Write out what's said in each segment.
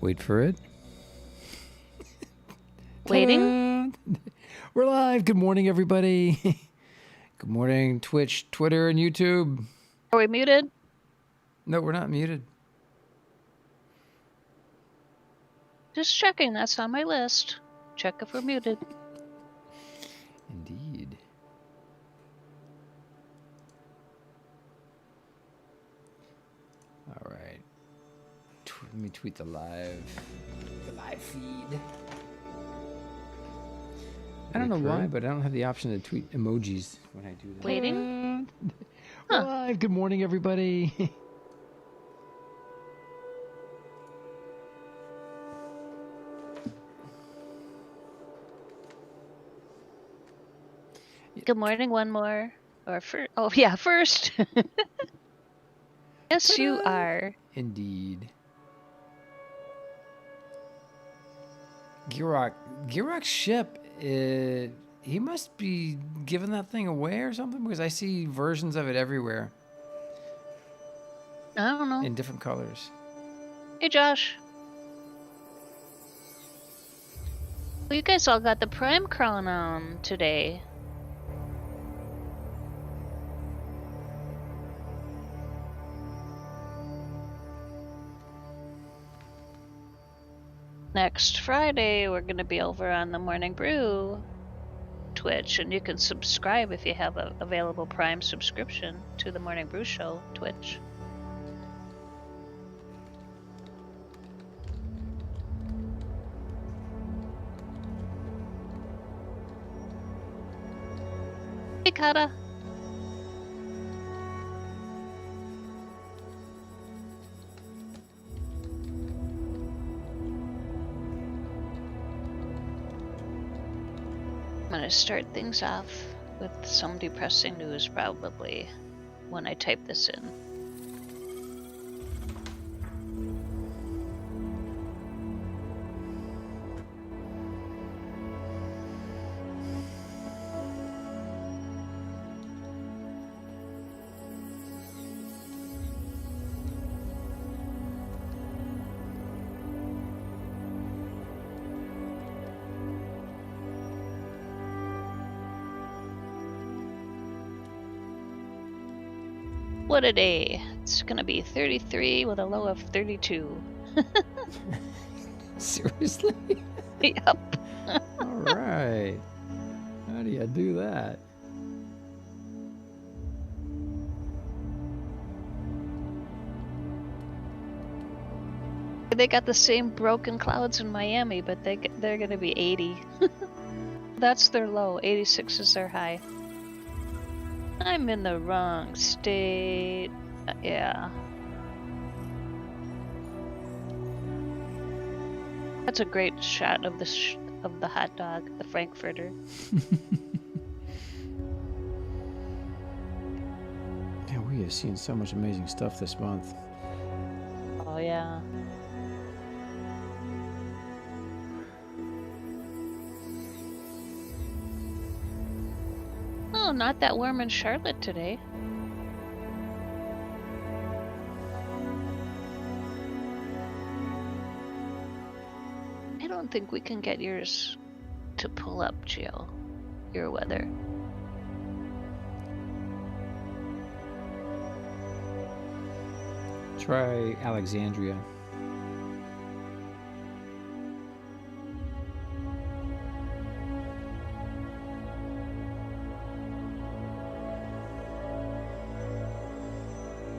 Wait for it. Waiting. We're live. Good morning, everybody. Good morning, Twitch, Twitter, and YouTube. Are we muted? No, we're not muted. Just checking. That's on my list. Check if we're muted. Indeed. All right. Let me tweet the live feed. I don't know why, but I don't have the option to tweet emojis when I do that. Waiting. We're live. Good morning, everybody. Good morning. One more. Or first. Oh yeah, first. Yes, Ta-da! you are. Indeed. Girok's ship, he must be giving that thing away or something, because I see versions of it everywhere. I don't know. In different colors. Hey, Josh. Well, you guys all got the Prime Crown on today. Next Friday, we're going to be over on the Morning Brew Twitch, and you can subscribe if you have an available Prime subscription to the Morning Brew Show Twitch. Hey, Kata. I'm going to start things off with some depressing news probably when I type this in. What a day. It's gonna be 33 with a low of 32. Seriously? Yep. All right. How do you do that? They got the same broken clouds in Miami, but they're gonna be 80. That's their low. 86 is their high. I'm in the wrong state. Yeah. That's a great shot of the hot dog, the Frankfurter. Yeah, we have seen so much amazing stuff this month. Oh yeah. Oh, not that warm in Charlotte today. I don't think we can get yours to pull up, Gio. Your weather. Try Alexandria.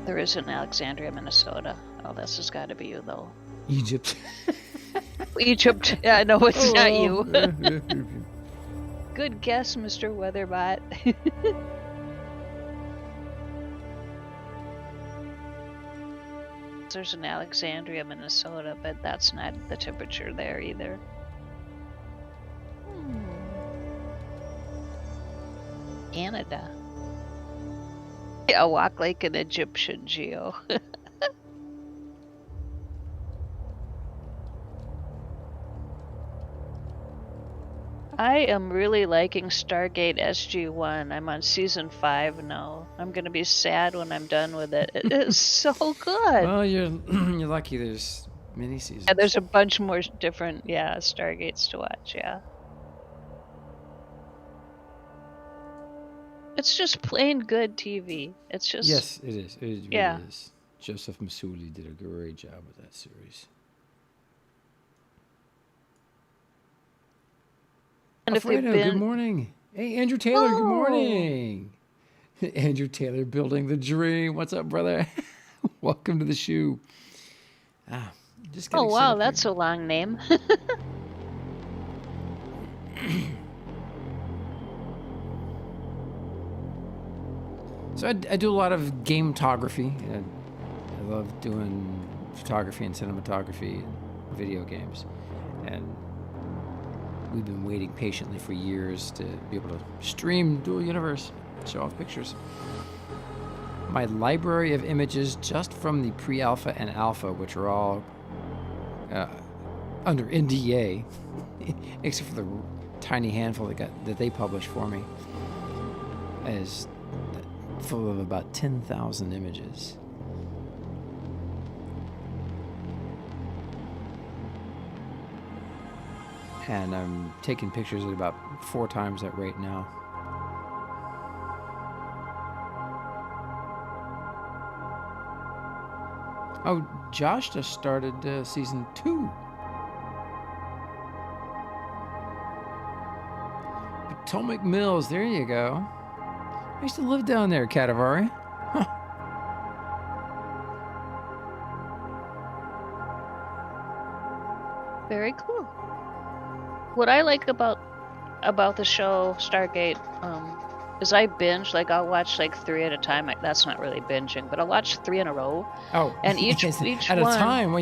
There is in Alexandria, Minnesota. Oh, this has got to be you, though. Egypt. Egypt. Yeah, no, it's not you. Good guess, Mr. Weatherbot. There's an Alexandria, Minnesota, but that's not the temperature there either. Canada. Yeah, walk like an Egyptian, Geo. I am really liking Stargate SG-1. I'm on season 5 now. I'm gonna be sad when I'm done with it. It is so good. Well, you're lucky. There's mini seasons. Yeah, there's a bunch more different, Stargates to watch, yeah. It's just plain good TV. It's just... Yes, it is. It Yeah. really is. Joseph Masouli did a great job with that series. And Alfredo, good morning. Hey, Andrew Taylor, good morning. Andrew Taylor building the dream. What's up, brother? Welcome to the shoe. Just getting Oh, set wow, up that's here. a long name. So I do a lot of gametography. I love doing photography and cinematography and video games. And we've been waiting patiently for years to be able to stream Dual Universe, show off pictures. My library of images just from the pre-alpha and alpha, which are all under NDA, except for the tiny handful that they published for me, is full of about 10,000 images. And I'm taking pictures at about 4 times that rate now. Oh, Josh just started season 2. Potomac Mills, there you go. I used to live down there, Katavari. Huh. Very cool. What I like about the show Stargate is I binge. Like, I'll watch like 3 at a time. That's not really binging, but I'll watch 3 in a row. Oh, and each at one, a time. Well,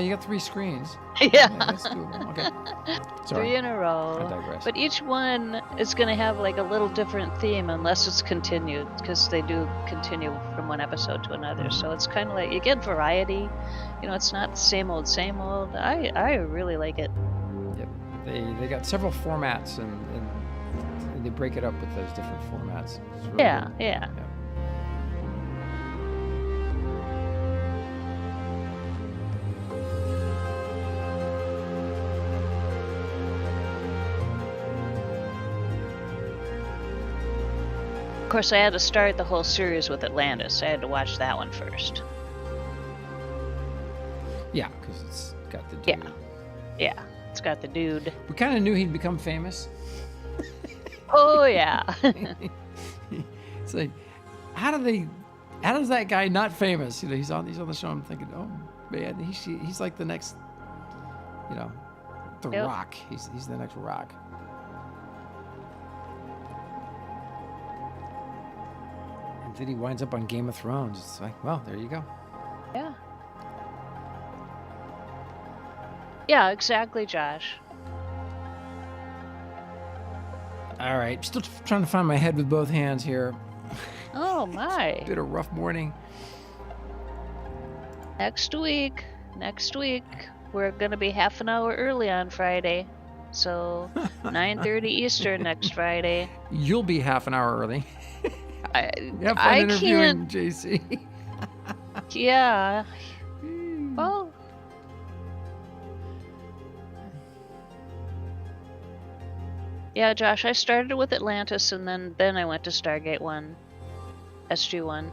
you got 3 screens. Yeah, that's doable. Okay. Sorry. 3 in a row. I digress. But each one is going to have like a little different theme, unless it's continued, because they do continue from one episode to another. So it's kind of like you get variety. You know, it's not the same old, same old. I really like it. Yep. They got several formats and they break it up with those different formats. Really yeah. Of course, I had to start the whole series with Atlantis. I had to watch that one first. Yeah, because it's got the dude. Yeah, it's got the dude. We kind of knew he'd become famous. Oh yeah. It's like, how does that guy not famous? You know, he's on the show. I'm thinking, oh man, he's like the next, the Rock. He's the next Rock. And then he winds up on Game of Thrones. It's like, well, there you go. Yeah. Yeah, exactly, Josh. All right, still trying to find my head with both hands here. Oh my. Been a rough morning. Next week, we're gonna be half an hour early on Friday, so 9:30 Eastern next Friday. You'll be half an hour early. Have fun I interviewing can't. JC. Yeah. Well. Yeah, Josh, I started with Atlantis and then I went to Stargate 1, SG-1.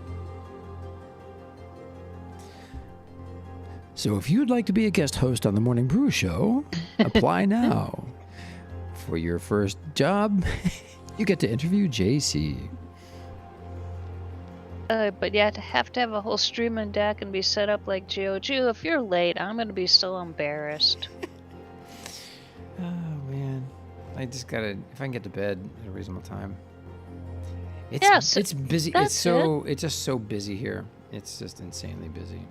So if you'd like to be a guest host on the Morning Brew Show, apply now. For your first job, you get to interview JC. But yeah, to have a whole streaming deck and be set up like GOG, if you're late, I'm going to be so embarrassed. Oh, man. I just gotta, if I can get to bed at a reasonable time. It's busy. It's just so busy here. It's just insanely busy.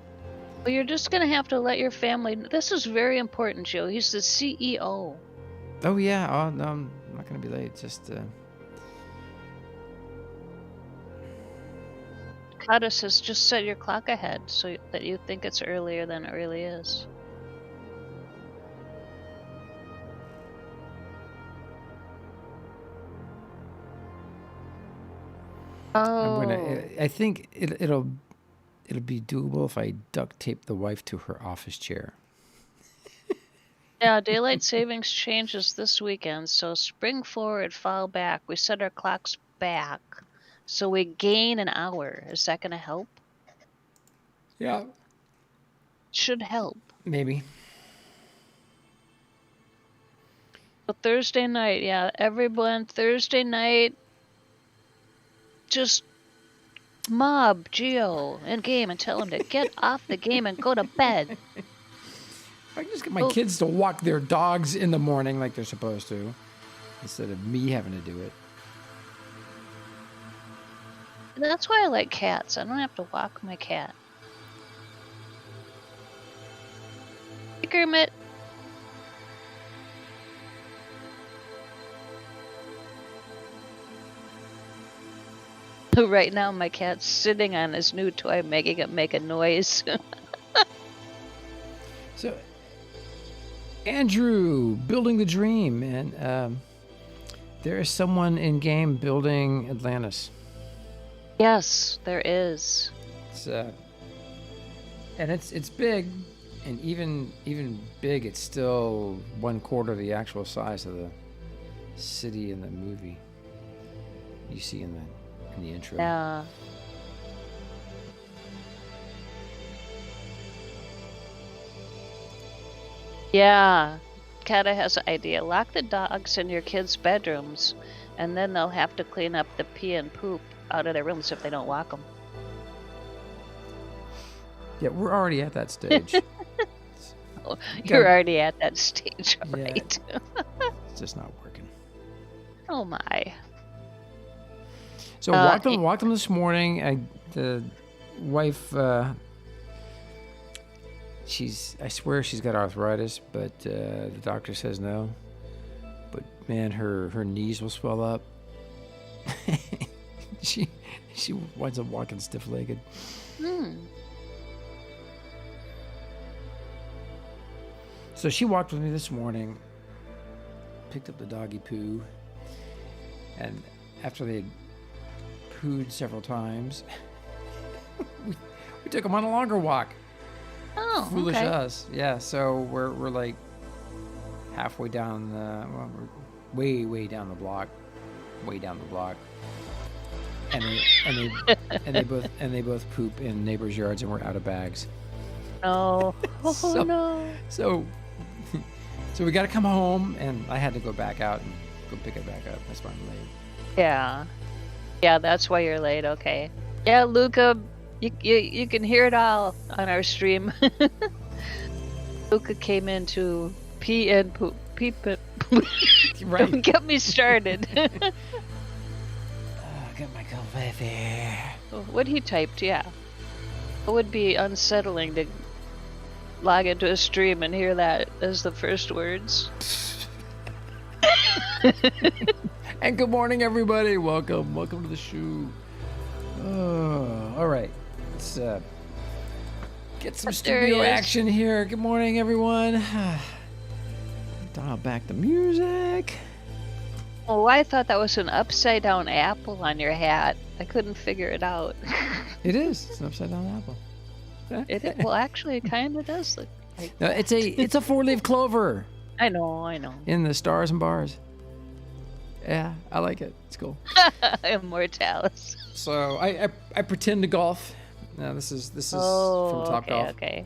Well, you're just going to have to let your family... This is very important, Joe. He's the CEO. Oh, yeah. Oh, no, I'm not going to be late. Just... Kata says just set your clock ahead so that you think it's earlier than it really is. Oh. I think it'll be doable if I duct tape the wife to her office chair. Yeah, daylight savings changes this weekend, so spring forward, fall back. We set our clocks back, so we gain an hour. Is that going to help? Yeah. Should help. Maybe. So Thursday night, yeah, everyone, Thursday night, just mob Geo in game and tell him to get off the game and go to bed. If I can just get my kids to walk their dogs in the morning like they're supposed to, instead of me having to do it. That's why I like cats. I don't have to walk my cat. Hey, Kermit. Right now, my cat's sitting on his new toy, making it make a noise. So, Andrew, building the dream, and there is someone in game building Atlantis. Yes, there is. It's big, and even big, it's still 1/4 of the actual size of the city in the movie. You see in the intro. Yeah. Yeah. Kata has an idea. Lock the dogs in your kids' bedrooms, and then they'll have to clean up the pee and poop out of their rooms if they don't walk them. Yeah, we're already at that stage. Oh, you're already at that stage, Yeah. right? It's just not working. Oh my. So walked them this morning. The wife, I swear she's got arthritis, but the doctor says no. But man, her knees will swell up. she winds up walking stiff-legged. So she walked with me this morning, picked up the doggy poo, and after they pooed several times, we took them on a longer walk. Oh, Foolish okay. us. Yeah, so we're like halfway down we're way down the block. And they both poop in neighbors' yards and we're out of bags. No. Oh So- no. So we got to come home, and I had to go back out and go pick it back up. That's why I'm late. Yeah. Yeah, that's why you're late. Okay. Yeah, Luca, you can hear it all on our stream. Luca came in to pee and poop. Right. Don't get me started. Get my coffee. What he typed, yeah. It would be unsettling to log into a stream and hear that as the first words. And good morning, everybody. Welcome to the show. All right. Let's get some There he studio is. action here. Good morning, everyone. Dial back the music. Oh, I thought that was an upside down apple on your hat. I couldn't figure it out. It is. It's an upside down apple. Well, actually, it kind of does look like. No, it's a 4-leaf clover I know. in the stars and bars. Yeah, I like it. It's cool. Immortalis. So I pretend to golf. Now this is from Topgolf. Okay.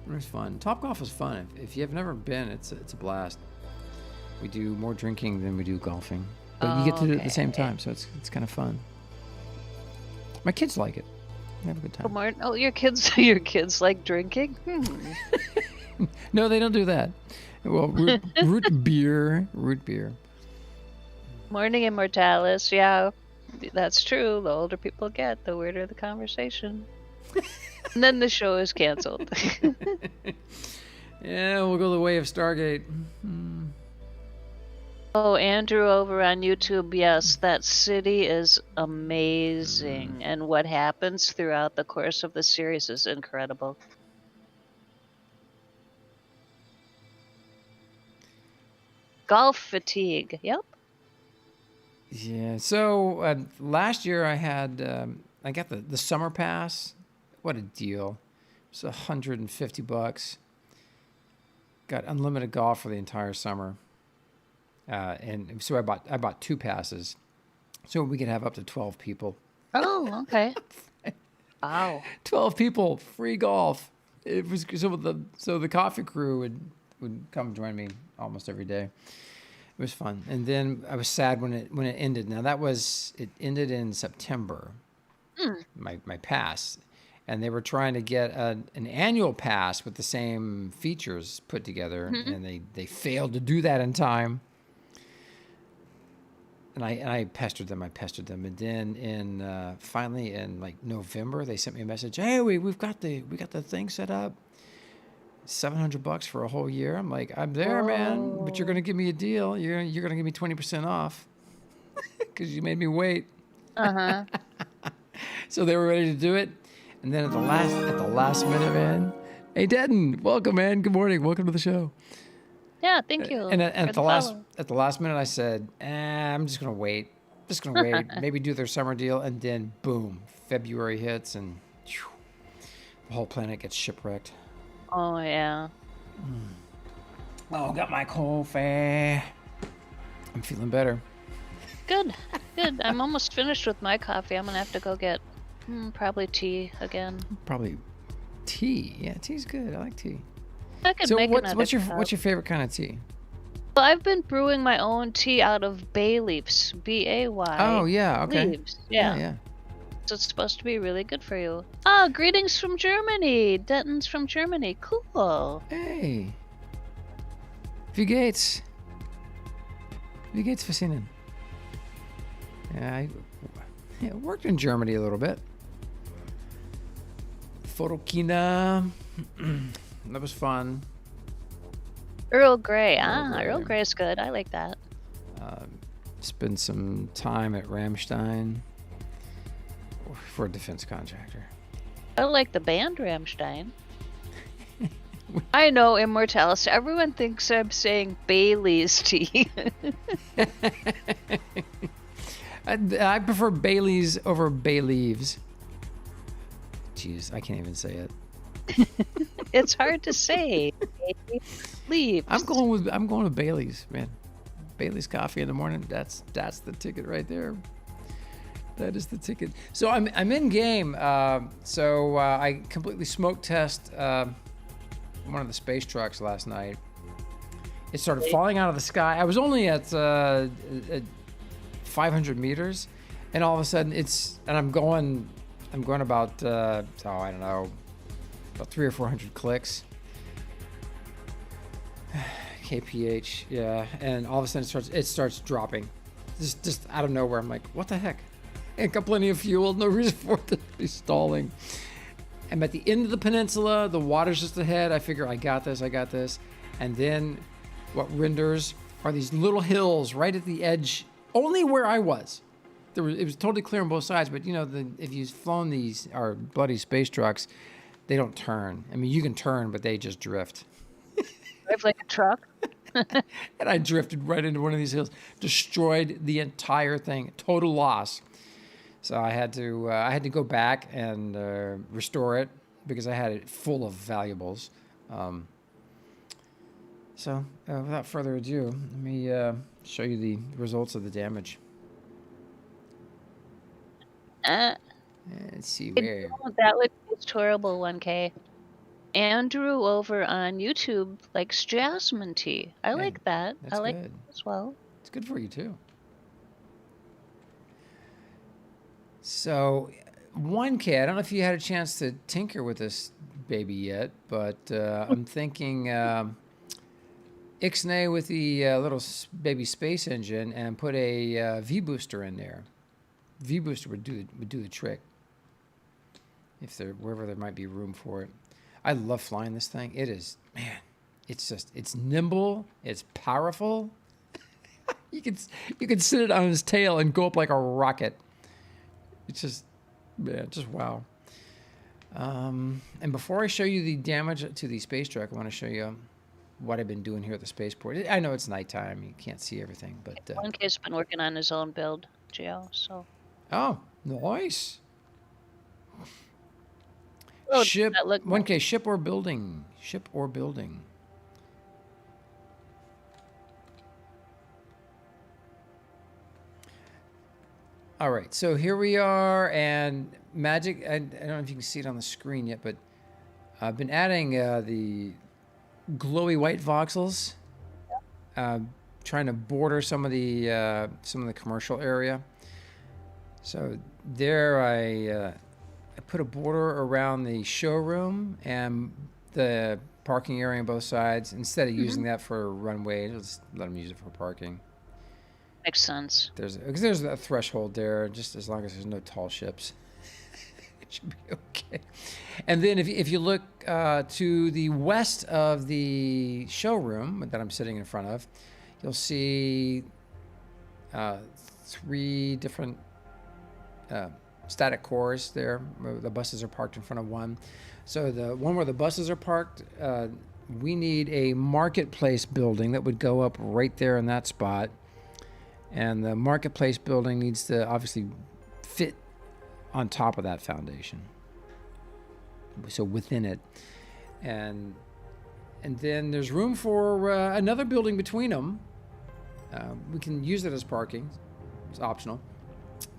It was fun. Topgolf is fun. If you have never been, it's a blast. We do more drinking than we do golfing, but you get to do it at the same time, so it's kind of fun. My kids like it. They have a good time. Oh, your kids like drinking? No, they don't do that. Well, root beer. Morning Immortalis. Yeah, that's true. The older people get, the weirder the conversation. And then the show is canceled. Yeah, we'll go the way of Stargate. Oh, Andrew over on YouTube. Yes, that city is amazing. And what happens throughout the course of the series is incredible. Golf fatigue. Yep. Yeah. So last year I had I got the summer pass. What a deal! It's $150, got unlimited golf for the entire summer. And so I bought 2 passes, so we could have up to 12 people. Oh, okay. Wow. 12 people, free golf. It was so the coffee crew would come join me almost every day. It was fun. And then I was sad when it ended. Now it ended in September. My pass, and they were trying to get an annual pass with the same features put together, and they failed to do that in time. And I pestered them, and then finally in like November they sent me a message. Hey, we got the thing set up. $700 for a whole year. I'm like, I'm there, man, but you're gonna give me a deal. You're gonna give me 20% off because you made me wait. So they were ready to do it, and then at the last minute, man. Hey, Denton, welcome, man. Good morning. Welcome to the show. Yeah, thank you. And at the last minute, I said, I'm just gonna wait. Maybe do their summer deal, and then boom, February hits, and whew, the whole planet gets shipwrecked. Oh yeah. Oh, got my coffee. I'm feeling better. Good. I'm almost finished with my coffee. I'm gonna have to go get probably tea again. Probably tea. Yeah, tea's good. I like tea. I could So make what's your cup. favorite kind of tea? Well, I've been brewing my own tea out of bay leaves. BAY. Oh yeah, okay. Leaves. Yeah. Yeah. So it's supposed to be really good for you. Ah, greetings from Germany. Denton's from Germany. Cool. Hey. Wie geht's? Wie geht's Ihnen? Yeah, I worked in Germany a little bit. Photokina. That was fun. Earl Grey. Grey. Earl Grey's good. I like that. Spent some time at Rammstein for a defense contractor. I like the band Rammstein. I know, Immortalis. Everyone thinks I'm saying Bailey's tea. I prefer Bailey's over bay leaves. Jeez, I can't even say it. It's hard to say. Leaves. I'm going with Bailey's, man. Bailey's coffee in the morning. That's the ticket right there. That is the ticket. So I'm in game. I completely smoke test one of the space trucks last night. It started falling out of the sky. I was only at 500 meters, and all of a sudden I'm going about I don't know, about 300 or 400 clicks. kph, yeah, and all of a sudden it starts dropping, just out of nowhere. I'm like, what the heck? And got plenty of fuel, no reason for it to be stalling. I'm at the end of the peninsula, the water's just ahead. I figure I got this, and then what renders are these little hills right at the edge, only where I was. It was totally clear on both sides, but you know, if you've flown these our bloody space trucks, they don't turn. I mean, you can turn, but they just drift. Drive like a truck. And I drifted right into one of these hills, destroyed the entire thing, total loss. So I had to go back and restore it because I had it full of valuables. So without further ado, let me show you the results of the damage. Let's see where. That would be a horrible 1K. Andrew over on YouTube likes jasmine tea. I like that. I like it as well. It's good for you too. So 1K, I don't know if you had a chance to tinker with this baby yet, but I'm thinking Ixnay with the little baby space engine and put a V-booster in there. V-booster would do the trick wherever there might be room for it. I love flying this thing. It is, man, it's nimble, it's powerful. you can sit it on his tail and go up like a rocket. It's just, man, just wow. And before I show you the damage to the space truck, I want to show you what I've been doing here at the spaceport. I know it's nighttime, you can't see everything, but 1K's been working on his own build, Gio. So. Oh, nice. Oh, Ship, that look 1K, ship or building. Ship or building. All right, so here we are, and Magic, I don't know if you can see it on the screen yet, but I've been adding the glowy white voxels, trying to border some of the commercial area. So there I put a border around the showroom and the parking area on both sides. Instead of using that for runway, just let them use it for parking. Makes sense. Because there's a threshold there, just as long as there's no tall ships, it should be okay. And then if you look to the west of the showroom that I'm sitting in front of, you'll see 3 different static cores there. The buses are parked in front of one. So the one where the buses are parked, we need a marketplace building that would go up right there in that spot. And the marketplace building needs to obviously fit on top of that foundation. So within it. And then there's room for another building between them. We can use it as parking. It's optional.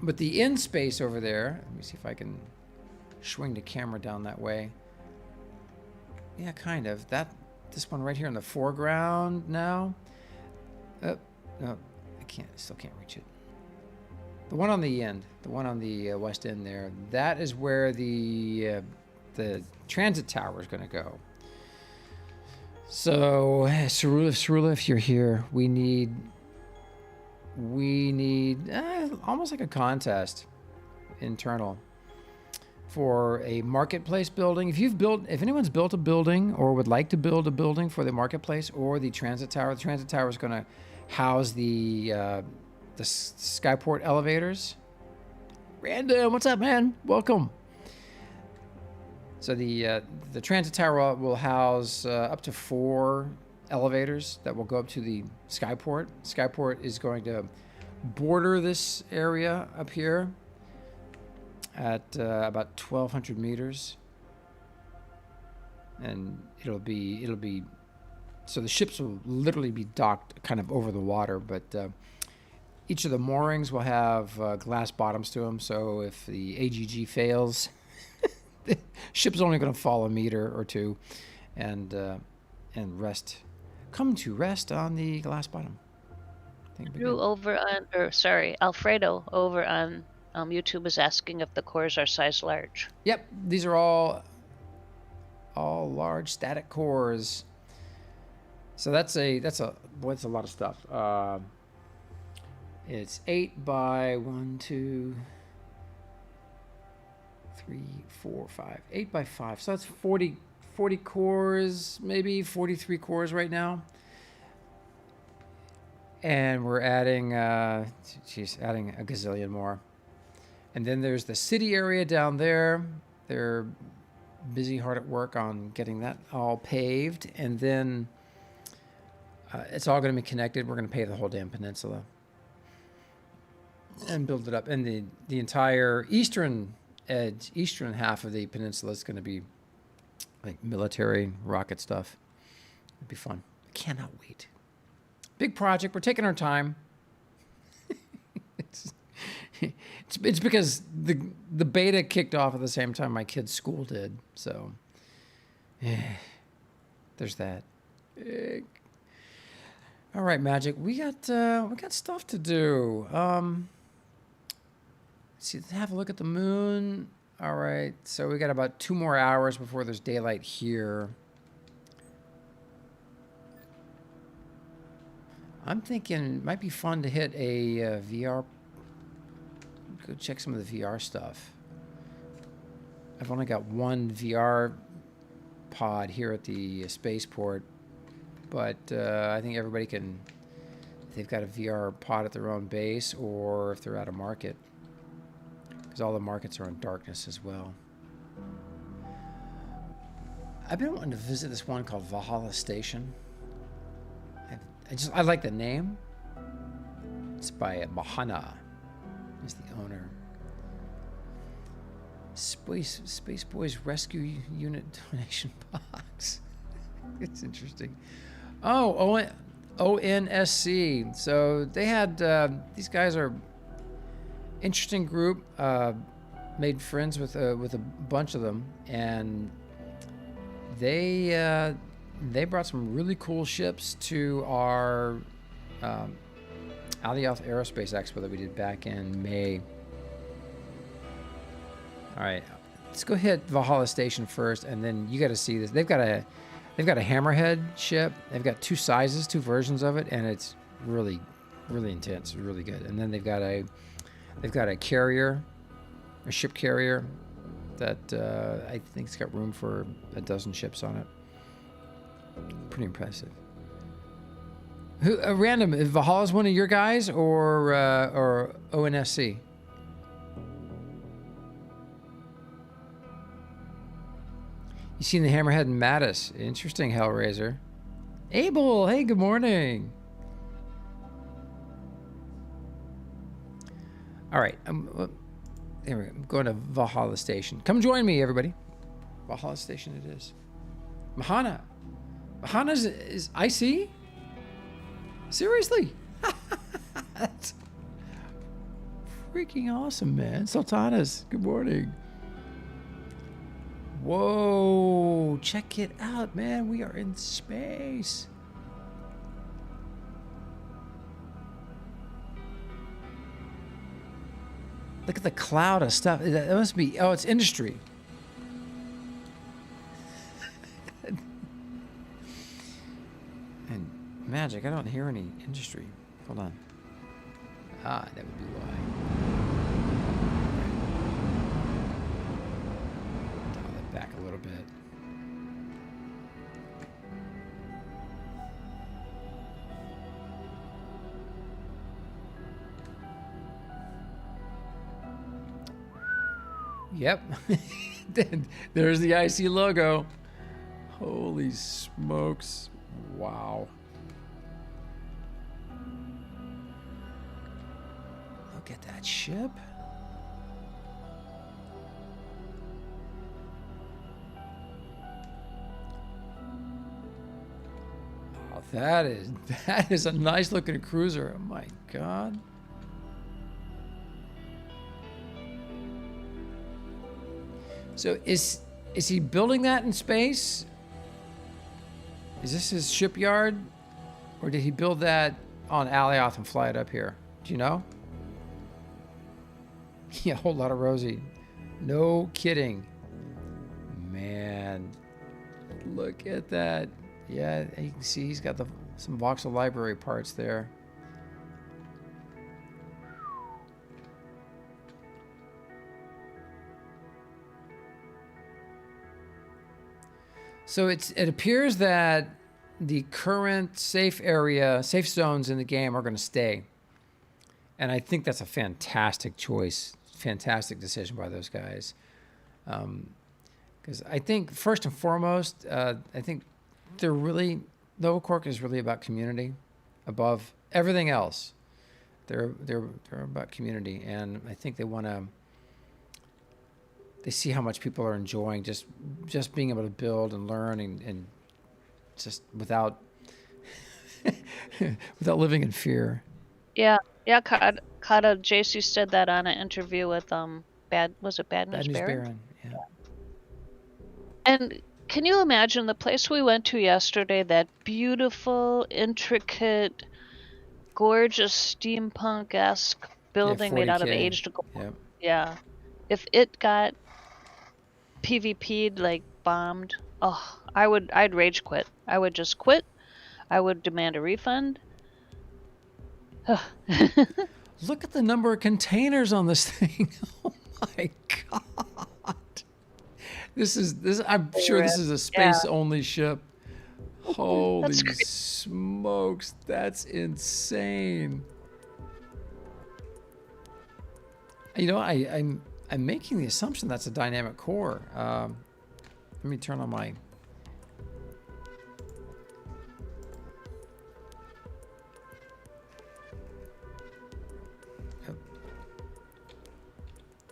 But the end space over there, let me see if I can swing the camera down that way. Yeah, kind of. This one right here in the foreground now. No. Still can't reach it. The one on the end, the one on the west end there, that is where the transit tower is going to go. So, Cerula, if you're here, we need almost like a contest internal for a marketplace building. If anyone's built a building or would like to build a building for the marketplace or the transit tower is going to house the Skyport elevators. Random, what's up, man? Welcome. So the transit tower will house up to 4 elevators that will go up to the Skyport. Skyport is going to border this area up here at about 1,200 meters, and it'll be. So the ships will literally be docked kind of over the water, but each of the moorings will have glass bottoms to them. So if the AGG fails, the ship's only going to fall a meter or two, and come to rest on the glass bottom. Alfredo over on YouTube is asking if the cores are size large. Yep, these are all large static cores. So that's a lot of stuff. It's 8 by 1, 2, 3, 4, 5. 8 by 5. So that's 40 cores, maybe 43 cores right now. And we're adding adding a gazillion more. And then there's the city area down there. They're busy, hard at work on getting that all paved, and then it's all going to be connected. We're going to pave the whole damn peninsula and build it up. And the entire eastern half of the peninsula is going to be like military rocket stuff. It'd be fun. I cannot wait. Big project. We're taking our time. It's because the beta kicked off at the same time my kids' school did. So there's that. All right, Magic. We got stuff to do. Let's have a look at the moon. All right, so we got about 2 more hours before there's daylight here. I'm thinking it might be fun to hit a VR. Go check some of the VR stuff. I've only got 1 VR pod here at the spaceport, but I think everybody can, if they've got a VR pod at their own base or if they're at a market, because all the markets are in darkness as well. I've been wanting to visit this one called Valhalla Station. I like the name. It's by Mahana, is the owner. Space Boys Rescue Unit donation box. It's interesting. Oh, ONSC. So they had these guys are interesting group. Made friends with a bunch of them, and they brought some really cool ships to our Alioth Aerospace Expo that we did back in May. All right, let's go hit Valhalla Station first, and then you got to see this. They've got a Hammerhead ship. They've got two sizes, two versions of it, and it's really, really intense, really good. And then they've got a carrier, a ship carrier that I think it's got room for a dozen ships on it. Pretty impressive. Who random? Is Valhalla's one of your guys or ONSC? You seen the Hammerhead and Mattis? Interesting, Hellraiser. Abel, hey, good morning. All right, there we go. I'm going to Valhalla Station. Come join me, everybody. Valhalla Station it is. Mahana. Mahana is IC? Seriously? That's freaking awesome, man. Sultanas, good morning. Whoa, check it out, man. We are in space. Look at the cloud of stuff. That must be, oh, it's industry. And magic, I don't hear any industry. Hold on. Ah, that would be why. Dial that back a little bit. Yep. There's the IC logo. Holy smokes. Wow. Look at that ship. Oh, that is a nice looking cruiser. Oh my God. So is he building that in space? Is this his shipyard? Or did he build that on Alioth and fly it up here? Do you know? Yeah, a whole lot of Rosie. No kidding. Man. Look at that. Yeah, you can see he's got some voxel library parts there. So it appears that the current safe zones in the game are going to stay. And I think that's a fantastic choice, fantastic decision by those guys. Because I think first and foremost, I think Novaquark is really about community above everything else. They're about community, and I think they see how much people are enjoying just being able to build and learn and just without living in fear. Yeah. Kata JC said that on an interview with Bad News Baron? Yeah. And can you imagine the place we went to yesterday? That beautiful, intricate, gorgeous steampunk-esque building made out of aged gold. Yep. Yeah. If it got PvP'd, like bombed, I'd rage quit. I would just quit. I would demand a refund. Look at the number of containers on this thing. Oh my God. I'm sure this is a space only ship. Holy smokes, that's insane. You know, I'm making the assumption that's a dynamic core. Let me turn on my...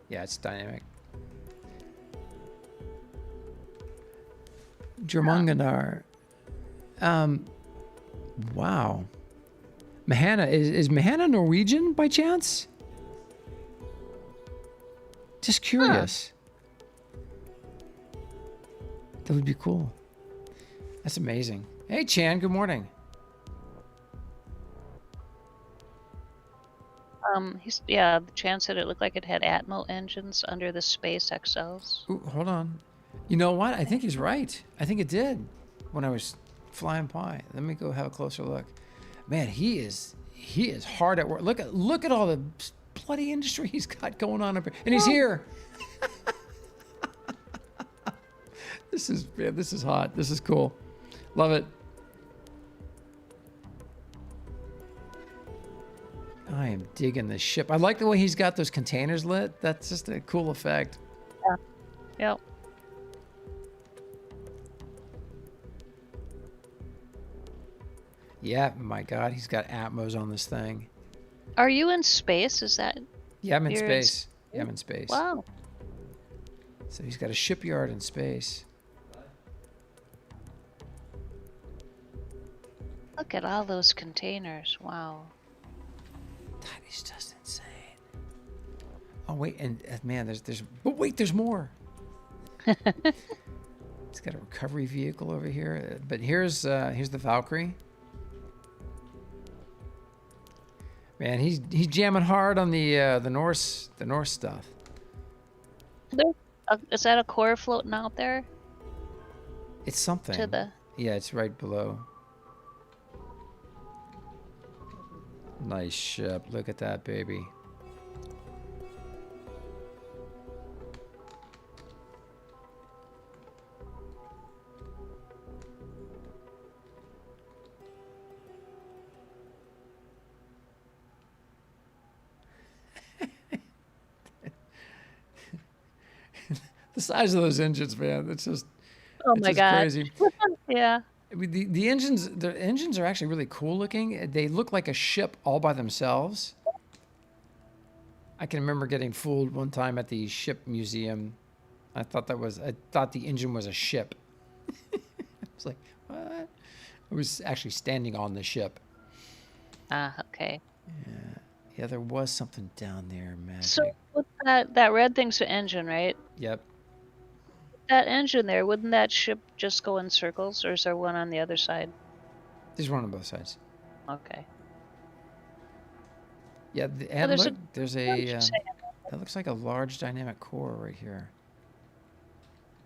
Yeah, it's dynamic. Jermunganar. Wow. Mahana, is Mahana Norwegian by chance? Just curious. That would be cool. That's amazing. Hey, Chan, good morning. Chan said it looked like it had Atmo engines under the Space XLs. Ooh, hold on. You know what? I think he's right. I think it did when I was flying by. Let me go have a closer look. Man, he is hard at work. Look at all the bloody industry he's got going on up here, and he's here. This is hot. This is cool. Love it. I am digging this ship. I like the way he's got those containers lit. That's just a cool effect. Yeah. Yep. Yeah, my God, he's got Atmos on this thing. Are you in space? Is that? Yeah, I'm in space. Yeah, I'm in space. Wow. So he's got a shipyard in space. Look at all those containers. Wow. That is just insane. Oh wait, and man, there's more. He's got a recovery vehicle over here, but here's the Valkyrie. Man, he's jamming hard on the Norse stuff. Is that a core floating out there? It's something. Yeah, it's right below. Nice ship. Look at that, baby. The size of those engines, man. It's just crazy. Yeah. I mean, the engines are actually really cool looking. They look like a ship all by themselves. I can remember getting fooled one time at the ship museum. I thought the engine was a ship. I was like, what? I was actually standing on the ship. Okay. Yeah, there was something down there, magic. So with that red thing's the engine, right? Yep. That engine there, wouldn't that ship just go in circles, or is there one on the other side? There's one on both sides. Okay. Yeah, and look, there's a that looks like a large dynamic core right here.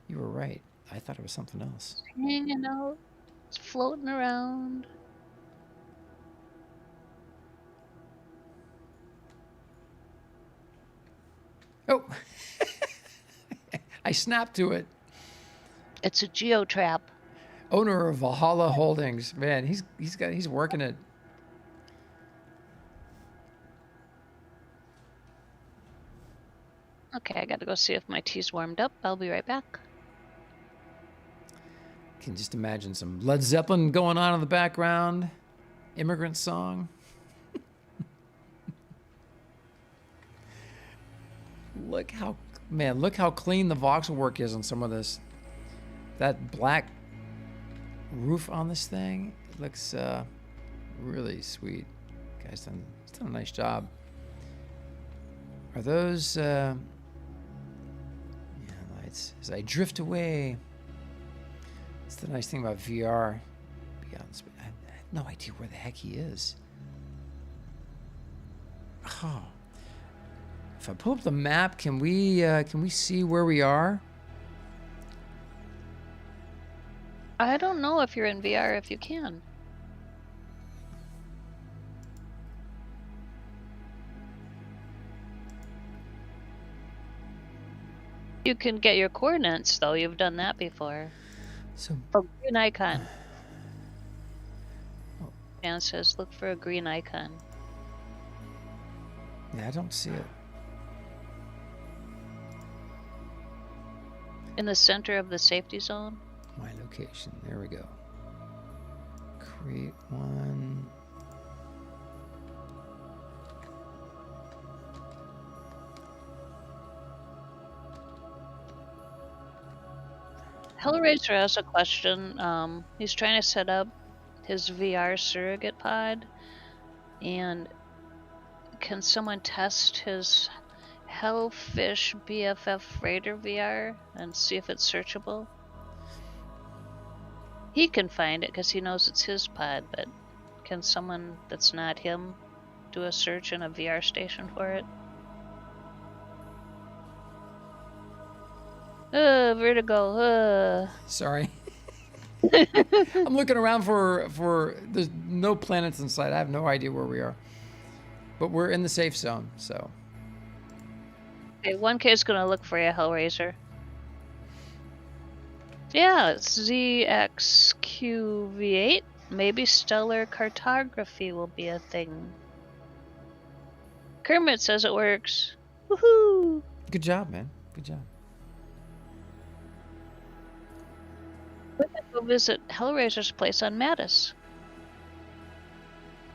You were right. I thought it was something else. Hanging out, it's floating around. Oh, I snapped to it. It's a geotrap. Owner of Valhalla Holdings, man, he's working it. Okay, I gotta go see if my tea's warmed up. I'll be right back. Can just imagine some Led Zeppelin going on in the background. Immigrant song. Look how clean the voxel work is on some of this. That black roof on this thing looks really sweet. Guy's done a nice job. Are those lights as I drift away? That's the nice thing about VR. Beyond space. I have no idea where the heck he is. Oh. If I pull up the map, can we see where we are? I don't know if you're in VR, if you can. You can get your coordinates, though. You've done that before. So, green icon. Dan says, look for a green icon. Yeah, I don't see it. In the center of the safety zone? My location. There we go. Create one. Hellraiser has a question. He's trying to set up his VR surrogate pod, and can someone test his Hellfish BFF Raider VR and see if it's searchable. He can find it because he knows it's his pod, but can someone that's not him do a search in a VR station for it? Vertigo. Sorry. I'm looking around for. There's no planets in sight. I have no idea where we are, but we're in the safe zone. So. Okay, 1K is gonna look for you, Hellraiser. Yeah, it's ZXQV8. Maybe stellar cartography will be a thing. Kermit says it works. Woohoo! Good job, man. Good job. We're gonna go visit Hellraiser's place on Mattis.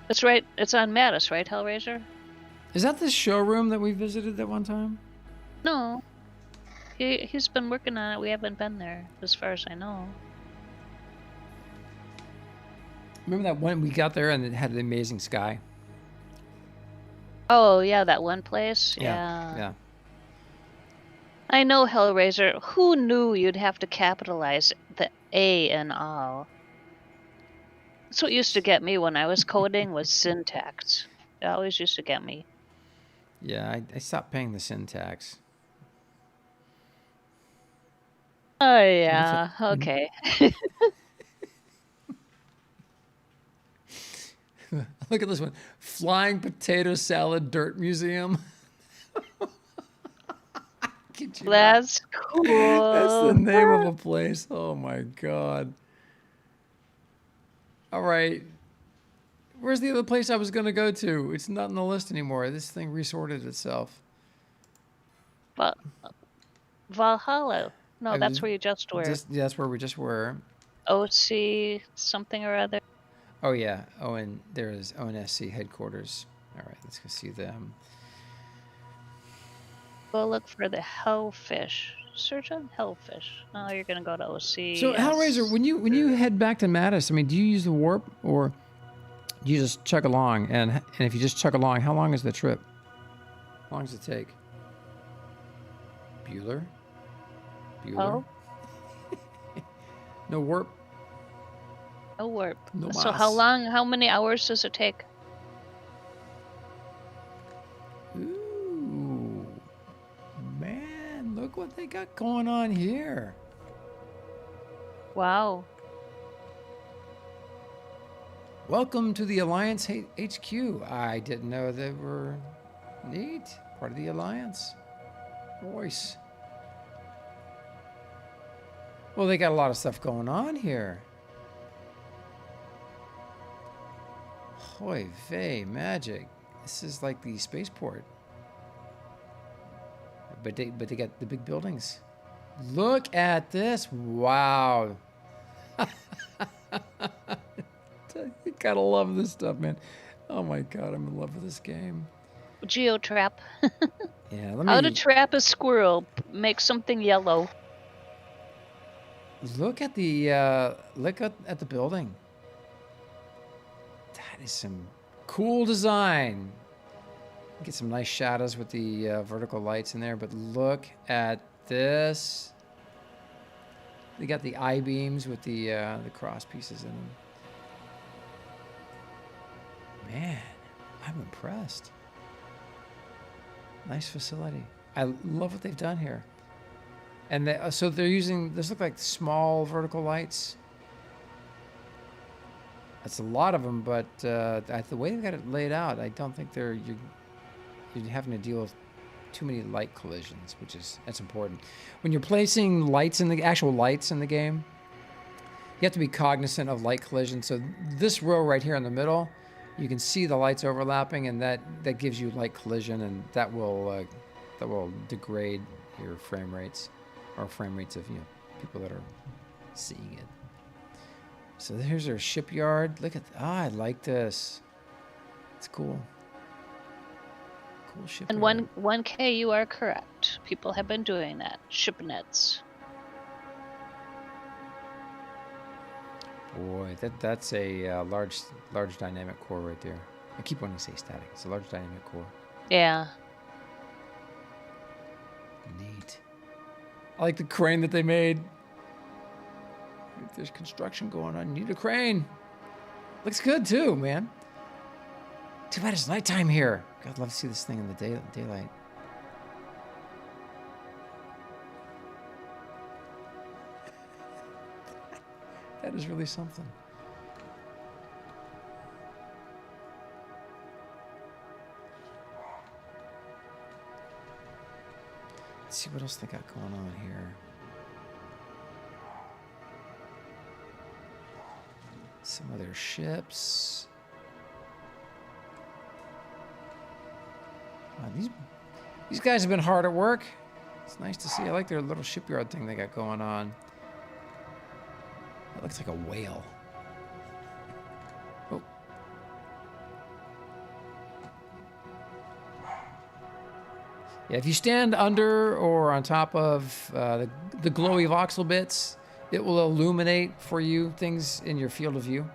That's right. It's on Mattis, right, Hellraiser? Is that the showroom that we visited that one time? No. He's been working on it. We haven't been there, as far as I know. Remember that one we got there and it had the amazing sky? Oh, yeah, that one place? Yeah. I know, Hellraiser. Who knew you'd have to capitalize the A in all? That's what used to get me when I was coding was syntax. It always used to get me. Yeah, I stopped paying the syntax. Oh, yeah. Okay. Look at this one. Flying Potato Salad Dirt Museum. That's cool. That's the name of a place. Oh my God. All right. Where's the other place I was going to go to? It's not on the list anymore. This thing resorted itself. But Valhalla. No, that's where you just were. Yeah, that's where we just were. OC something or other. Oh, yeah. Oh, and there's ONSC headquarters. All right, let's go see them. Go look for the Hellfish. Search on Hellfish. Oh, you're gonna go to OC. So, Hellraiser, when you head back to Mattis, I mean, do you use the warp or do you just chug along? And if you just chug along, how long is the trip? How long does it take? Bueller? Oh. No warp. No warp. No So mas. how many hours does it take? Ooh, man, look what they got going on here. Wow. Welcome to the Alliance HQ. I didn't know they were neat. Part of the Alliance. Voice. Well, they got a lot of stuff going on here. Hoy vey, magic. This is like the spaceport. But they got the big buildings. Look at this. Wow. You gotta love this stuff, man. Oh my God, I'm in love with this game. Geotrap. Yeah, How to trap a squirrel. Make something yellow. Look at the building. That is some cool design. Get some nice shadows with the vertical lights in there, but look at this. They got the I-beams with the cross pieces in them. Man, I'm impressed. Nice facility. I love what they've done here. And so they're using, this look like small vertical lights. That's a lot of them, but the way they've got it laid out, I don't think you're having to deal with too many light collisions, that's important. When you're placing lights in the actual lights in the game, you have to be cognizant of light collision. So this row right here in the middle, you can see the lights overlapping, and that gives you light collision, and that will degrade your frame rates, or frame rates of people that are seeing it. So here's our shipyard. Look at I like this. It's cool. Cool shipyard. And 1K, you are correct. People have been doing that. Shipnets. Boy, that's a large dynamic core right there. I keep wanting to say static. It's a large dynamic core. Yeah. I like the crane that they made. If there's construction going on, you need a crane. Looks good too, man. Too bad it's nighttime here. God, I'd love to see this thing in the daylight. That is really something. Let's see what else they got going on here. Some of their ships. Wow, these guys have been hard at work. It's nice to see. I like their little shipyard thing they got going on. That looks like a whale. Oh. Yeah, if you stand under or on top of the glowy voxel bits, it will illuminate for you things in your field of view.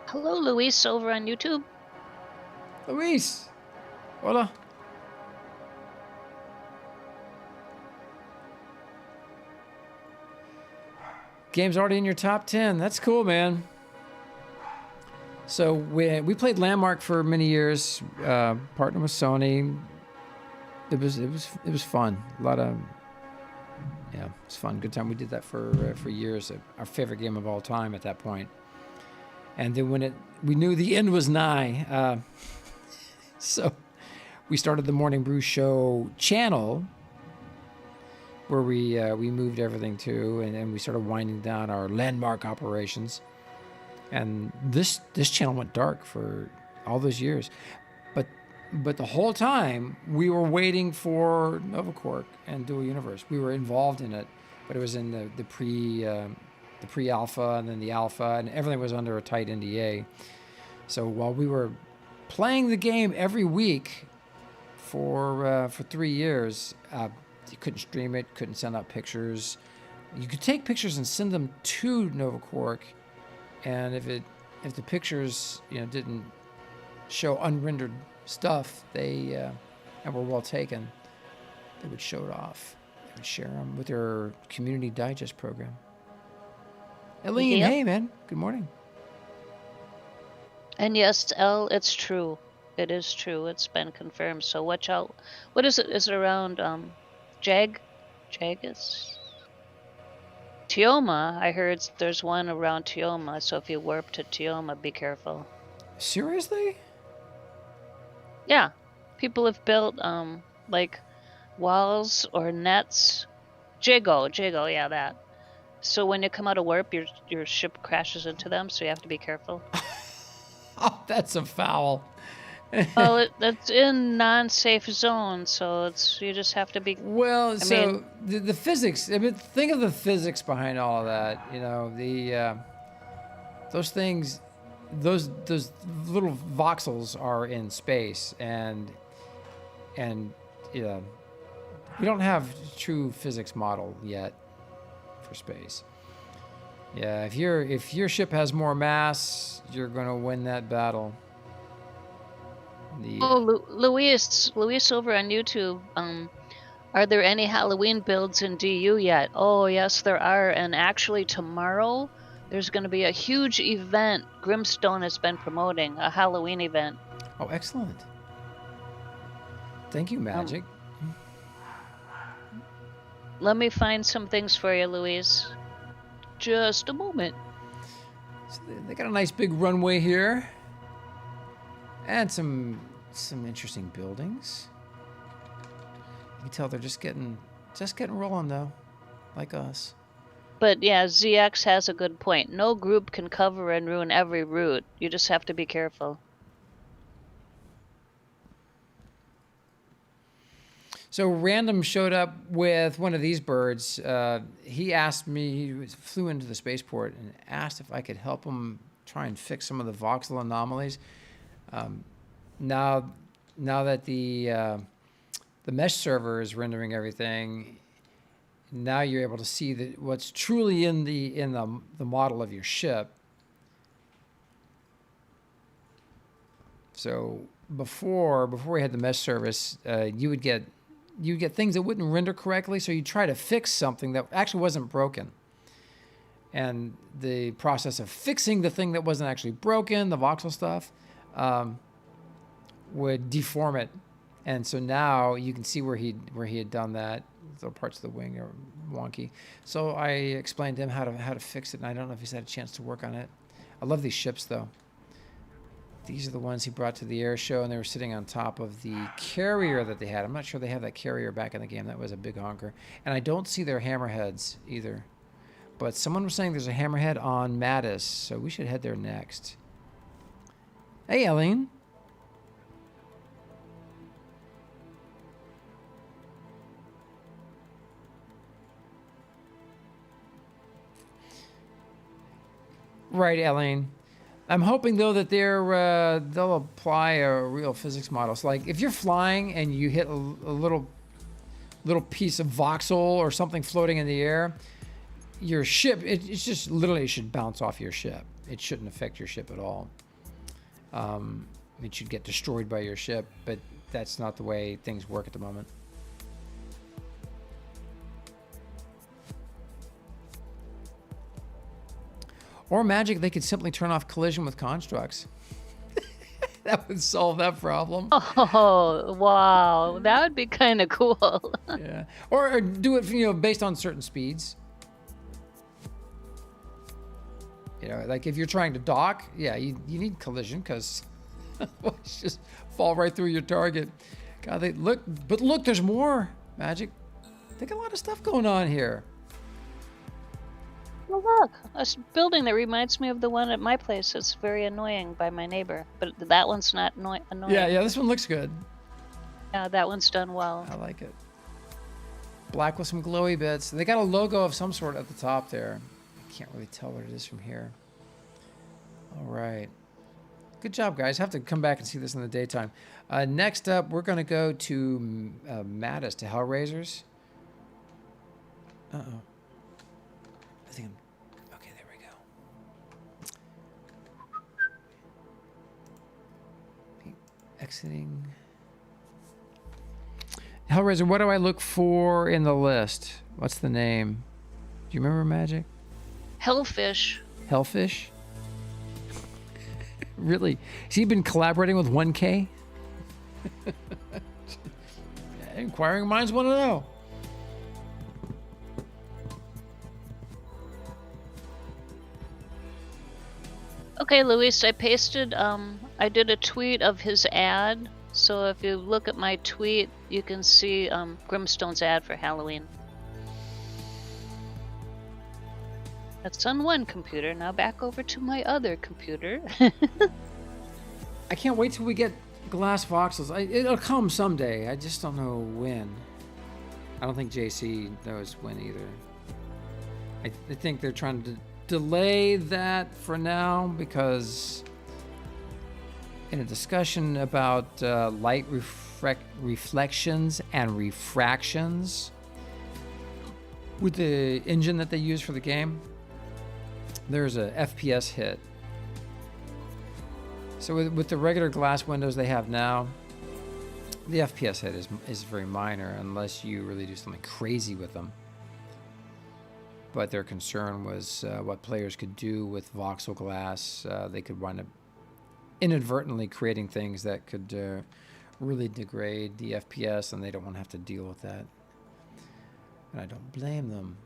Hello, Luis, over on YouTube. Luis! Hola. Game's already in your top 10. That's cool, man. So we played Landmark for many years, partnered with Sony. It was fun. A lot of it was fun. Good time. We did that for years. Our favorite game of all time at that point. And then when we knew the end was nigh, so we started the Morning Brew Show channel, where we moved everything to, and we started winding down our Landmark operations. And this channel went dark for all those years, but the whole time we were waiting for Novaquark and Dual Universe. We were involved in it, but it was in the pre-alpha and then the alpha, and everything was under a tight NDA. So while we were playing the game every week for 3 years, you couldn't stream it, couldn't send out pictures. You could take pictures and send them to Novaquark, and if the pictures didn't show unrendered stuff, and were well taken, they would show it off. They would share them with their community digest program. Eileen, Yep. Hey man, good morning. And yes, L, it's true. It is true. It's been confirmed. So watch out. What is it? Is it around Jagus? Tioma. I heard there's one around Tioma. So if you warp to Tioma, be careful. Seriously? Yeah, people have built like walls or nets. Jago, yeah, that. So when you come out of warp, your ship crashes into them. So you have to be careful. Oh, that's a foul. Well, that's in non-safe zone, so you just have to be. Well, I mean, the physics. I mean, think of the physics behind all of that. Those things, those little voxels are in space, and we don't have true physics model yet for space. Yeah, if your ship has more mass, you're gonna win that battle. Luis over on YouTube. Are there any Halloween builds in DU yet? Oh yes, there are, and actually tomorrow there's going to be a huge event. Grimstone has been promoting a Halloween event. Oh, excellent! Thank you, Magic. Let me find some things for you, Luis. Just a moment. So they got a nice big runway here, and some interesting buildings. You can tell they're just getting rolling though, like us. But yeah, ZX has a good point. No group can cover and ruin every route. You just have to be careful. So Random showed up with one of these birds. He asked me, he flew into the spaceport and asked if I could help him try and fix some of the voxel anomalies. Now that the mesh server is rendering everything, now you're able to see what's truly in the model of your ship. So before we had the mesh service, you would get you get things that wouldn't render correctly, so you try to fix something that actually wasn't broken. And the process of fixing the thing that wasn't actually broken, the voxel stuff, would deform it. And so now you can see where he had done that. The parts of the wing are wonky. So I explained to him how to fix it, and I don't know if he's had a chance to work on it. I love these ships, though. These are the ones he brought to the air show, and they were sitting on top of the carrier that they had. I'm not sure they have that carrier back in the game. That was a big honker. And I don't see their hammerheads either. But someone was saying there's a hammerhead on Mattis, so we should head there next. Hey, Eileen. Right, Eileen. I'm hoping, though, that they'll apply a real physics model. So, like, if you're flying and you hit a little piece of voxel or something floating in the air, your ship, it's just literally should bounce off your ship. It shouldn't affect your ship at all. It should get destroyed by your ship, but that's not the way things work at the moment. Or magic, they could simply turn off collision with constructs. That would solve that problem. Oh, wow. That would be kind of cool. Yeah. Or do it, based on certain speeds. Like if you're trying to dock, yeah, you need collision because otherwise just fall right through your target. God, look, there's more magic. They got a lot of stuff going on here. Well, look, a building that reminds me of the one at my place. It's very annoying by my neighbor, but that one's not annoying. Yeah, this one looks good. Yeah, that one's done well. I like it. Black with some glowy bits. They got a logo of some sort at the top there. I can't really tell what it is from here. All right. Good job, guys. I have to come back and see this in the daytime. Next up, we're going to go to Mattis, to Hellraisers. Uh-oh. Okay, there we go. Exiting. Hellraiser, what do I look for in the list? What's the name? Do you remember, Magic? Hellfish. Hellfish? Really? Has he been collaborating with 1K? Inquiring minds want to know. Okay, Luis, I pasted, I did a tweet of his ad. So if you look at my tweet, you can see Grimstone's ad for Halloween. That's on one computer. Now back over to my other computer. I can't wait till we get glass voxels. It'll come someday. I just don't know when. I don't think JC knows when either. I think they're trying to delay that for now because in a discussion about light reflections and refractions with the engine that they use for the game, there's a FPS hit. So with the regular glass windows they have now, the FPS hit is very minor unless you really do something crazy with them. But their concern was what players could do with voxel glass. They could wind up inadvertently creating things that could really degrade the FPS, and they don't want to have to deal with that. And I don't blame them.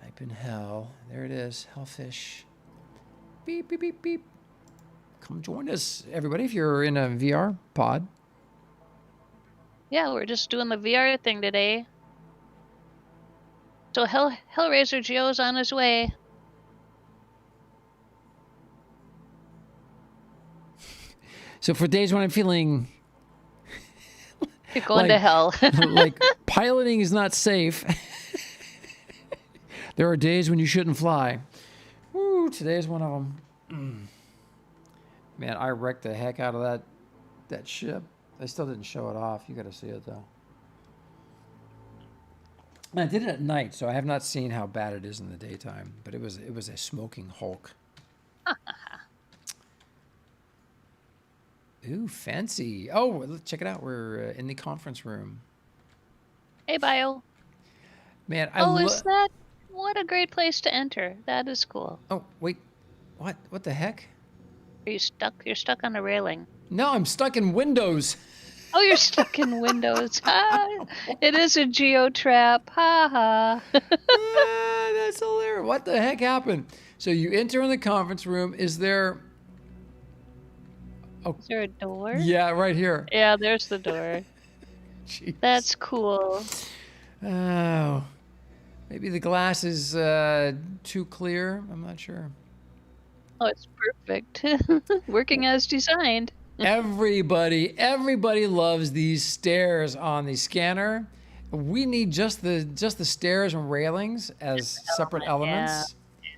Type in hell. There it is. Hellfish. Beep, beep, beep, beep. Come join us, everybody, if you're in a VR pod. Yeah, we're just doing the VR thing today. So Hellraiser Geo's on his way. So for days when I'm feeling You're going to hell. like piloting is not safe, there are days when you shouldn't fly. Woo, today's one of them. Man, I wrecked the heck out of that ship. They still didn't show it off. You got to see it though. And I did it at night, so I have not seen how bad it is in the daytime. But it was a smoking hulk. Ooh, fancy. Oh, let's check it out. We're in the conference room. Hey, Bio. Man, Is that? What a great place to enter. That is cool. Oh, wait. What? What the heck? Are you stuck? You're stuck on a railing. No, I'm stuck in Windows. Oh, you're stuck in Windows. It is a geo trap. Ha ha. That's hilarious. What the heck happened? So you enter in the conference room. Is there... Is there a door? Yeah, right here. Yeah, there's the door. Jeez. That's cool. Oh. Maybe the glass is too clear. I'm not sure. Oh, it's perfect. Working as designed. Everybody loves these stairs on the scanner. We need just the stairs and railings as separate elements. Yeah.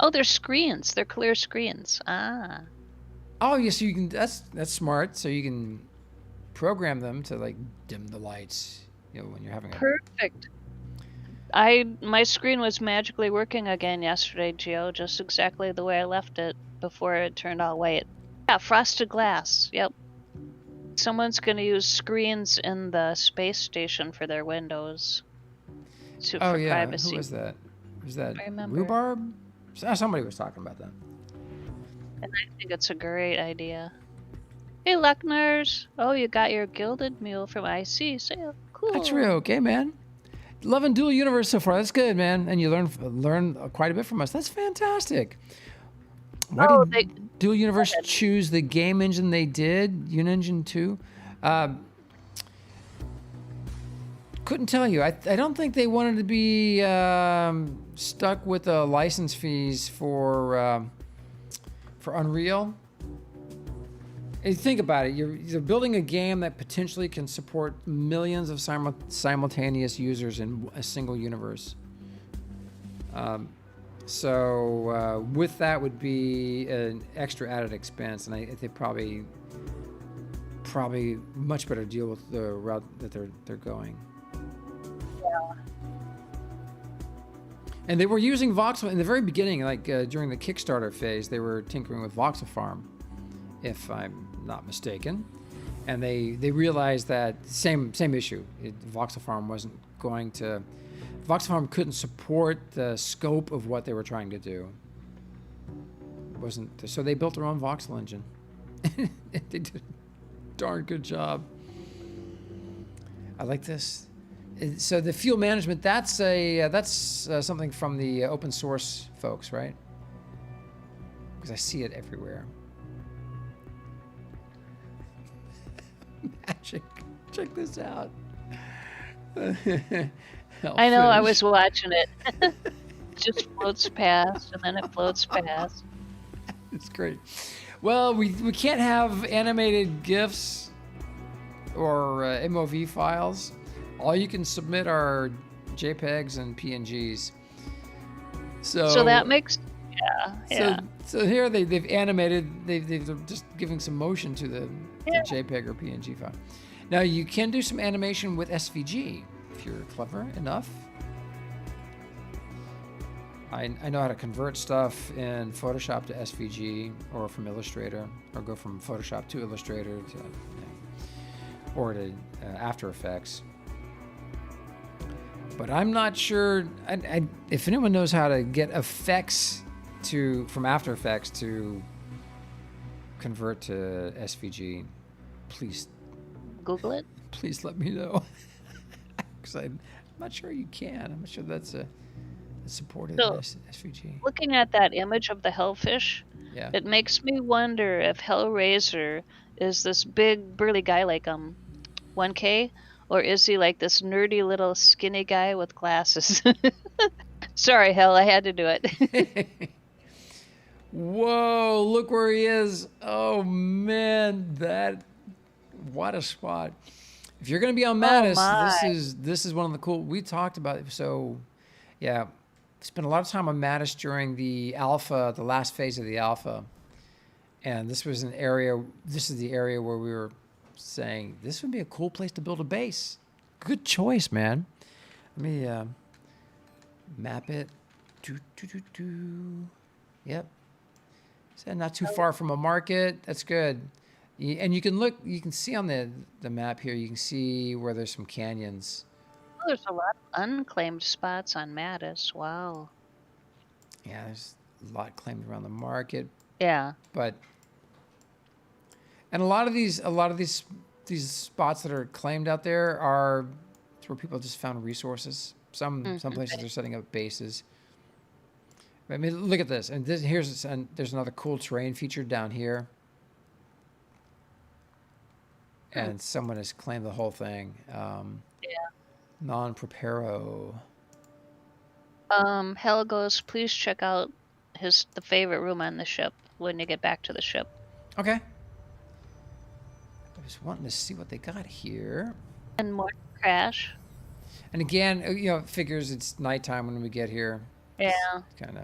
Oh, they're screens. They're clear screens. Ah. Oh, yes, you can. That's smart. So you can program them to like dim the lights, when you're having Perfect. My screen was magically working again yesterday, Geo, just exactly the way I left it before it turned all white. Yeah, frosted glass. Yep. Someone's going to use screens in the space station for their windows. For privacy. Who was that? Was that I remember. Rhubarb? Somebody was talking about that. And I think it's a great idea. Hey, Luckners. Oh, you got your gilded mule from IC. So cool. That's real okay, man. Loving Dual Universe so far. That's good, man. And you learn quite a bit from us. That's fantastic. Why did Dual Universe choose the game engine they did, Unengine 2? Couldn't tell you. I don't think they wanted to be stuck with the license fees for Unreal. And think about it. You're building a game that potentially can support millions of simultaneous users in a single universe. So with that would be an extra added expense, and I think probably much better deal with the route that they're going. Yeah. And they were using voxel in the very beginning, like during the Kickstarter phase. They were tinkering with Voxel Farm, if I'm not mistaken, and they realized that same issue. Voxel Farm wasn't going to. Voxel Farm couldn't support the scope of what they were trying to do. So they built their own voxel engine. They did a darn good job. I like this. So the fuel management, that's something from the open source folks, right? Because I see it everywhere. Magic. Check this out. I know, I was watching it. It just floats past, and then it floats past. It's great. Well, we can't have animated GIFs or MOV files. All you can submit are JPEGs and PNGs. So that makes... Yeah. So here they've animated, they're just giving some motion to the JPEG or PNG file. Now you can do some animation with SVG if you're clever enough. I know how to convert stuff in Photoshop to SVG or from Illustrator, or go from Photoshop to Illustrator or to After Effects. But I'm not sure if anyone knows how to get effects from After Effects to convert to SVG. Please Google it. Please let me know, because I'm not sure you can. I'm not sure that's supported in SVG. Looking at that image of the hellfish, it makes me wonder if Hellraiser is this big burly guy like 1K, or is he like this nerdy little skinny guy with glasses? Sorry, Hell, I had to do it. Whoa, look where he is. Oh man, what a spot. If you're going to be on Mattis, this is one of the cool, we talked about it. So yeah, spent a lot of time on Mattis during the alpha, the last phase of the alpha. And this is the area where we were saying this would be a cool place to build a base. Good choice, man. Let me map it. Yep. So not too far from a market. That's good. And you can look, you can see on the map here, you can see where there's some canyons. Oh, there's a lot of unclaimed spots on Mattis. Wow. Yeah, there's a lot claimed around the market, Yeah. but and a lot of these spots that are claimed out there are where people just found resources. Some places are setting up bases. I mean, look at this, and there's another cool terrain feature down here, and someone has claimed the whole thing. Yeah. Non-preparo. Hell goes, please check out the favorite room on the ship when you get back to the ship. Okay. I was wanting to see what they got here. And more crash. And again, it figures it's nighttime when we get here. Yeah. Kind of.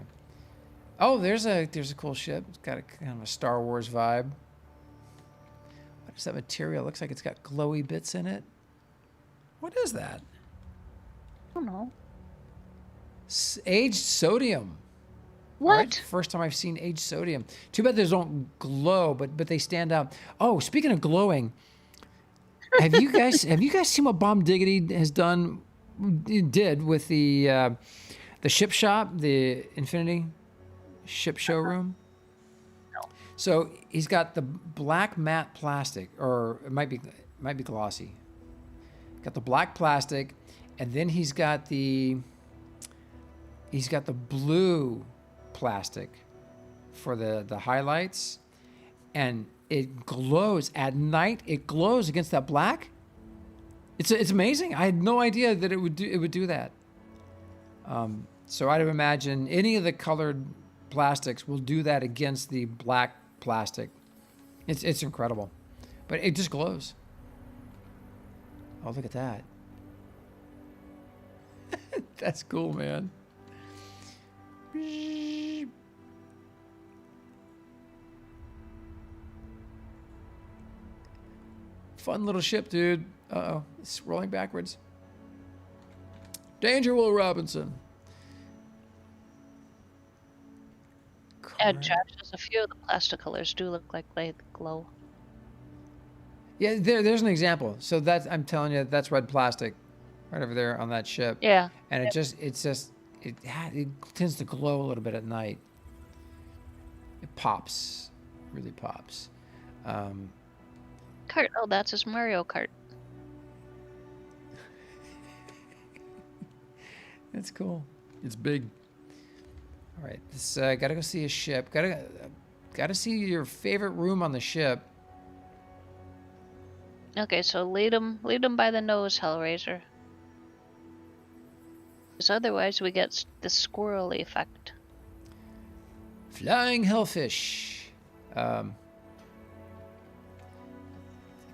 Oh, there's a cool ship. It's got a kind of a Star Wars vibe. What is that material? Looks like it's got glowy bits in it. What is that? I don't know. Aged sodium. What? Right? First time I've seen aged sodium. Too bad those don't glow, but they stand out. Oh, speaking of glowing, have you guys seen what Bomb Diggity did with the ship shop, the Infinity ship showroom? No. So he's got the black matte plastic, or it might be glossy. Got the black plastic, and then he's got the blue plastic for the highlights, and it glows at night. It glows against that black. It's amazing. I had no idea that it would do that. So I'd imagine any of the colored plastics will do that against the black plastic. It's incredible, but it just glows. Oh, look at that. That's cool, man. Fun little ship, dude. Uh-oh, it's rolling backwards. Danger, Will Robinson. Yeah, Josh says a few of the plastic colors do look like they glow. Yeah, there's an example. So I'm telling you, that's red plastic, right over there on that ship. Yeah. And it tends to glow a little bit at night. It pops, really pops. Kart. Oh, that's his Mario Kart. That's cool. It's big. All right, this gotta go see a ship. Gotta see your favorite room on the ship. Okay, so lead him by the nose, Hellraiser. Because otherwise we get the squirrely effect. Flying hellfish. I think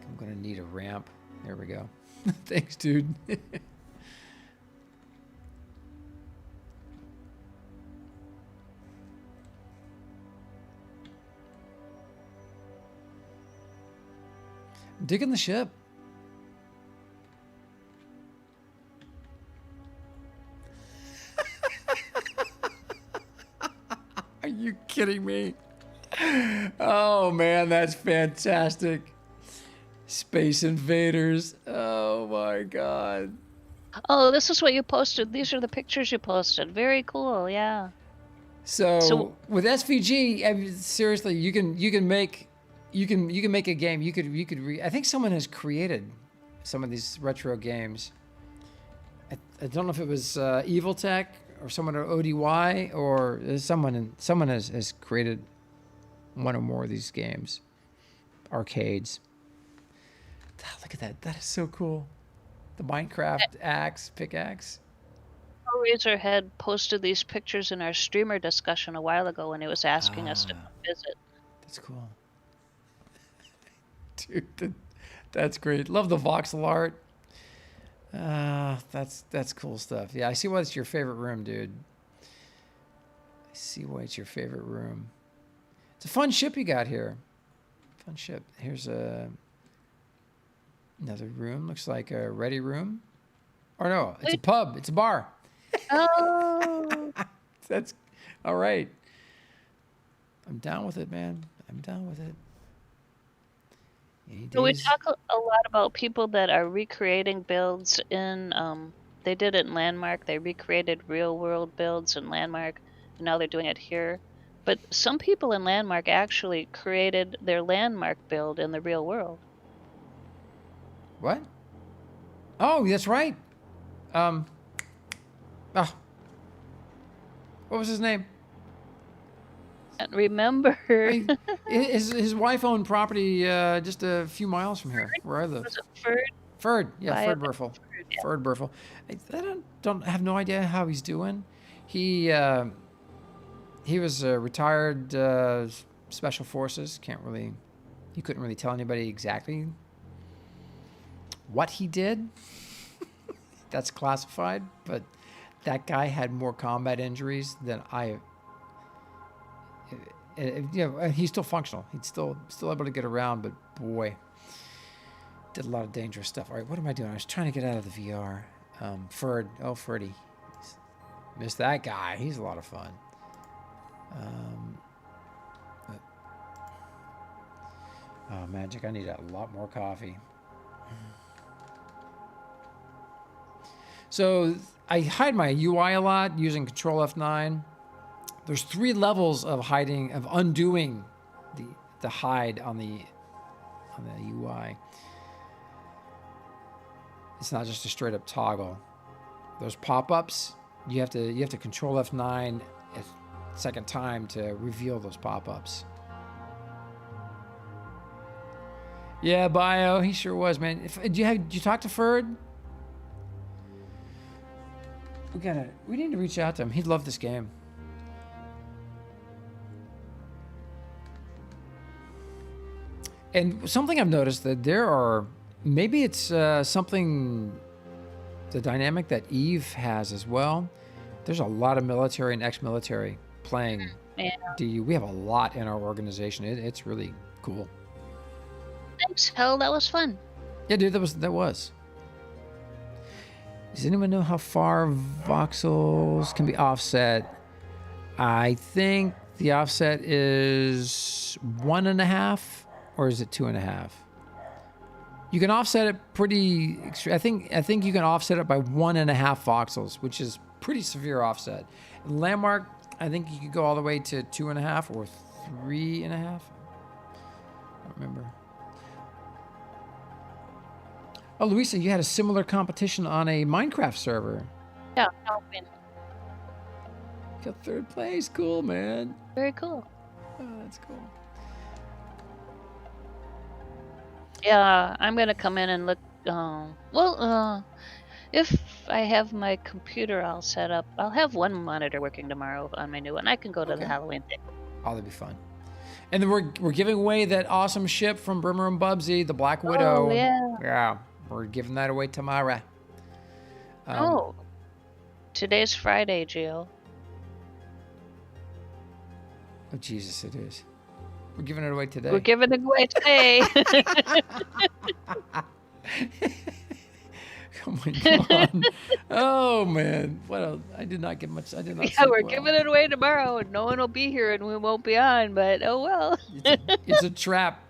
I'm gonna need a ramp. There we go. Thanks, dude. Digging the ship. Are you kidding me? Oh man, that's fantastic. Space Invaders. Oh my god. Oh, this is what you posted. These are the pictures you posted. Very cool, yeah. So with SVG, I mean, seriously, you can make a game. I think someone has created some of these retro games. I don't know if it was Evil Tech or someone at ODY or someone has created one or more of these games, arcades. Look at that! That is so cool. The Minecraft pickaxe. Razor had posted these pictures in our streamer discussion a while ago when he was asking us to come visit. That's cool. Dude, that's great. Love the voxel art. That's cool stuff. Yeah, I see why it's your favorite room, dude. I see why it's your favorite room. It's a fun ship you got here. Fun ship. Here's another room. Looks like a ready room. Or no, it's a pub. It's a bar. Oh. That's all right. I'm down with it, man. I'm down with it. Any So we days? talk a lot about people that are recreating builds in. They did it in Landmark. They recreated real world builds in Landmark, and now they're doing it here. But some people in Landmark actually created their Landmark build in the real world. What? Oh, that's right. Um. Oh, what was his name? And remember, I, his wife owned property just a few miles from here, where I live. was it Ferd? Ferd, yeah, By Ferd Burfel. Ferd, yeah. Ferd Burfel. I don't have no idea how he's doing. He was a retired special forces. He couldn't really tell anybody exactly what he did. That's classified, but that guy had more combat injuries than I. He's still functional. He's still able to get around, but boy, did a lot of dangerous stuff. All right, what am I doing? I was trying to get out of the VR. Ferd, Ferdy, missed that guy. He's a lot of fun. Oh, magic! I need a lot more coffee. So I hide my UI a lot using Control F9. There's 3 levels of undoing the hide on the UI. It's not just a straight up toggle. Those pop-ups, you have to Control F9 a second time to reveal those pop-ups. Yeah, Bio, he sure was, man. Did you talk to Ferd? We need to reach out to him. He'd love this game. And something I've noticed that maybe it's something, the dynamic that Eve has as well. There's a lot of military and ex-military playing DU. We have a lot in our organization. It's really cool. Thanks, hell, that was fun. Yeah, dude, that was. Does anyone know how far voxels can be offset? I think the offset is 1.5, or is it 2.5? You can offset it pretty. I think you can offset it by 1.5 voxels, which is pretty severe offset. In Landmark, I think you could go all the way to 2.5 or 3.5. I don't remember. Oh, Louisa, you had a similar competition on a Minecraft server. Yeah, I'll win. Got 3rd place. Cool, man. Very cool. Oh, that's cool. Yeah, I'm gonna come in and look. If I have my computer all set up, I'll have one monitor working tomorrow on my new one. I can go to the Halloween thing. Oh, that'd be fun. And then we're giving away that awesome ship from Brimmer and Bubsy, the Black Widow. Oh, yeah. Yeah, we're giving that away tomorrow. Today's Friday, Gio. Oh, Jesus, it is. We're giving it away today. We're giving it away today. Oh my God. Oh man. I did not get much. I did not. Yeah, we're giving it away tomorrow, and no one will be here, and we won't be on. But oh well. It's a trap.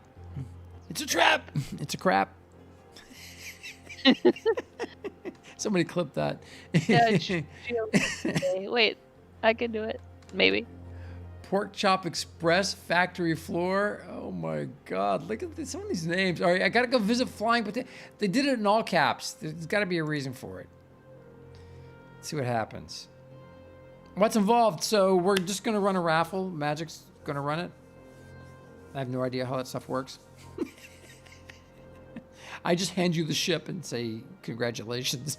It's a trap. It's a crap. Somebody clip that. Yeah, wait, I can do it. Maybe. Pork Chop Express Factory Floor. Oh my God. Look at some of these names. All right, I got to go visit Flying Potato. They did it in all caps. There's got to be a reason for it. Let's see what happens. What's involved? So we're just going to run a raffle. Magic's going to run it. I have no idea how that stuff works. I just hand you the ship and say, congratulations.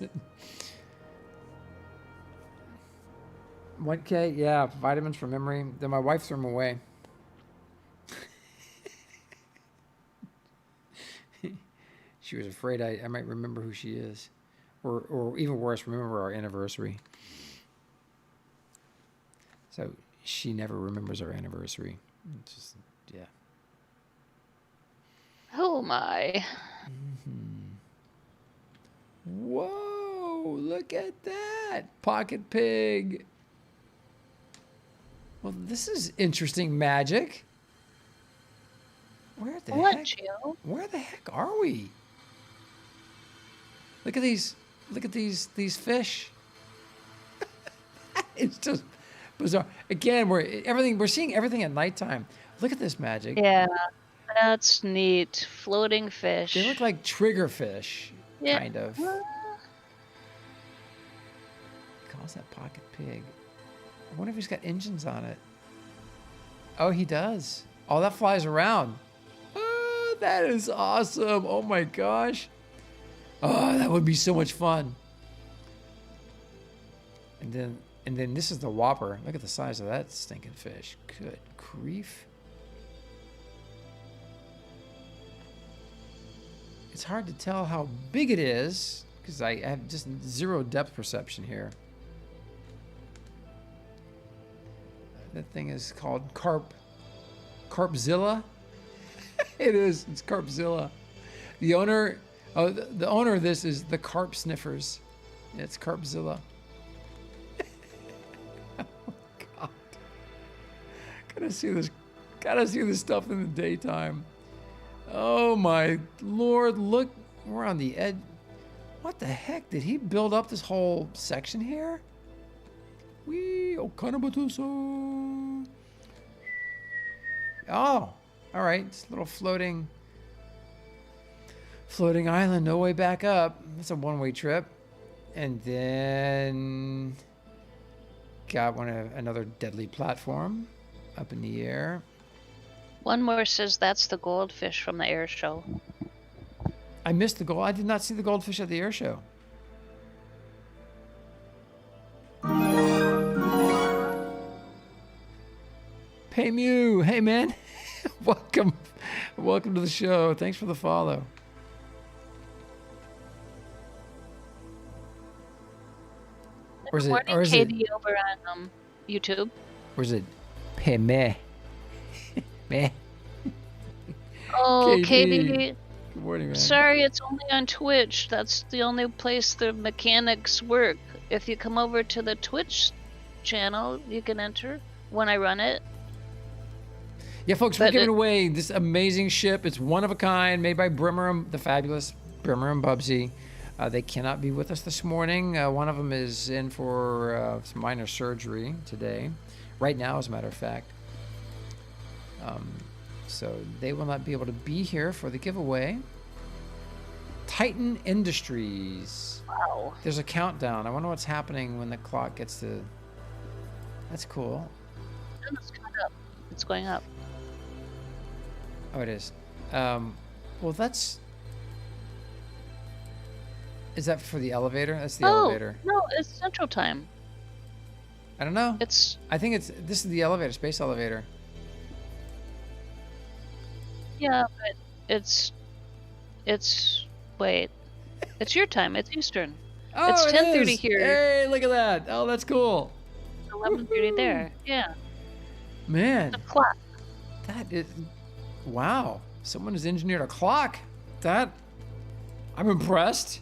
1K, yeah, vitamins for memory. Then my wife threw them away. She was afraid I might remember who she is. Or even worse, remember our anniversary. So she never remembers our anniversary. It's just, yeah. Oh my. Mm-hmm. Whoa, look at that. Pocket Pig. Well, this is interesting, Magic. Where the What, heck? Gio? Where the heck are we? Look at these. Look at these fish. It's just bizarre. Again, we're seeing everything at nighttime. Look at this magic. Yeah, that's neat. Floating fish. They look like triggerfish, Yeah. kind of. Well, He calls that pocket pig. I wonder if he's got engines on it. Oh, he does. Oh, that flies around. Oh, that is awesome. Oh my gosh. Oh, that would be so much fun. And then this is the whopper. Look at the size of that stinking fish. Good grief. It's hard to tell how big it is because I have just zero depth perception here. That thing is called Carpzilla. It is. It's Carpzilla. The owner of this is the Carp Sniffers. It's Carpzilla. Oh God. Gotta see this stuff in the daytime. Oh my Lord, look, we're on the edge. What the heck? Did he build up this whole section here? Okanabatuso. Oh, all right. It's a little floating island, no way back up. It's a one-way trip. And then got another deadly platform up in the air. one more says that's the goldfish from the air show. I missed the gold. I did not see the goldfish at the air show. Hey Mew, hey man, welcome to the show. Thanks for the follow. Or is it? Morning, Or is Katie, it? over on YouTube. Or is it? Hey me, me. Oh, KD. Katie. Good morning, man. Sorry, it's only on Twitch. That's the only place the mechanics work. If you come over to the Twitch channel, you can enter when I run it. Yeah, folks, we're But giving away this amazing ship. It's one of a kind, made by Brimmer, the fabulous Brimmer and Bubsy. They cannot be with us this morning. One of them is in for some minor surgery today, right now, as a matter of fact. So they will not be able to be here for the giveaway. Titan Industries. Wow. There's a countdown. I wonder what's happening when the clock gets to... That's cool. It's going up. It's going up. Oh, it is. Well, that's... Is that for the elevator? That's the elevator. No, it's Central Time. I don't know. I think this is the elevator, space elevator. Yeah, but wait. It's your time. It's Eastern. Oh, It's it 10:30 is. here. Hey, look at that. Oh, that's cool. 11:30 there. Yeah. Man, The clock. that is... Wow. Someone has engineered a clock. I'm impressed.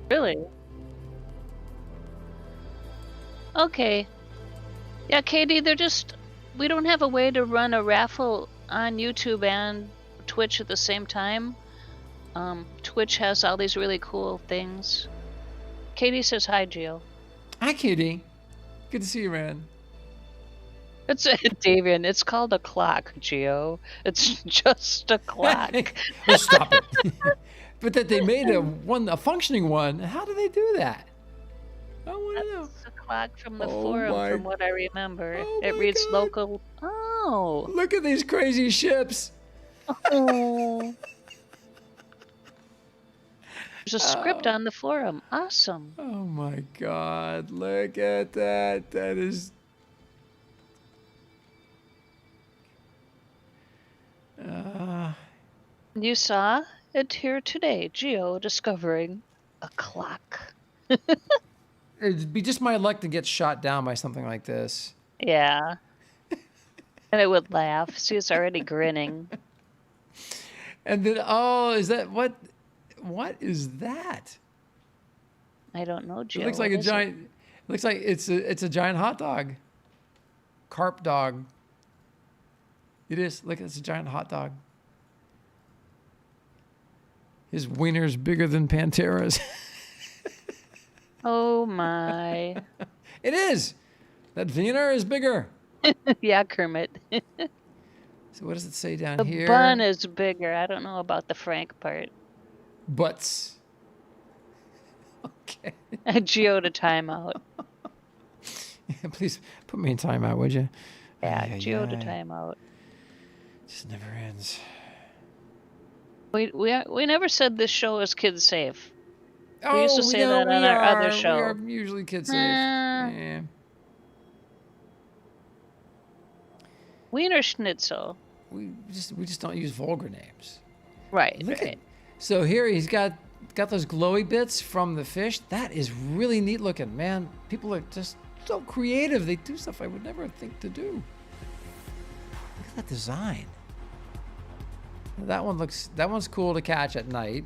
Really? Okay. Yeah, Katie, we don't have a way to run a raffle on YouTube and Twitch at the same time. Twitch has all these really cool things. Katie says hi, Gio. Hi, Katie. Good to see you, man. It's Davian. It's called a clock, Gio. It's just a clock. Oh, stop it. But that they made a functioning one. How do they do that? I want to know. It's a clock from the Oh forum, my- from what I remember. Oh It my reads God. local. Oh. Look at these crazy ships. Oh. There's a script on the forum. Awesome. Oh my God. Look at that. That is... You saw it here today, Geo discovering a clock. It'd be just my luck to get shot down by something like this. Yeah. And it would laugh. See, it's already grinning. And then, oh, is that what? What is that? I don't know, Geo. It looks like What a is it? giant. It looks like it's a giant hot dog. Carp dog. It is. Look, it's a giant hot dog. His wiener's bigger than Pantera's. Oh my. It is. That wiener is bigger. Yeah, Kermit. So what does it say down The here? bun is bigger. I don't know about the Frank part. Butts. Okay. Geo to timeout. Please put me in timeout, would you? Yeah, Geo to timeout. Just never ends. We never said this show is kid safe. Oh, we used to say that on our other show. We are usually kid safe. Yeah. Wiener Schnitzel. We just don't use vulgar names. Right. Look right. at. So here he's got those glowy bits from the fish. That is really neat looking, man. People are just so creative. They do stuff I would never think to do. Look at that design. That one's cool to catch at night.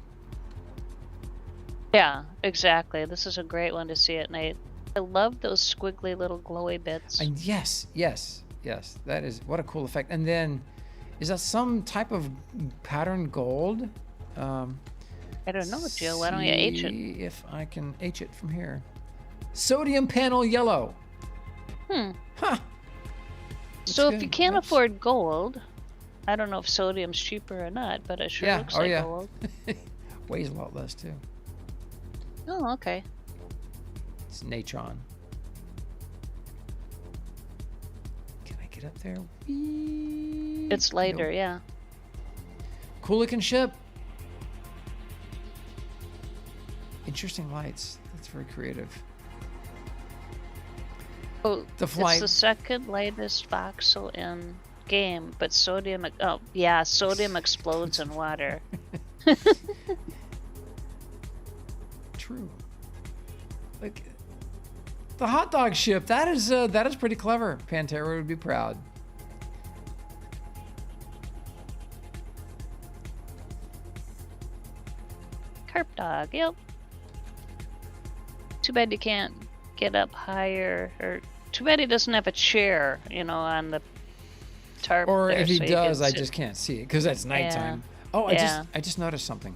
Yeah, exactly. This is a great one to see at night. I love those squiggly little glowy bits. And yes. That is, what a cool effect. And then, is that some type of patterned gold? I don't know, Jill. Why don't you H it? See if I can H it from here. Sodium panel yellow. Huh. So if you can't afford gold, I don't know if sodium's cheaper or not, but it sure looks like gold. Weighs a lot less too. Oh, okay. It's natron. Can I get up there? Whee! It's lighter, Nope. yeah. Cool looking ship. Interesting lights. That's very creative. Oh, The flight. it's the second lightest voxel in game, but sodium explodes in water. True. Like the hot dog ship. That is pretty clever. Pantera would be proud. Carp dog, yep. Too bad you can't get up higher, or too bad he doesn't have a chair, on the tarp. Or there if he so you does, can I sit. just can't see it because that's nighttime. Oh, Yeah. I just noticed something.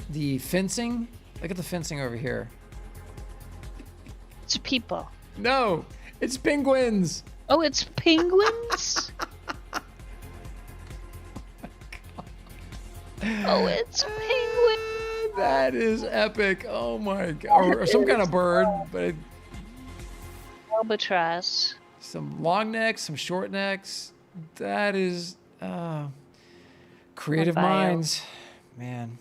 The fencing. Look at the fencing over here. It's people. No, it's penguins. Oh, it's penguins? Oh, it's penguins. That is epic. Oh my god. Or some kind of bird, but Albatross. some long necks, some short necks. That is creative Bio. minds, man.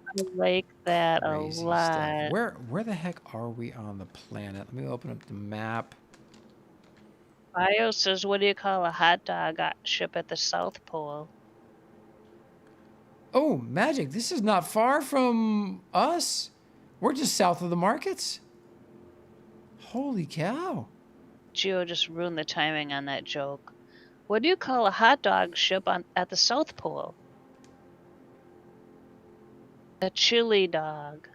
I like that Crazy a lot. stuff. Where the heck are we on the planet? Let me open up the map. Bio says, what do you call a hot dog ship at the South Pole? Oh, magic. This is not far from us. We're just south of the markets. Holy cow. Geo just ruined the timing on that joke. What do you call a hot dog ship at the South Pole? A chili dog.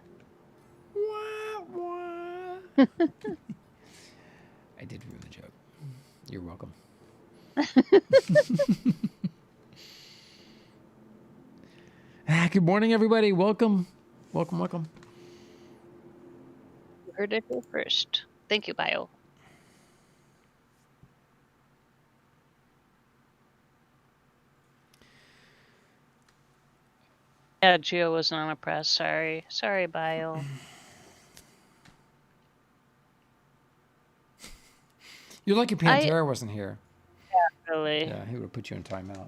Wah, wah. I did ruin the joke. You're welcome. Good morning, everybody. Welcome. Welcome. You heard it here first. Thank you, Bio. Yeah, Geo wasn't on a press. Sorry, Bio. You're lucky Pantera wasn't here. Really? Yeah, he would have put you in timeout.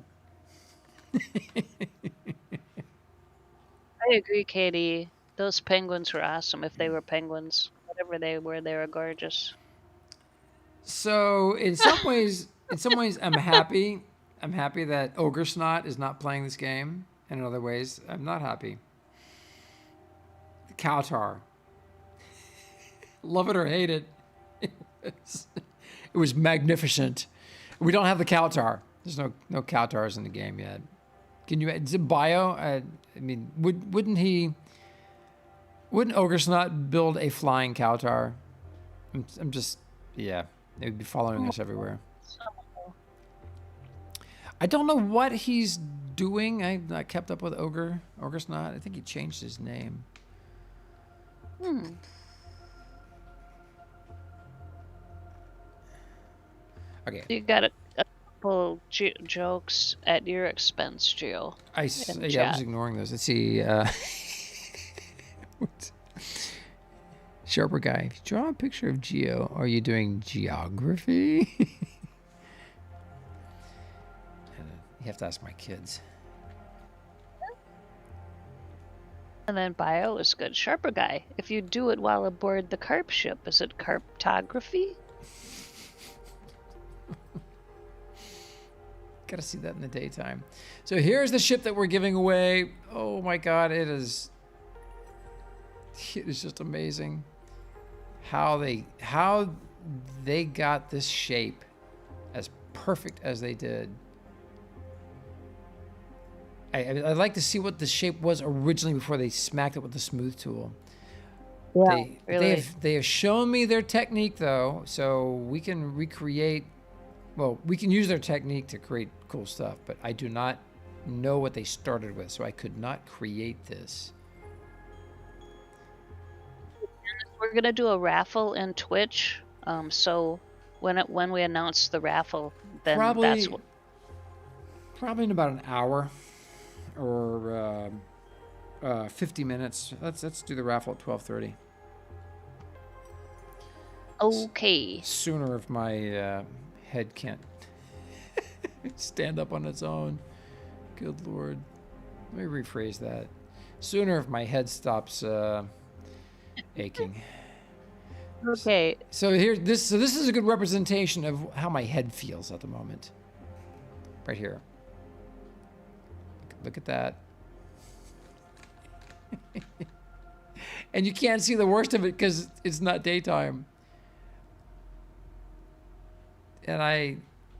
I agree, Katie. Those penguins were awesome. If they were penguins, whatever they were gorgeous. So in some ways, I'm happy. I'm happy that Ogre Snot is not playing this game. And in other ways, I'm not happy. The Cowtar. Love it or hate it. It was magnificent. We don't have the Cowtar. There's no Cowtars in the game yet. Can you? Is it Bio? I mean, wouldn't Ogre Snot build a flying Cowtar? I'm just, yeah. They would be following us everywhere. I don't know what he's doing. I've not kept up with Ogre Snot. I think he changed his name. Okay. You got a couple jokes at your expense, Gio. I was ignoring those. Let's see. Sharper guy. If you draw a picture of Geo, are you doing geography? You have to ask my kids. And then bio is good. Sharper guy. If you do it while aboard the carp ship, is it carptography? Gotta see that in the daytime. So here's the ship that we're giving away. Oh my god, it is just amazing how they got this shape as perfect as they did. I'd like to see what the shape was originally before they smacked it with the smooth tool. Yeah, really. They have shown me their technique though, so we can recreate. Well, we can use their technique to create cool stuff, but I do not know what they started with, so I could not create this. We're gonna do a raffle in Twitch. So when we announce the raffle, then that's what. Probably in about an hour or 50 minutes. Let's do the raffle at 12:30. Okay. Sooner if my head can't stand up on its own. Good Lord. Let me rephrase that. Sooner if my head stops aching. Okay. So this is a good representation of how my head feels at the moment. Right here. Look at that. And you can't see the worst of it because it's not daytime. And I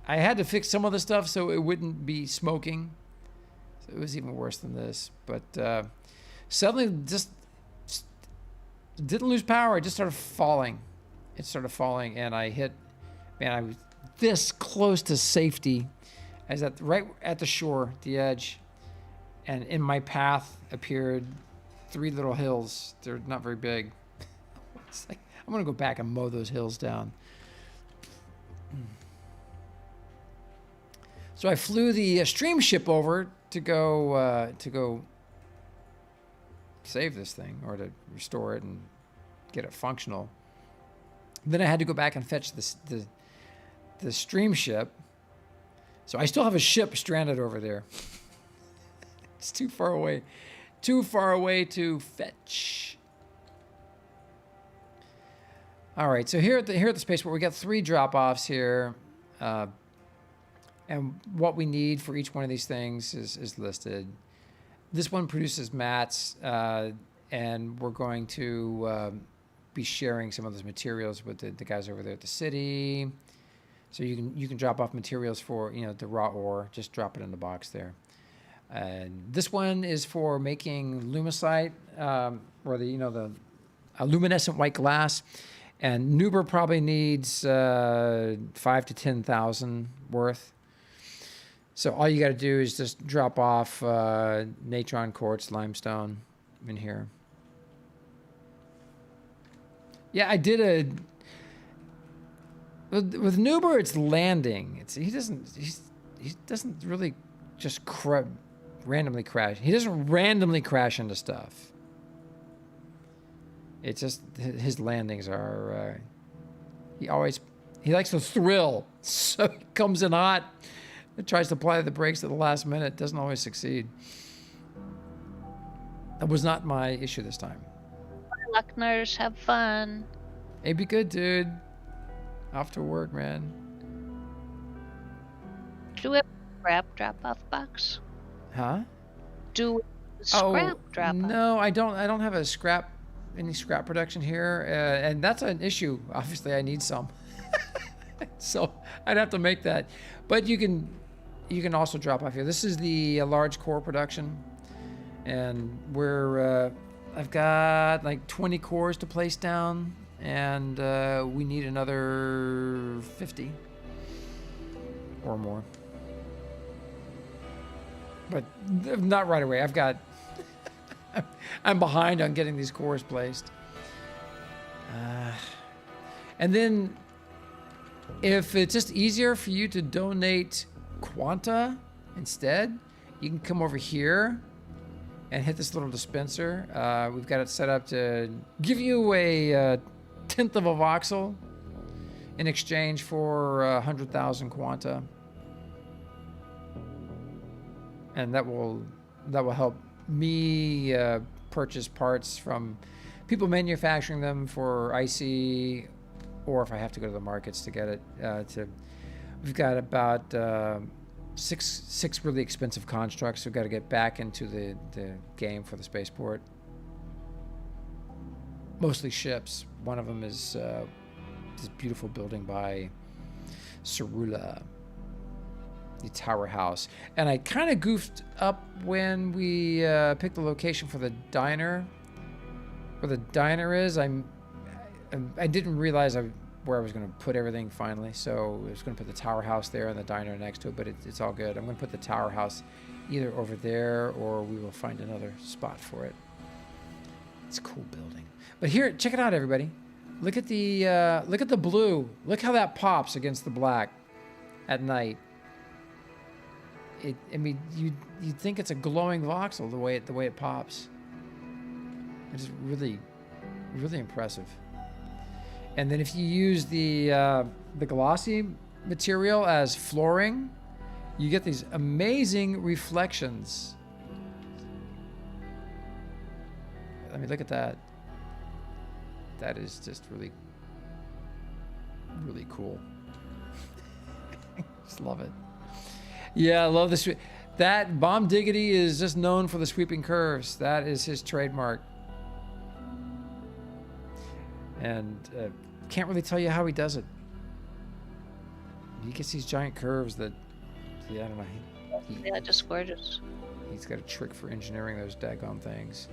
had to fix some of the stuff so it wouldn't be smoking. So it was even worse than this. But suddenly just didn't lose power. It just started falling. It started falling, and I was this close to safety. I was right at the shore, the edge, and in my path appeared 3 little hills. They're not very big. It's like, I'm gonna go back and mow those hills down. So I flew the stream ship over to go save this thing, or to restore it and get it functional. Then I had to go back and fetch the stream ship. So I still have a ship stranded over there. It's too far away to fetch. All right, so here at the spaceport, we got 3 drop-offs here. And what we need for each one of these things is listed. This one produces mats, and we're going to be sharing some of those materials with the guys over there at the city. So you can drop off materials for the raw ore. Just drop it in the box there. And this one is for making lumicite, or the luminescent white glass. And Nuber probably needs 5,000 to 10,000 worth. So all you got to do is just drop off natron, quartz, limestone in here. Yeah, I did with Nuber. It's landing. He doesn't really just randomly crash. He doesn't randomly crash into stuff. It's just his landings are. He likes the thrill, so he comes in hot. It tries to apply the brakes at the last minute. Doesn't always succeed. That was not my issue this time. Luckners, have fun. Hey, be good, dude. Off to work, man. Do we have a scrap drop-off box? Huh? Do we have a scrap drop-off? No, I don't have any scrap production here, and that's an issue. Obviously, I need some. So I'd have to make that. But you can also drop off here. This is the large core production, and I've got like 20 cores to place down, and we need another 50 or more. but not right away. I'm behind on getting these cores placed. And then if it's just easier for you to donate Quanta instead, you can come over here and hit this little dispenser. We've got it set up to give you a tenth of a voxel in exchange for 100,000 Quanta. And that will help me purchase parts from people manufacturing them for IC, or if I have to go to the markets to get it. We've got about six really expensive constructs we've got to get back into the game for the spaceport. Mostly ships. One of them is this beautiful building by Xsolla, the tower house. And I kind of goofed up when we picked the location for the diner. Where the diner is, I didn't realize where I was going to put everything finally, so I was going to put the tower house there and the diner next to it, but it's all good. I'm going to put the tower house either over there, or we will find another spot for it. It's a cool building. But here, check it out, everybody. Look at the blue. Look how that pops against the black at night. I mean, you'd think it's a glowing voxel the way it pops. It's really, really impressive. And then if you use the glossy material as flooring, you get these amazing reflections. I mean, look at that. That is just really, really cool. Just love it. Yeah, I love this. That Bomb Diggity is just known for the sweeping curves. That is his trademark. And can't really tell you how he does it. He gets these giant curves that, yeah, I don't know. Yeah, just gorgeous. He's got a trick for engineering those daggone things.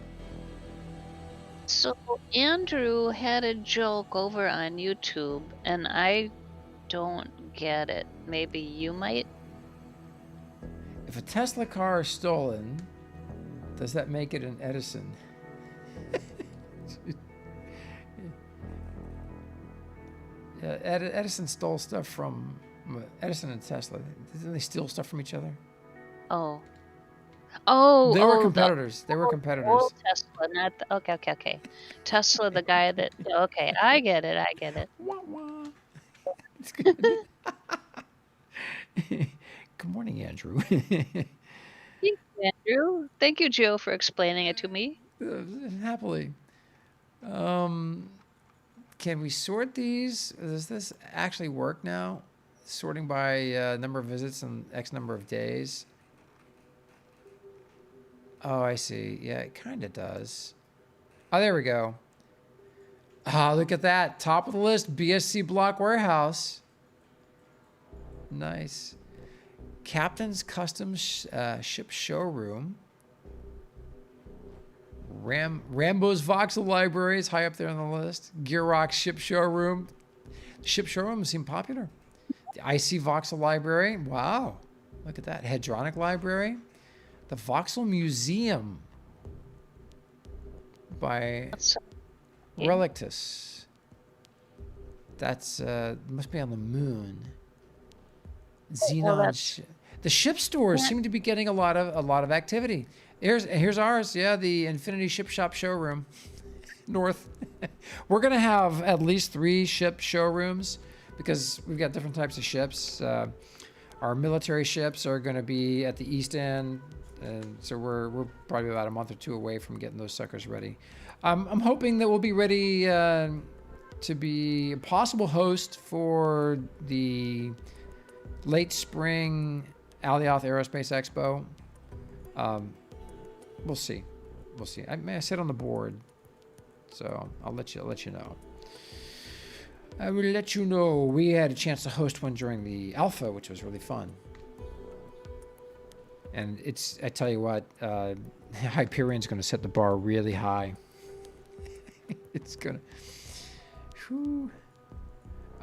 So Andrew had a joke over on YouTube, and I don't get it. Maybe you might? If a Tesla car is stolen, does that make it an Edison? Yeah, Edison stole stuff from Edison and Tesla. Didn't they steal stuff from each other? Oh, they were competitors. They were competitors. Old Tesla, not okay. Tesla, the guy that. Okay, I get it. Wah, wah. It's good. Good morning, Andrew. Thank you, Andrew. Thank you, Joe, for explaining it to me. Happily. Can we sort these? Does this actually work now? Sorting by number of visits and X number of days. Oh, I see. Yeah, it kind of does. Oh, there we go. Ah, look at that. Top of the list, BSC Block Warehouse. Nice. Captain's Custom Ship Showroom. Rambo's Voxel Library is high up there on the list. Gearrock's Ship Showroom. The Ship Showroom seem popular. The IC Voxel Library. Wow. Look at that. Hedronic Library. The Voxel Museum by Relictus. That's must be on the moon. Xenon. The ship stores seem to be getting a lot of activity. Here's ours. Yeah, the Infinity Ship Shop showroom. North. We're gonna have at least 3 ship showrooms because we've got different types of ships. Our military ships are gonna be at the east end. And so we're probably about a month or 2 away from getting those suckers ready. I'm hoping that we'll be ready to be a possible host for the late spring Alioth Aerospace Expo. We'll see. I sit on the board, so I'll let you know. I will let you know. We had a chance to host one during the alpha, which was really fun. And I tell you what, Hyperion's going to set the bar really high. It's going to... Whew.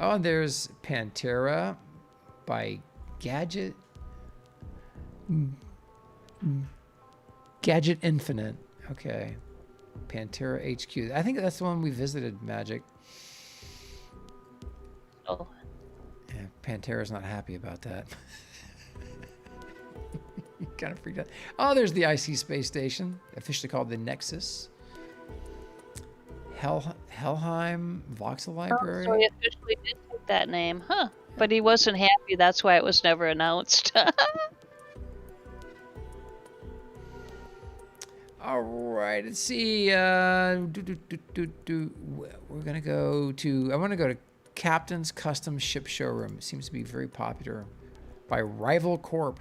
Oh, and there's Pantera by Gadget. Gadget Infinite. Okay. Pantera HQ. I think that's the one we visited, Magic. Oh. Yeah, Pantera's not happy about that. He kind of freaked out. Oh, there's the IC space station, officially called the Nexus. Helheim Voxel Library. So he officially did take that name, huh? But he wasn't happy. That's why it was never announced. All right, let's see. We're gonna go to. I want to go to Captain's Custom Ship Showroom. It seems to be very popular by Rival Corp.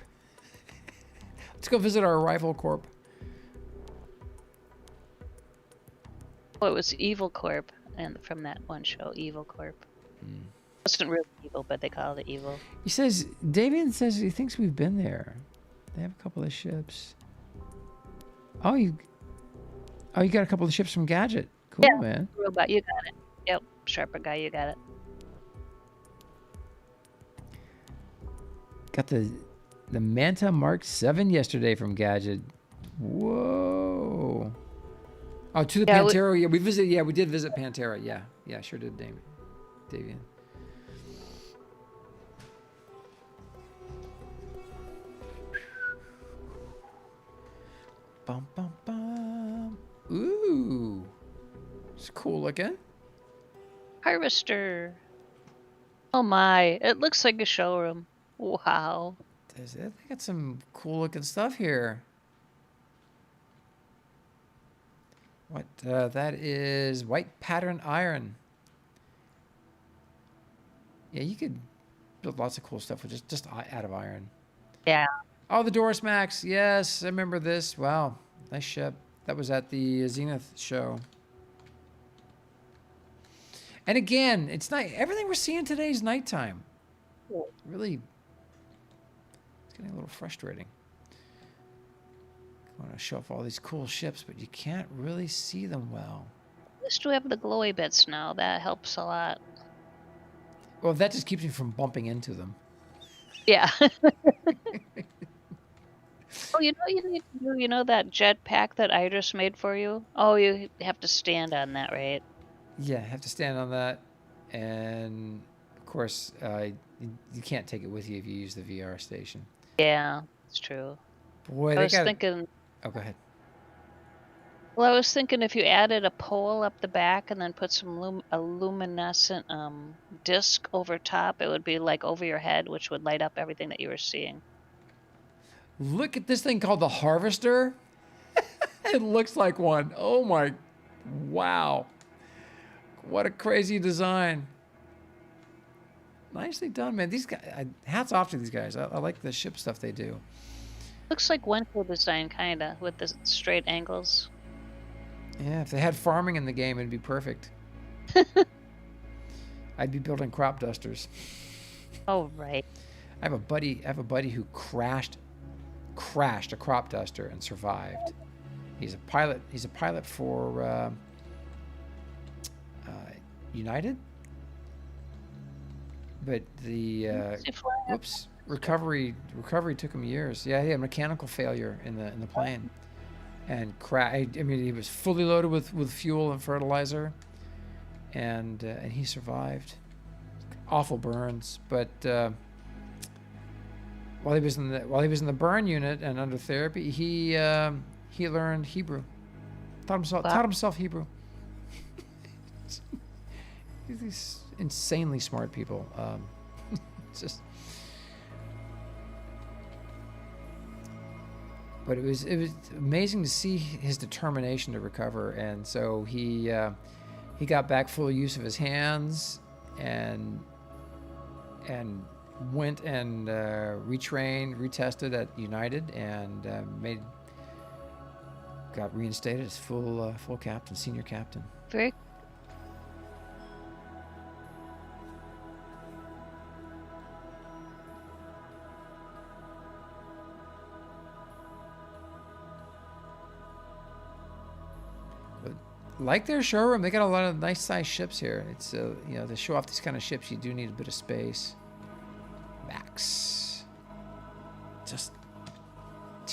Let's go visit our Rival Corp. Oh, it was Evil Corp, and from that one show, Evil Corp. It wasn't really evil, but they called it evil. He says, Davian says he thinks we've been there. They have a couple of ships. Oh, you got a couple of ships from Gadget. Cool, Yeah, man. Robot, you got it. Yep, Sharper guy, you got it. Got the Manta Mark 7 yesterday from Gadget. Whoa. Oh, to the Pantera. Yeah, we visited. Yeah, we did visit Pantera. Yeah, sure did, Davian. Bum, bum, bum. Ooh. It's cool looking. Harvester. Oh my, it looks like a showroom. Wow. Does it? They got some cool looking stuff here. What? That is white pattern iron. Yeah, you could build lots of cool stuff with just out of iron. Yeah. Oh, the Doris Max. Yes, I remember this. Wow, nice ship. That was at the Zenith show. And again, it's night. Everything we're seeing today is nighttime. Really, it's getting a little frustrating. I want to show off all these cool ships, but you can't really see them well. At least we have the glowy bits now. That helps a lot. Well, that just keeps me from bumping into them. Yeah. Oh, you know you need to do, you know that jetpack that I just made for you? Oh, you have to stand on that, right? Yeah, I have to stand on that. And, of course, you can't take it with you if you use the VR station. Yeah, it's true. Boy, I was thinking... Oh, go ahead. Well, I was thinking if you added a pole up the back and then put some a luminescent disc over top, it would be like over your head, which would light up everything that you were seeing. Look at this thing called the Harvester. It looks like one. Oh my, wow. What a crazy design. Nicely done, man. These guys, hats off to these guys. I like the ship stuff they do. Looks like Wenco design, kinda, with the straight angles. Yeah, if they had farming in the game, it'd be perfect. I'd be building crop dusters. Oh, right. I have a buddy who crashed a crop duster and survived. He's a pilot for United. But the recovery took him years. Yeah, he had mechanical failure in the plane, and I mean, he was fully loaded with fuel and fertilizer, and he survived. Awful burns, but while he was in the burn unit and under therapy, he learned Hebrew. Taught himself Hebrew. These insanely smart people. It's just. But it was amazing to see his determination to recover, and so he got back full use of his hands, and went and retrained, retested at United, and got reinstated as full captain, senior captain. Very. Like their showroom, they got a lot of nice sized ships here. It's you know, to show off these kind of ships, you do need a bit of space. Max, just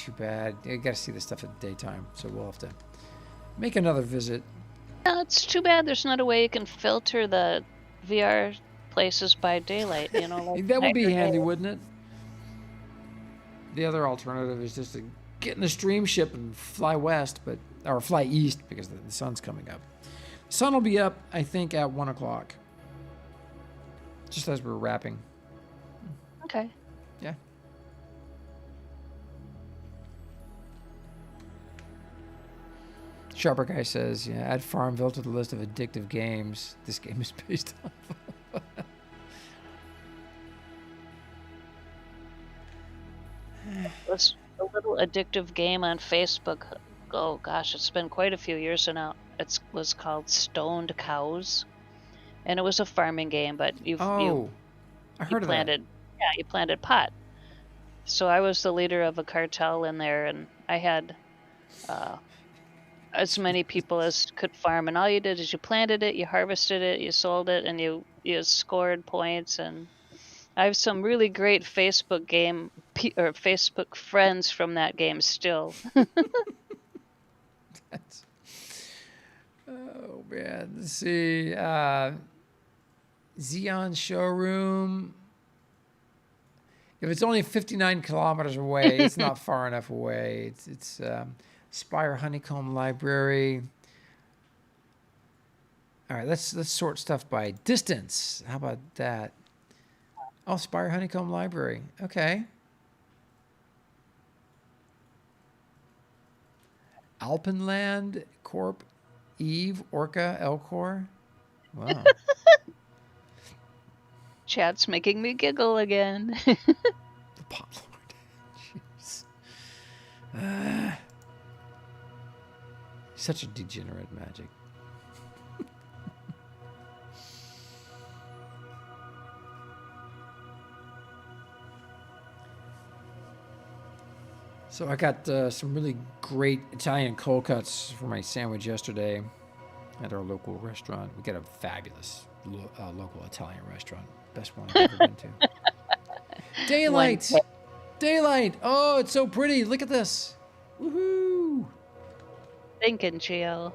too bad. I got to see this stuff at the daytime, so we'll have to make another visit. No, it's too bad there's not a way you can filter the VR places by daylight, you know, like That would be night or handy, day. wouldn't it? The other alternative is just to get in the stream ship and fly west, or fly east because the sun's coming up. The sun will be up, I think, at 1 o'clock. Just as we're wrapping. Okay. Yeah. Sharper Guy says, yeah, add Farmville to the list of addictive games this game is based on. Was a little addictive game on Facebook. Oh gosh, it's been quite a few years now. It was called Stoned Cows, and it was a farming game. But I heard of that. You planted pot. So I was the leader of a cartel in there, and I had as many people as could farm. And all you did is you planted it, you harvested it, you sold it, and you scored points. And I have some really great Facebook friends from that game still. Oh man, let's see. Xeon Showroom. If it's only 59 kilometers away, it's not far enough away. It's Spire Honeycomb Library. All right, let's sort stuff by distance. How about that? Oh, Spire Honeycomb Library. Okay. Alpenland Corp. Eve Orca Elcor. Wow. Chat's making me giggle again. The Pot Lord. Jeez. Such a degenerate Magic. So I got some really great Italian cold cuts for my sandwich yesterday at our local restaurant. We got a fabulous local Italian restaurant. Best one I've ever been to. Daylight! Daylight! Oh, it's so pretty. Look at this. Woohoo! Thinking, Gio.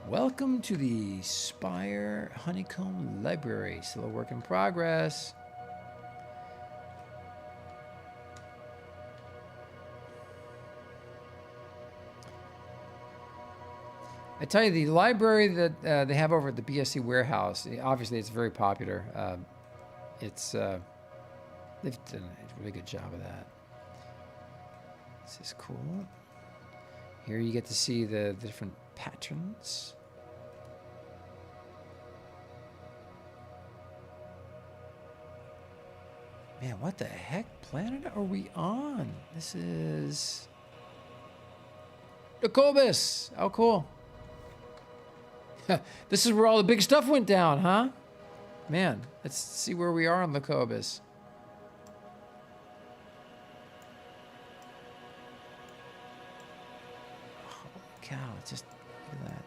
Welcome to the Spire Honeycomb Library. Still a work in progress. I tell you, the library that they have over at the BSC warehouse, obviously it's very popular. They've done a really good job of that. This is cool. Here you get to see the different patterns. Man, what the heck planet are we on? This is Jacobus. Oh, cool. This is where all the big stuff went down, huh? Man, let's see where we are on Jacobus. Holy cow, just look at that.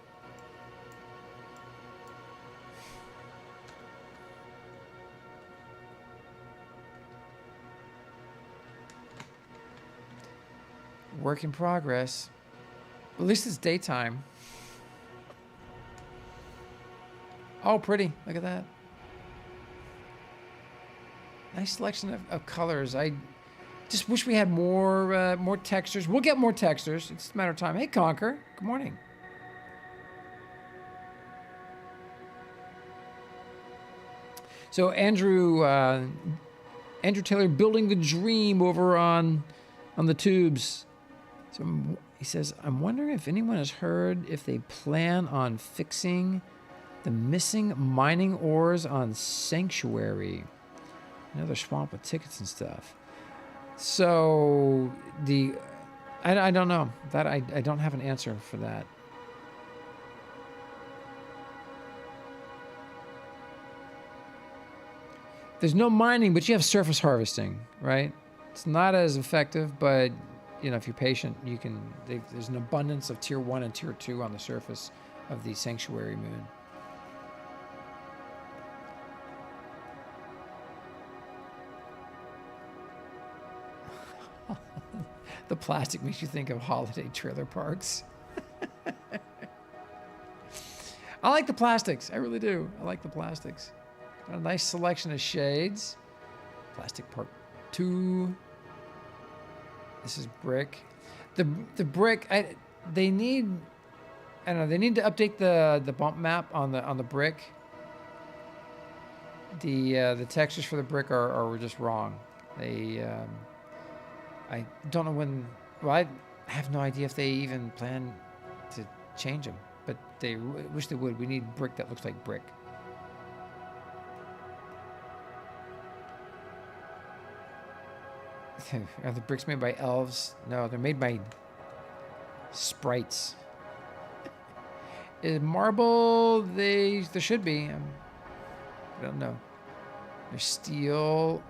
Work in progress. At least it's daytime. Oh, pretty. Look at that. Nice selection of colors. I just wish we had more textures. We'll get more textures. It's a matter of time. Hey, Conker. Good morning. So Andrew Taylor building the dream over on the tubes. So he says, I'm wondering if anyone has heard if they plan on fixing the missing mining ores on Sanctuary. Another swamp with tickets and stuff. So I don't know. That I don't have an answer for that. There's no mining, but you have surface harvesting, right? It's not as effective, but you know, if you're patient, you can. There's an abundance of tier 1 and tier 2 on the surface of the Sanctuary moon. The plastic makes you think of holiday trailer parks. I like the plastics. I really do. I like the plastics. Got a nice selection of shades. Plastic part 2. This is brick. The brick. They need. I don't know. They need to update the bump map on the brick. The textures for the brick are just wrong. They. I don't know when. Well, I have no idea if they even plan to change them, but they wish they would. We need brick that looks like brick. Are the bricks made by elves? No, they're made by sprites. Is marble? There should be. I don't know. There's steel.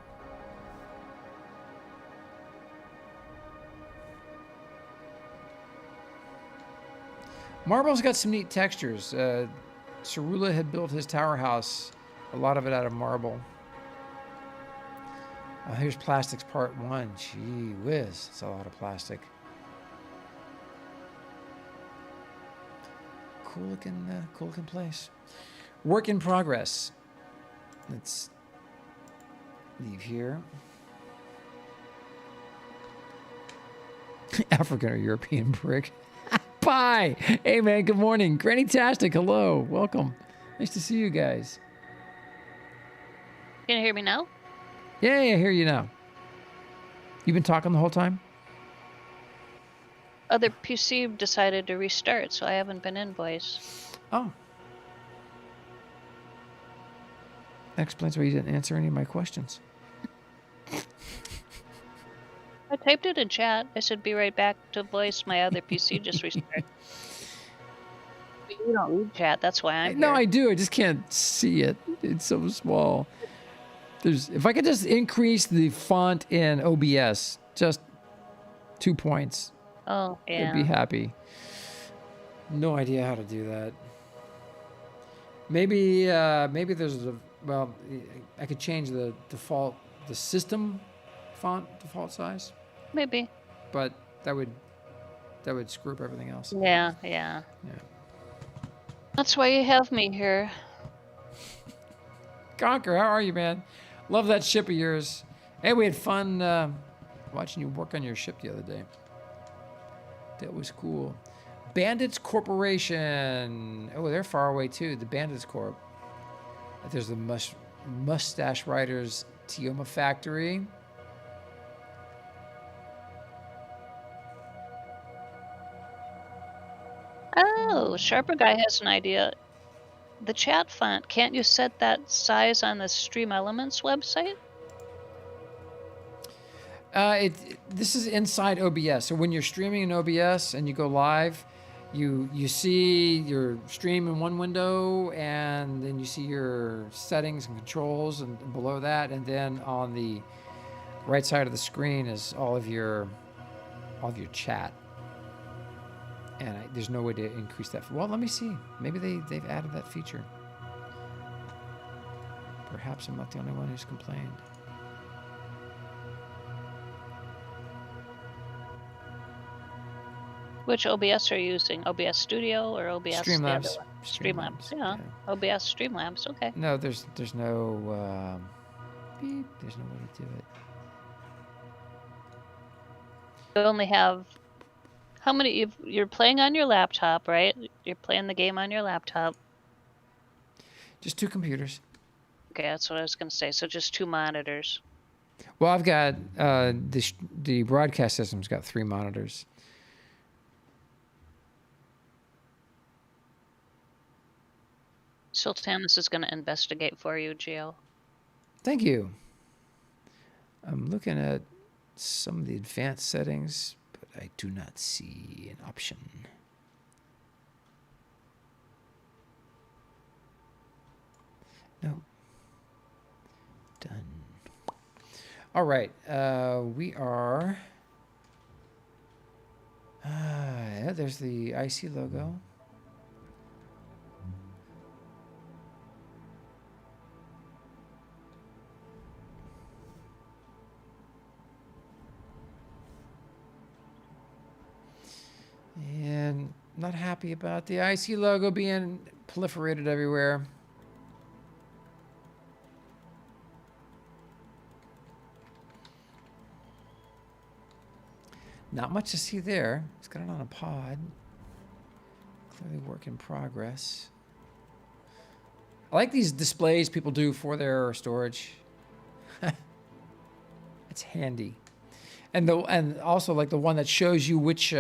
Marble's got some neat textures. Cerula had built his tower house, a lot of it out of marble. Here's plastics part 1. Gee whiz, it's a lot of plastic. Cool looking place. Work in progress. Let's leave here. African or European brick. Bye. Hey man, good morning. Granny-tastic, hello. Welcome. Nice to see you guys. Can you hear me now? Yeah, I hear you now. You've been talking the whole time? Other PC decided to restart, so I haven't been in voice. Oh. That explains why you didn't answer any of my questions. I typed it in chat. I said be right back to voice. My other PC just restarted. You don't read chat, that's why I'm No, here. I do. I just can't see it. It's so small. If I could just increase the font in OBS, just 2 points, Oh, yeah. I'd be happy. No idea how to do that. Maybe there's I could change the system font default size. Maybe. But that would screw up everything else. Yeah. That's why you have me here. Conker, how are you, man? Love that ship of yours. Hey, we had fun watching you work on your ship the other day. That was cool. Bandits Corporation. Oh, they're far away too. The Bandits Corp. There's the Mustache Riders Tioma Factory. Oh, Sharper Guy has an idea. The chat font, can't you set that size on the Stream Elements website? This is inside OBS. So when you're streaming in OBS and you go live, you see your stream in one window, and then you see your settings and controls, and below that, and then on the right side of the screen is all of your chat. And there's no way to increase that. Well, let me see. Maybe they've added that feature. Perhaps I'm not the only one who's complained. Which OBS are you using? OBS Studio or OBS? Streamlabs. Streamlabs. Yeah. OBS Streamlabs. Okay. No, there's no beep. There's no way to do it. You only have how many? You're playing on your laptop, right? You're playing the game on your laptop. Just 2 computers. Okay, that's what I was gonna say. So just 2 monitors. Well, I've got the broadcast system's got 3 monitors. Sultanis is gonna investigate for you, Gio. Thank you. I'm looking at some of the advanced settings, but I do not see an option. No. Done. All right. We are... yeah, there's the IC logo. Not happy about the IC logo being proliferated everywhere. Not much to see there. It's got it on a pod. Clearly work in progress. I like these displays people do for their storage. It's handy. And also like the one that shows you which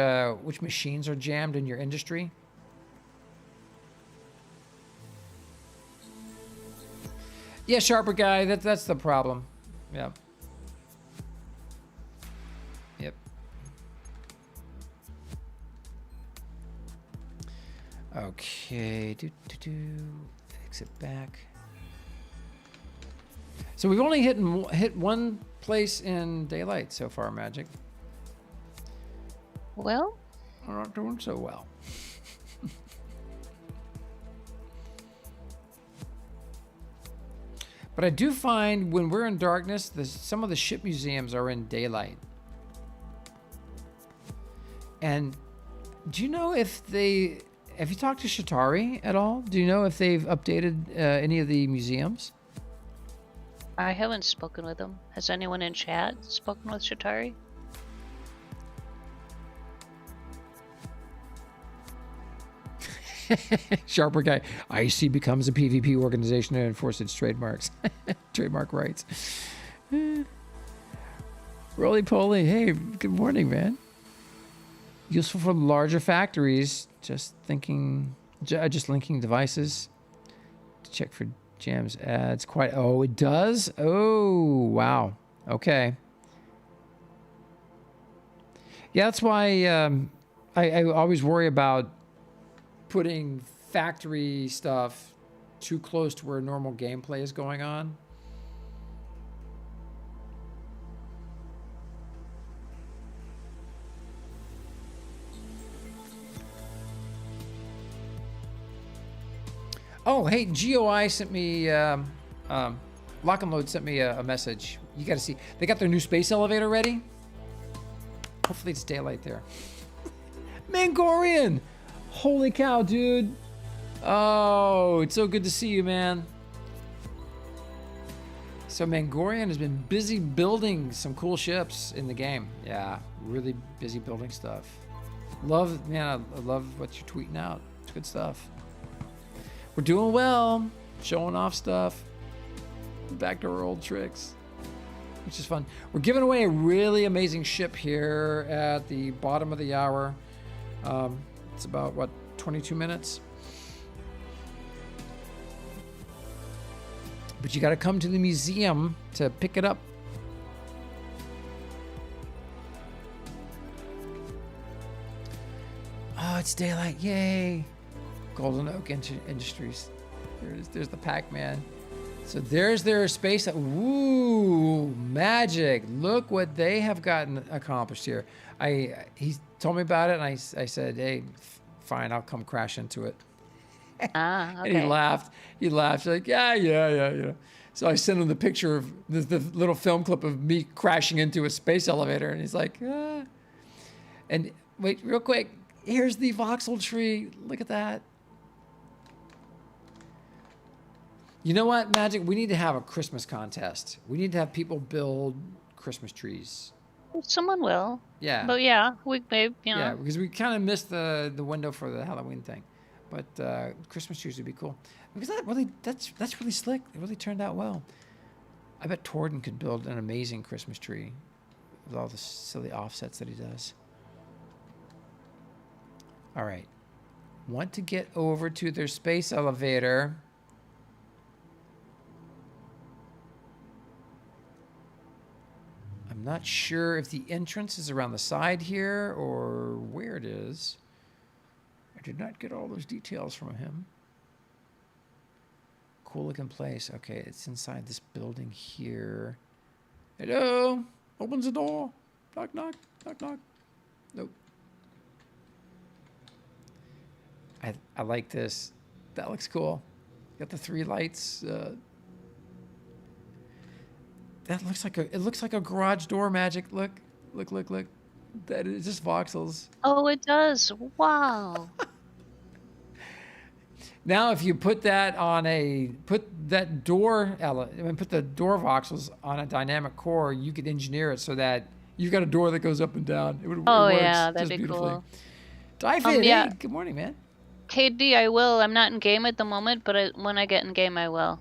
machines are jammed in your industry. Yeah, Sharper guy, that's the problem. Yeah. Yep. Okay. Exit back. So we've only hit one place in daylight so far, Magic. Well, We're not doing so well. But I do find when we're in darkness, some of the ship museums are in daylight. And do you know if have you talked to Shatari at all? Do you know if they've updated any of the museums? I haven't spoken with him. Has anyone in chat spoken with Shatari? Sharper guy. IC becomes a PvP organization and enforces its trademarks. Trademark rights. Roly poly. Hey, good morning, man. Useful for larger factories. Just linking devices to check for jams ads. Oh, it does? Oh, wow. Okay. Yeah, that's why I always worry about putting factory stuff too close to where normal gameplay is going on. Oh, hey, GOI sent me, Lock and Load sent me a message. You got to see, they got their new space elevator ready. Hopefully it's daylight there. Mangorian! Holy cow, dude. Oh, it's so good to see you, man. So Mangorian has been busy building some cool ships in the game. Yeah, really busy building stuff. I love what you're tweeting out. It's good stuff. We're doing well, showing off stuff. Back to our old tricks, which is fun. We're giving away a really amazing ship here at the bottom of the hour. It's about, what, 22 minutes? But you got to come to the museum to pick it up. Oh, it's daylight. Yay. Golden Oak Industries. There's the Pac-Man. So there's their space. Ooh, magic. Look what they have gotten accomplished here. He told me about it, and I said, hey, fine, I'll come crash into it. Ah, okay. And he laughed. He's like, yeah. So I sent him the picture of the little film clip of me crashing into a space elevator, and he's like, ah. And wait, real quick, here's the voxel tree. Look at that. You know what, Magic? We need to have a Christmas contest. We need to have people build Christmas trees. Someone will. Yeah. But yeah, we maybe, you know. Yeah, because we kind of missed the window for the Halloween thing. But Christmas trees would be cool. Because that's really slick. It really turned out well. I bet Torden could build an amazing Christmas tree with all the silly offsets that he does. All right. Want to get over to their space elevator. I'm not sure if the entrance is around the side here or where it is. I did not get all those details from him. Cool looking place. Okay, it's inside this building here. Hello? Opens the door. Knock, knock, knock, knock. Nope. I like this. That looks cool. Got the 3 lights. That looks like a garage door, Magic. Look. That is just voxels. Oh, it does. Wow. Now, if you put that on put the door voxels on a dynamic core, you could engineer it so that you've got a door that goes up and down. It works yeah, that'd just be beautifully. cool. Dive Yeah. hey, good morning, man. KD, I will. I'm not in game at the moment, but when I get in game, I will.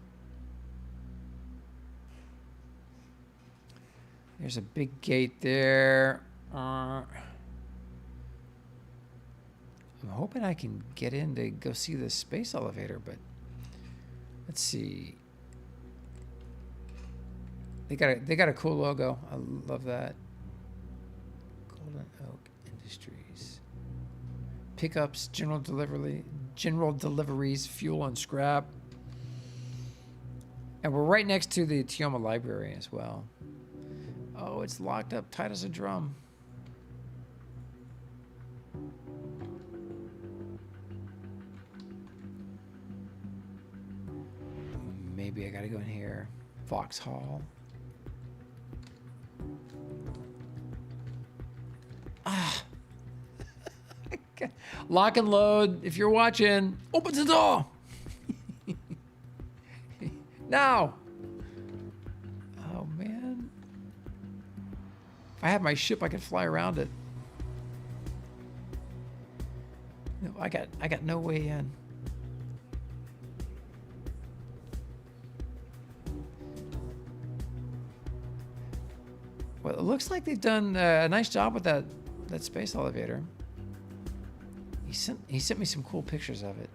There's a big gate there. I'm hoping I can get in to go see the space elevator, but let's see. They got a cool logo. I love that. Golden Oak Industries. Pickups, general deliveries, fuel and scrap. And we're right next to the Tioma Library as well. Oh, it's locked up tight as a drum. Maybe I gotta go in here. Vauxhall. Ah. Lock and load. If you're watching, open the door. Now. Oh man. If I had my ship, I could fly around it. No, I got no way in. Well, it looks like they've done a nice job with that space elevator. He sent me some cool pictures of it.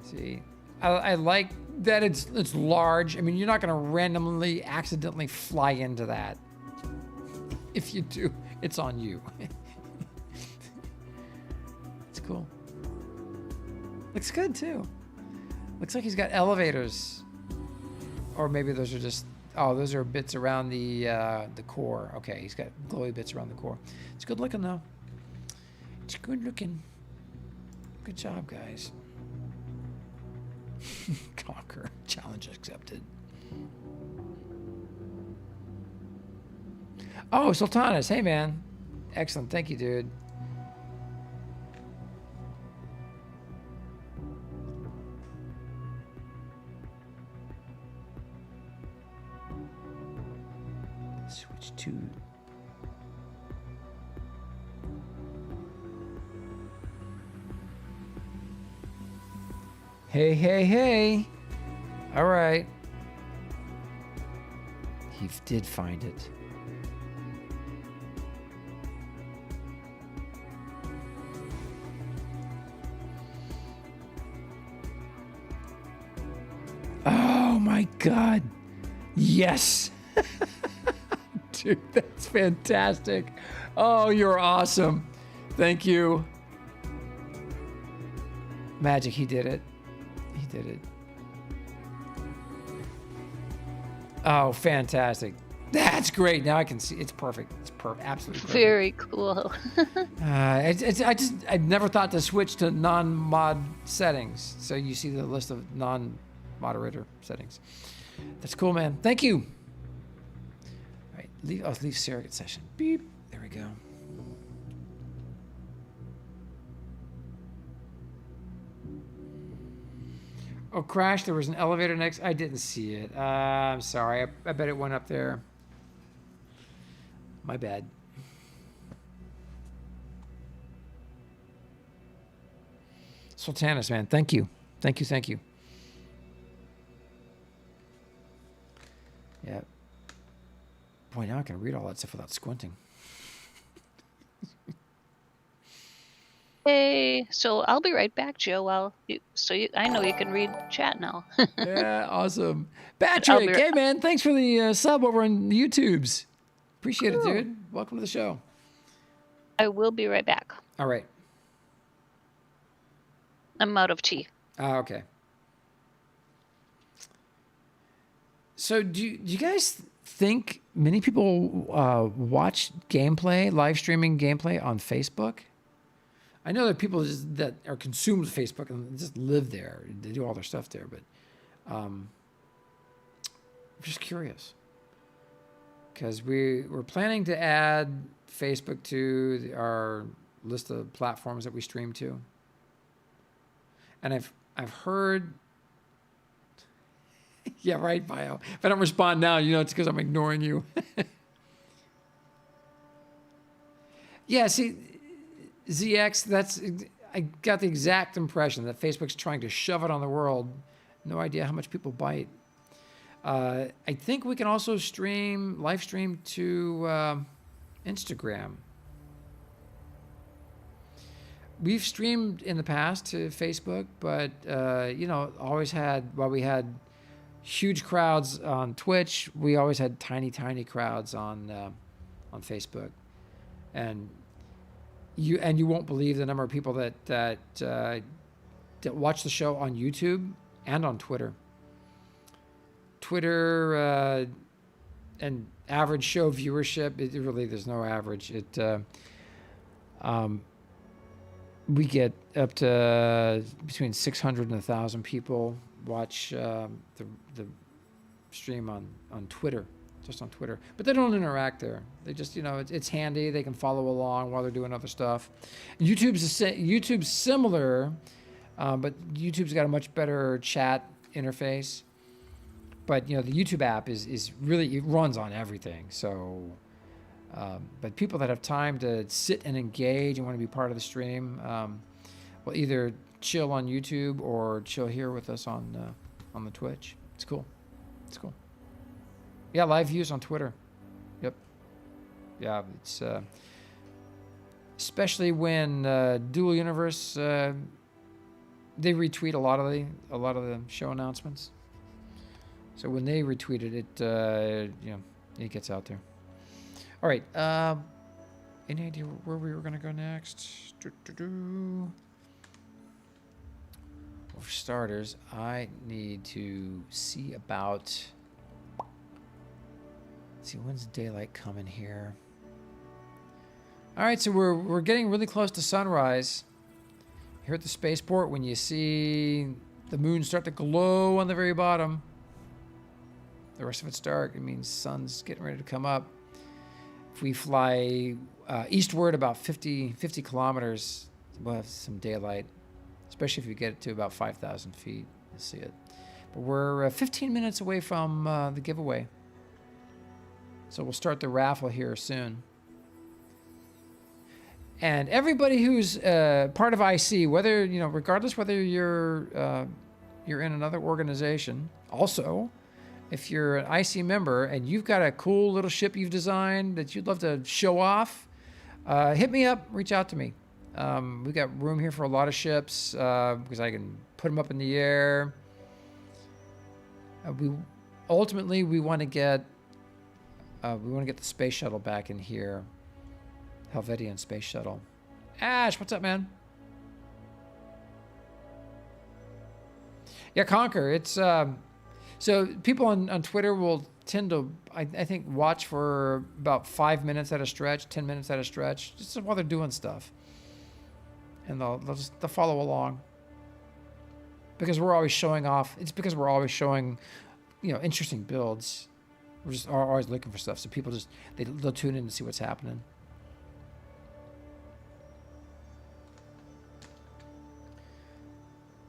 See, I like that it's large. I mean, you're not going to randomly accidentally fly into that. If you do, it's on you. It's cool. Looks good too. Looks like he's got elevators. Or maybe those are just, those are bits around the core. Okay, he's got glowy bits around the core. It's good looking though. It's good looking. Good job, guys. Conquer. Challenge accepted. Oh, Sultanas. Hey, man. Excellent. Thank you, dude. Switch to... Hey, hey, hey. All right. He did find it. Oh my God. Yes. Dude, that's fantastic. Oh, you're awesome. Thank you. Magic, he did it. He did it. Oh, fantastic. That's great. Now I can see. It's perfect. It's perfect. Absolutely perfect. Very cool. I've never thought to switch to non-mod settings. So you see the list of non-moderator settings. That's cool, man. Thank you. All right, leave surrogate session. Beep. There we go. Oh, Crash, there was an elevator next. I didn't see it. I'm sorry. I bet it went up there. My bad. Sultanas, man. Thank you. Thank you. Thank you. Yeah. Boy, now I can read all that stuff without squinting. Hey, so I'll be right back, Joe. I know you can read chat now. Yeah, awesome. Patrick, hey man, thanks for the sub over on the YouTubes. Appreciate it, dude. Welcome to the show. I will be right back. All right. I'm out of tea. Okay. So do you guys think many people watch gameplay, live streaming gameplay on Facebook? I know that people that are consumed with Facebook and just live there. They do all their stuff there, but I'm just curious. Because we're planning to add Facebook to our list of platforms that we stream to. And I've heard, yeah, right, Bio. If I don't respond now, you know it's because I'm ignoring you. Yeah, see, ZX, I got the exact impression that Facebook's trying to shove it on the world. No idea how much people bite. I think we can also live stream to Instagram. We've streamed in the past to Facebook, but while we had huge crowds on Twitch, we always had tiny crowds on Facebook, and you won't believe the number of people that watch the show on YouTube and on Twitter. And average show viewership, there's no average. We get up to between 600 and 1,000 people watch the stream on Twitter, just on Twitter. But they don't interact there. They just, it's handy. They can follow along while they're doing other stuff. YouTube's similar, but YouTube's got a much better chat interface. But the YouTube app is really, it runs on everything. So, but people that have time to sit and engage and want to be part of the stream, will either chill on YouTube or chill here with us on the Twitch. It's cool. It's cool. Yeah, live views on Twitter. Yep. Yeah, it's especially when Dual Universe they retweet a lot of the show announcements. So when they retweeted it, it gets out there. All right. Any idea where we were going to go next? Well, for starters, I need to see about. Let's see, when's daylight coming here? All right, so we're getting really close to sunrise here at the spaceport. When you see the moon start to glow on the very bottom, the rest of it's dark. It means sun's getting ready to come up. If we fly eastward about 50 kilometers, we'll have some daylight, especially if you get it to about 5,000 feet. You'll see it. But we're 15 minutes away from the giveaway. So we'll start the raffle here soon. And everybody who's part of IC, whether, regardless whether you're in another organization, also, if you're an IC member and you've got a cool little ship you've designed that you'd love to show off, hit me up, reach out to me. We got room here for a lot of ships because I can put them up in the air. We want to get the space shuttle back in here. Helvetian space shuttle. Ash, what's up, man? Yeah, Conquer. It's so people on Twitter will tend to, I think, watch for about 5 minutes at a stretch, 10 minutes at a stretch, just while they're doing stuff, and they'll follow along because we're always showing off. It's because we're always showing, interesting builds. We're just always looking for stuff, so people they'll tune in to see what's happening.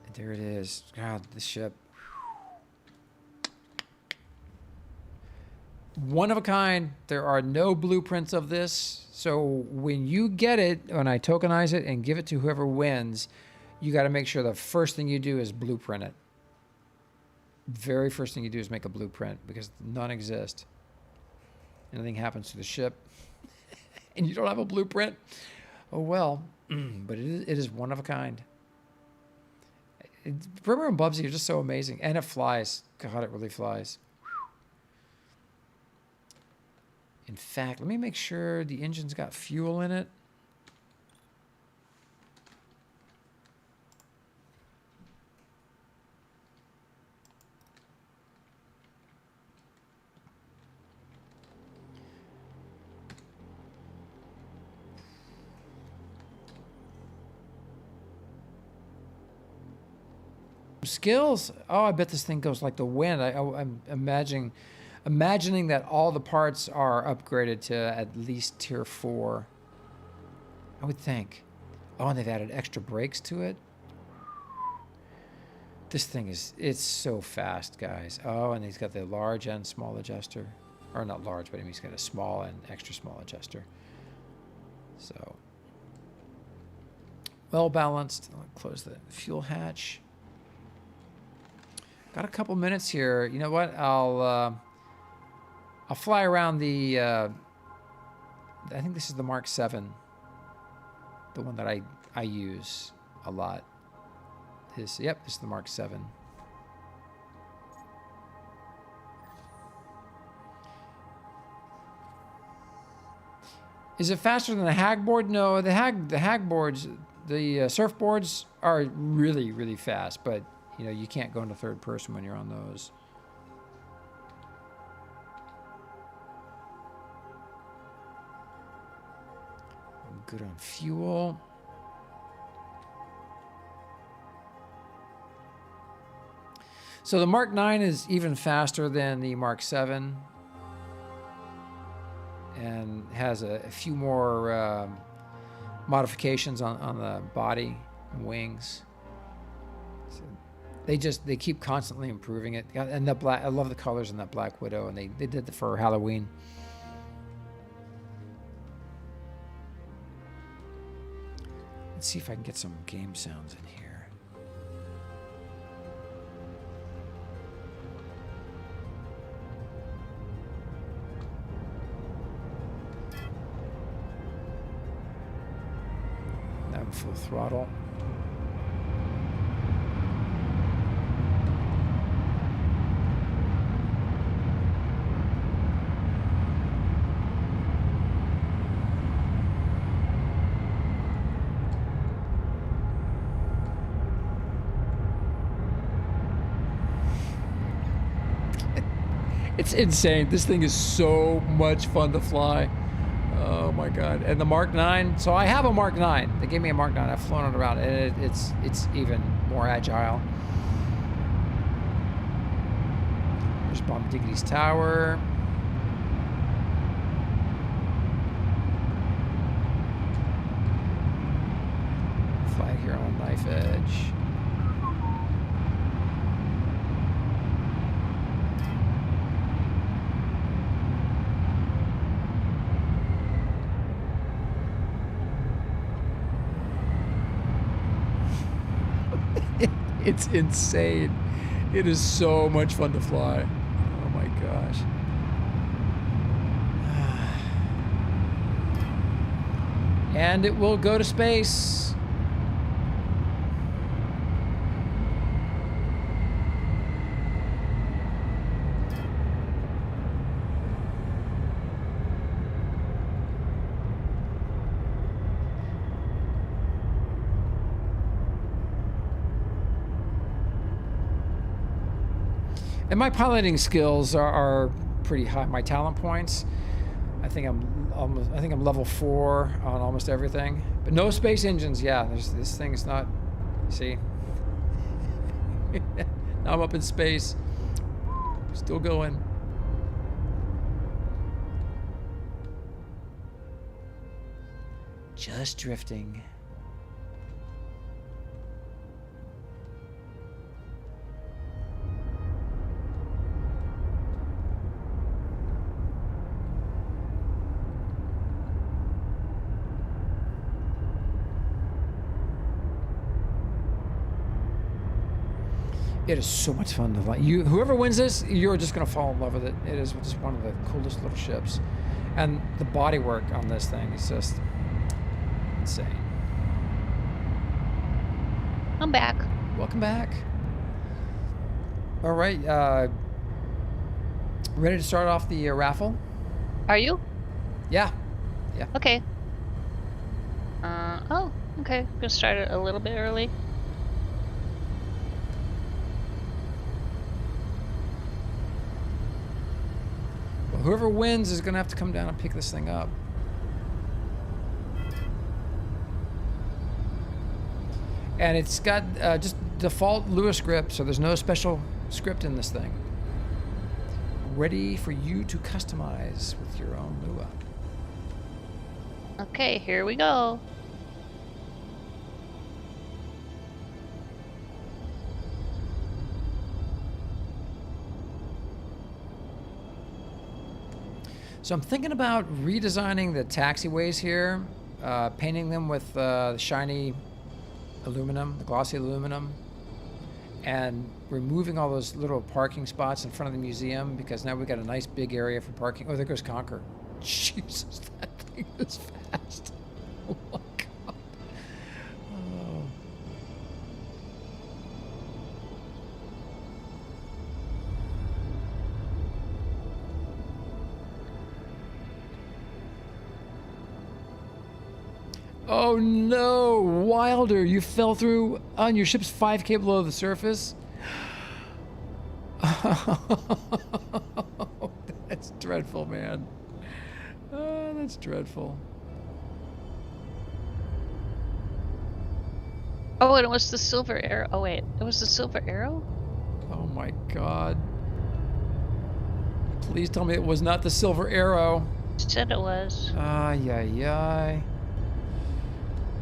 And there it is. God, the ship. One of a kind. There are no blueprints of this. So when you get it, when I tokenize it and give it to whoever wins, you got to make sure the first thing you do is blueprint it. Very first thing you do is make a blueprint because none exist. Anything happens to the ship and you don't have a blueprint, oh well. But it is one of a kind. Brimmer and Bubsy are just so amazing. And it flies. God, it really flies. In fact, let me make sure the engine's got fuel in it. Skills. Oh, I bet this thing goes like the wind. I'm imagining that all the parts are upgraded to at least tier 4. I would think. Oh, and they've added extra brakes to it. This thing it's so fast, guys. Oh, and he's got the large and small adjuster. Or not large, but he's got a small and extra small adjuster. So, well balanced. I'll close the fuel hatch. Got a couple minutes here. You know what? I'll fly around the. I think this is the Mark 7. The one that I use a lot. This is the Mark 7. Is it faster than the Hagboard? No, the Hagboards, the surfboards are really, really fast, but you know, you can't go into third person when you're on those. I'm good on fuel. So the Mark 9 is even faster than the Mark 7 and has a few more modifications on the body and wings. So they keep constantly improving it. And the black, I love the colors in that Black Widow, and they did it for Halloween. Let's see if I can get some game sounds in here. Full throttle. It's insane. This thing is so much fun to fly. Oh my God. And the Mark 9. So I have a Mark 9. They gave me a Mark 9. I've flown it around, and it's even more agile. There's Bomb Diggity's tower. Flag here on Knife Edge. It's insane. It is so much fun to fly. Oh my gosh. And it will go to space. And my piloting skills are pretty high. My talent points, I think I'm level 4 on almost everything. But no space engines. Yeah, this thing's not. See, now I'm up in space, still going. Just drifting. It is so much fun to fly. Whoever wins this, you're just going to fall in love with it. It is just one of the coolest little ships. And the bodywork on this thing is just insane. I'm back. Welcome back. All right. Ready to start off the raffle? Are you? Yeah. Yeah. Okay. Oh, okay. I'm gonna start it a little bit early. Well, whoever wins is going to have to come down and pick this thing up. And it's got just default Lua script, so there's no special script in this thing. Ready for you to customize with your own Lua. Okay, here we go. So I'm thinking about redesigning the taxiways here, painting them with the shiny aluminum, the glossy aluminum, and removing all those little parking spots in front of the museum, because now we've got a nice big area for parking. Oh, there goes Conquer. Jesus, that thing is fast. Oh my God. Oh. Oh no, Wilder, you fell through on your ship's 5K below the surface? That's dreadful, man. Oh, that's dreadful. Oh, and it was the silver arrow. Oh, wait. It was the silver arrow? Oh my God. Please tell me it was not the silver arrow. Said it was. Ay, ay, ay.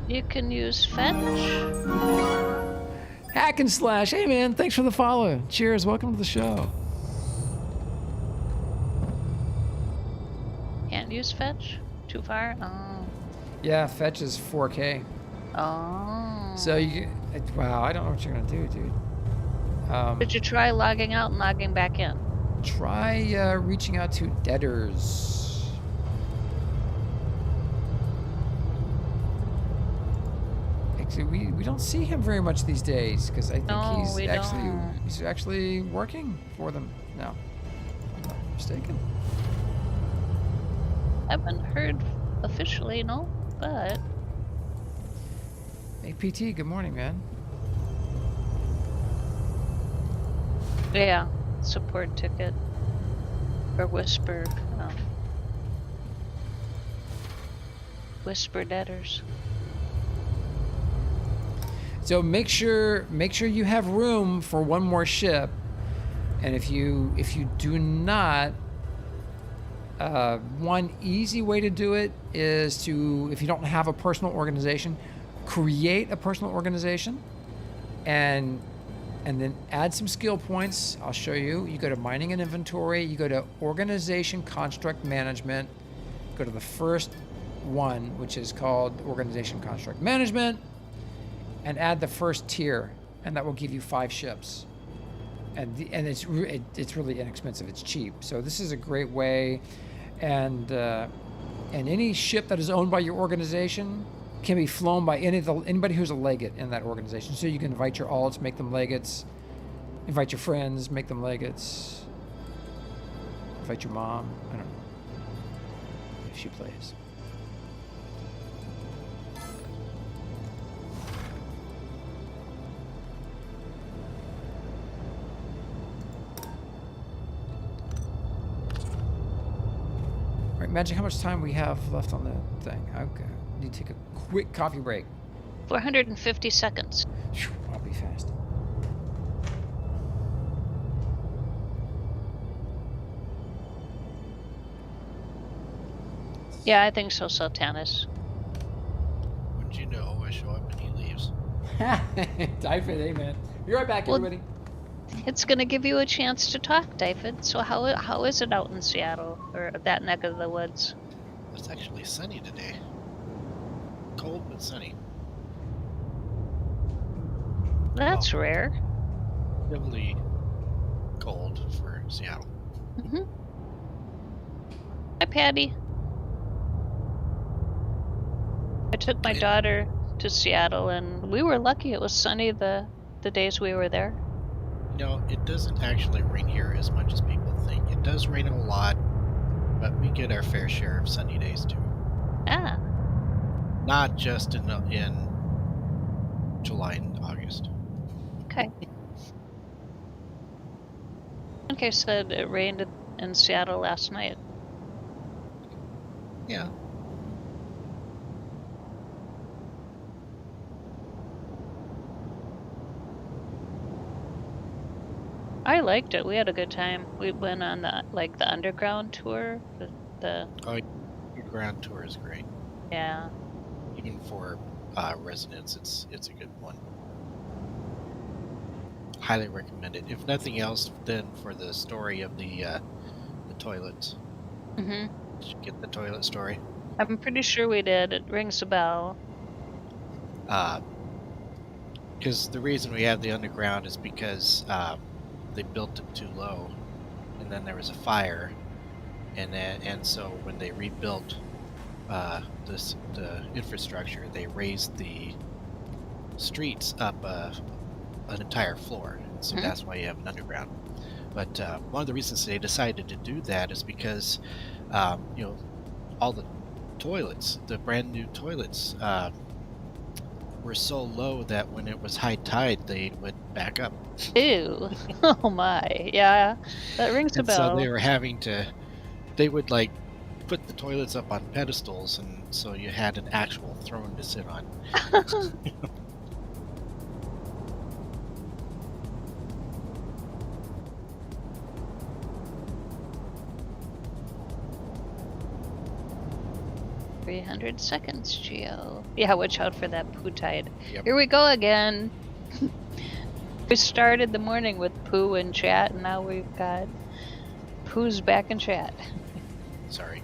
You can use fetch. Hack and Slash. Hey, man. Thanks for the follow. Cheers. Welcome to the show. Can't use fetch? Too far? Oh. Yeah, fetch is 4K. Oh. So you... Wow, I don't know what you're going to do, dude. Did you try logging out and logging back in? Try reaching out to debtors. Actually, we don't see him very much these days, because I think No, we he's actually working for them now. If I'm not mistaken. Haven't heard officially, no, but Hey, PT, good morning, man. yeah, support ticket or whisper, whisper debtors. So make sure you have room for one more ship, and if you do not, one easy way to do it is to, if you don't have a personal organization, create a personal organization, and then add some skill points. I'll show you. You go to mining and inventory. You go to organization construct management. Go to the first one, which is called organization construct management, and add the first tier, and that will give you 5 ships. And it's really inexpensive. It's cheap. So this is a great way, and any ship that is owned by your organization can be flown by anybody who's a legate in that organization. So you can invite your alts, make them legates. Invite your friends, make them legates. Invite your mom. I don't know if she plays. All right, Magic, how much time we have left on the thing? Okay, need to take a quick coffee break. 450 seconds. Phew, I'll be fast. Yeah, I think so, Sultanis. Wouldn't you know, I show up and he leaves. Typhon, hey man. Be right back, Well, everybody. It's gonna give you a chance to talk, David. So how is it out in Seattle or that neck of the woods? It's actually sunny today. Cold but sunny. That's rare. Relatively cold for Seattle. Mm-hmm. Hi, Patty. I took my daughter to Seattle, and we were lucky. It was sunny the days we were there. You know, it doesn't actually rain here as much as people think. It does rain a lot, but we get our fair share of sunny days too. Ah. Not just in July and August. Okay. Okay, said it rained in Seattle last night. Yeah. I liked it. We had a good time. We went on the underground tour. The Oh, your ground tour is great. yeah. Even for residents, it's a good one. Highly recommend it. If nothing else, then for the story of the toilets. Mhm. Did you get the toilet story? I'm pretty sure we did. It rings a bell. Because the reason we have the underground is because they built it too low, and then there was a fire, and so when they rebuilt the infrastructure, they raised the streets up an entire floor. So that's why you have an underground. But one of the reasons they decided to do that is because all the toilets, the brand new toilets, were so low that when it was high tide, they would back up. Ew. Oh my. Yeah, that rings a And so bell. they were they would like put the toilets up on pedestals, and so you had an actual throne to sit on. $300 Geo. Yeah, watch out for that poo tide. Yep. Here we go again. We started the morning with poo in chat, and now we've got poo's back in chat. Sorry.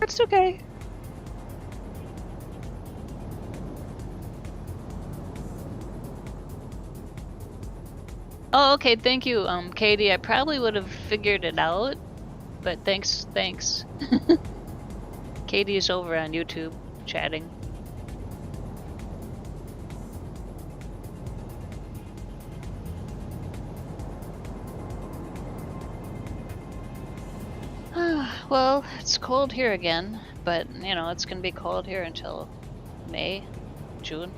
That's okay. Oh, okay. Thank you, Katie. I probably would have figured it out, but thanks. Katie's over on YouTube chatting. Well, it's cold here again, but it's gonna be cold here until May, June.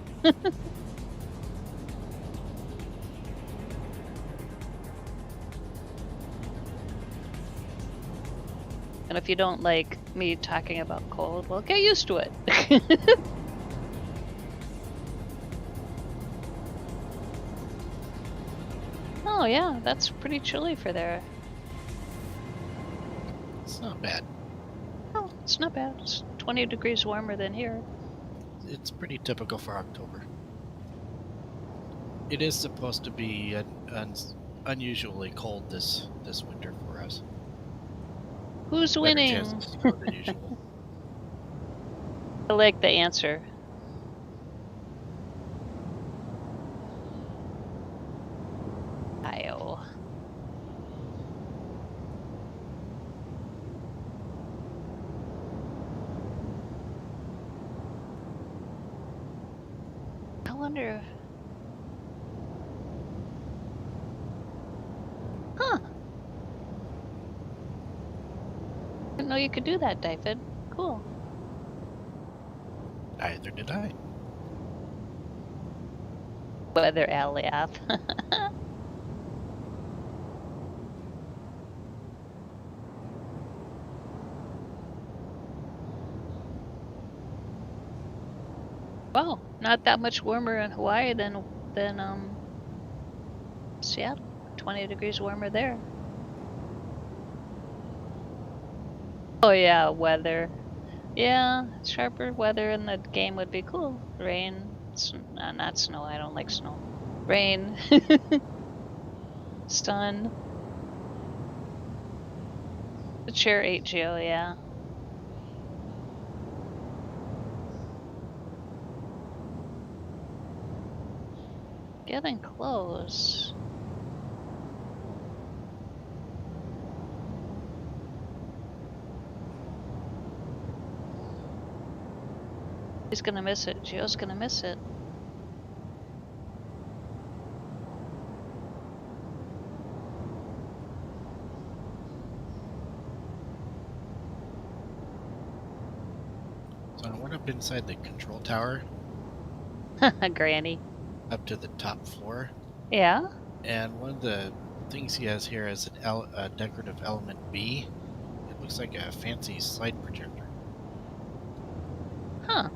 And if you don't like me talking about cold, well, get used to it. Oh yeah, that's pretty chilly for there. It's not bad. Oh, it's not bad. It's 20 degrees warmer than here. It's pretty typical for October. It is supposed to be unusually cold this winter for us. Who's Better winning? chances of snow than usual. I like the answer. Io. I wonder. Huh. Didn't know you could do that, David. Cool. Neither did I. Weather alley app. Wow, not that much warmer in Hawaii than Seattle. 20 degrees warmer there. Oh yeah, weather. Yeah, sharper weather in the game would be cool. Rain, not snow. I don't like snow. Rain, stun. The chair 8 Geo, yeah. Getting close. He's gonna miss it. Geo's gonna miss it. So I went up inside the control tower, Granny. up to the top floor, Yeah? and one of the things he has here is a decorative element B. It looks like a fancy slide projector. Huh.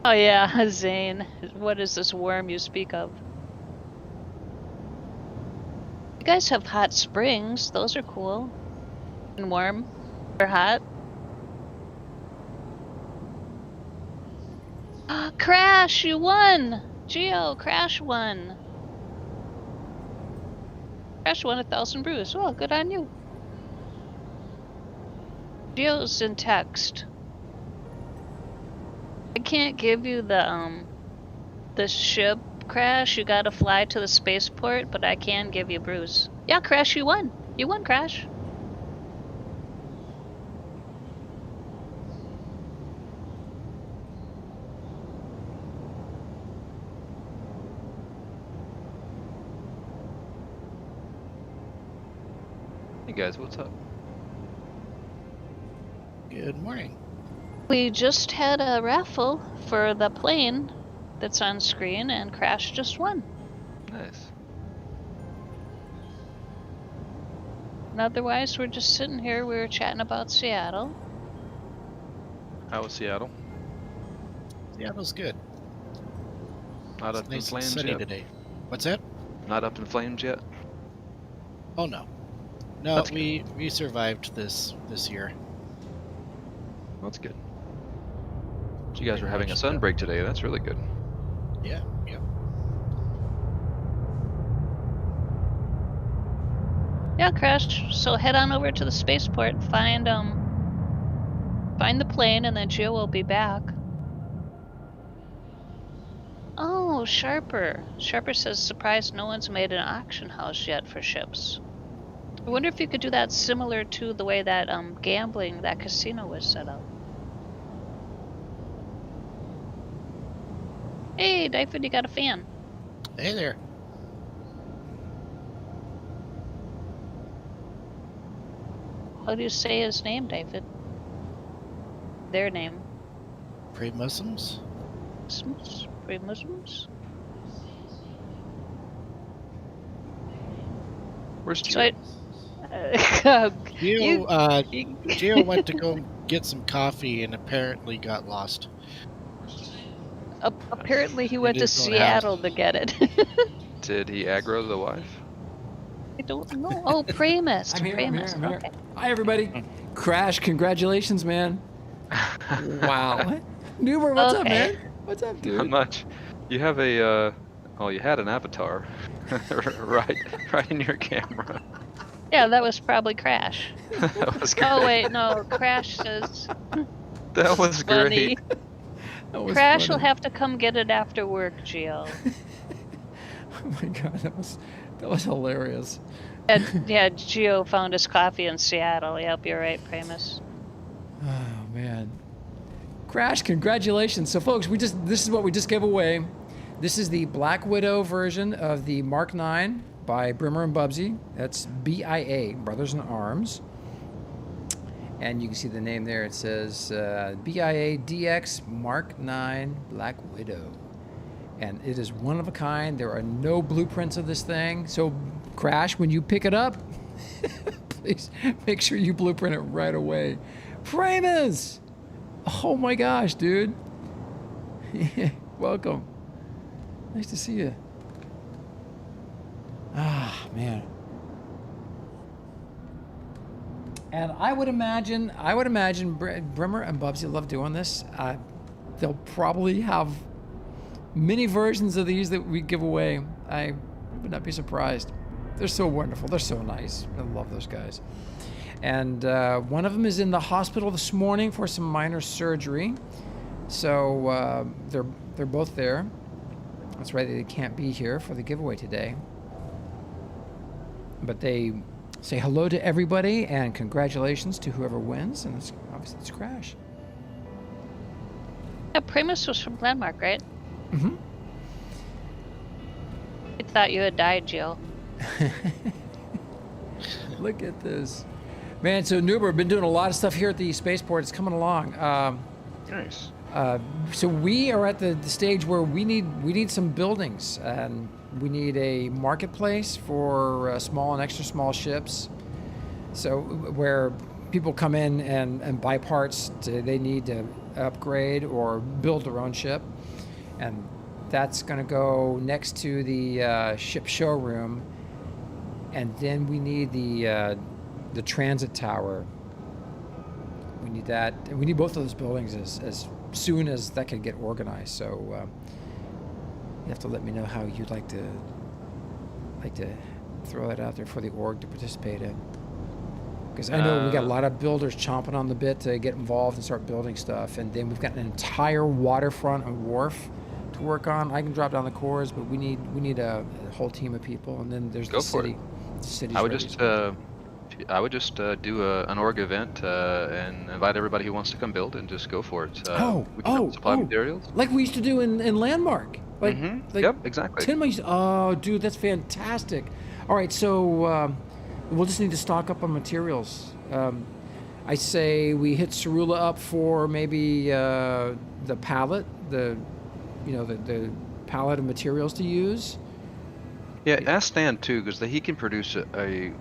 Oh yeah, Zane. What is this worm you speak of? You guys have hot springs. Those are cool. And warm. Or hot. Crash, you won! Geo, Crash won. Crash won 1,000 brews. Well, good on you. Geo's in text. I can't give you the ship, Crash. You gotta fly to the spaceport, but I can give you brews. Yeah, Crash, you won. You won, Crash. Hey guys, what's up? Good morning. We just had a raffle for the plane that's on screen, and Crash just won. Nice. And otherwise, we're just sitting here. We were chatting about Seattle. How was Seattle? Seattle's good. Not It's up in nice and flames sunny yet? today. What's that? Not up in flames yet? Oh no. No, That's we survived this year. That's good. So you guys were having a much, sun break today. That's really good. Yeah, yeah. Yeah, Crash. So head on over to the spaceport, find the plane, and then Gio will be back. Oh, Sharper. Sharper says, surprised no one's made an auction house yet for ships. I wonder if you could do that similar to the way that gambling, that casino was set up. Hey, Dyford, you got a fan. Hey there. How do you say his name, David? Their name. Pray Muslims? Muslims? Free Muslims? Where's So Gio? Gio went to go get some coffee and apparently got lost. Apparently he went In to his own Seattle to get it. Did he aggro the wife? I don't know. Oh, Pramus. I'm here. Pramus. I'm here. Okay. Hi, everybody. Crash, congratulations, man. Wow. Newber, what's up, Okay. man? What's up, dude? Not much. You have a, oh, you had an avatar right in your camera. Yeah, that was probably Crash. That was great. Oh, wait, no. Crash says That was funny. great. That was Crash will funny. have to come get it after work, Gio. Oh my god, that was hilarious. Yeah, Gio found his coffee in Seattle. Yep, you're right, Pramus. Oh man. Crash, congratulations. So folks, this is what we just gave away. This is the Black Widow version of the Mark 9 by Brimmer and Bubsy. That's BIA, Brothers in Arms. And you can see the name there. It says BIA DX Mark 9 Black Widow. And it is one of a kind. There are no blueprints of this thing. So, Crash, when you pick it up, please make sure you blueprint it right away. Pramus! Oh my gosh, dude. Welcome. Nice to see you. Ah, man. And I would imagine Brimmer and Bubsy love doing this. They'll probably have many versions of these that we give away. I would not be surprised. They're so wonderful. They're so nice. I love those guys. And one of them is in the hospital this morning for some minor surgery. So they're both there. That's right. They can't be here for the giveaway today. But they say hello to everybody and congratulations to whoever wins. And obviously it's Crash. Yeah, Pramus was from Landmark, right? Mm-hmm. I thought you had died, Jill. Look at this. Man, so Nuber, been doing a lot of stuff here at the spaceport. It's coming along. Nice. So we are at the stage where we need some buildings, and we need a marketplace for small and extra small ships. So where people come in and buy parts they need to upgrade or build their own ship, and that's going to go next to the ship showroom, and then we need the transit tower. We need that. And we need both of those buildings as soon as that can get organized. So you have to let me know how you'd like to throw that out there for the org to participate in. Because I know we got a lot of builders chomping on the bit to get involved and start building stuff. And then we've got an entire waterfront and wharf to work on. I can drop down the cores, but we need a whole team of people. And then there's Go the for city. The city's I would ready. just do an org event and invite everybody who wants to come build and just go for it. We can supply materials. Like we used to do in Landmark. Like, Yep, exactly. Oh, dude, that's fantastic. All right, so we'll just need to stock up on materials. I say we hit Cerula up for maybe the pallet, the pallet of materials to use. Yeah, ask Stan too, because he can produce a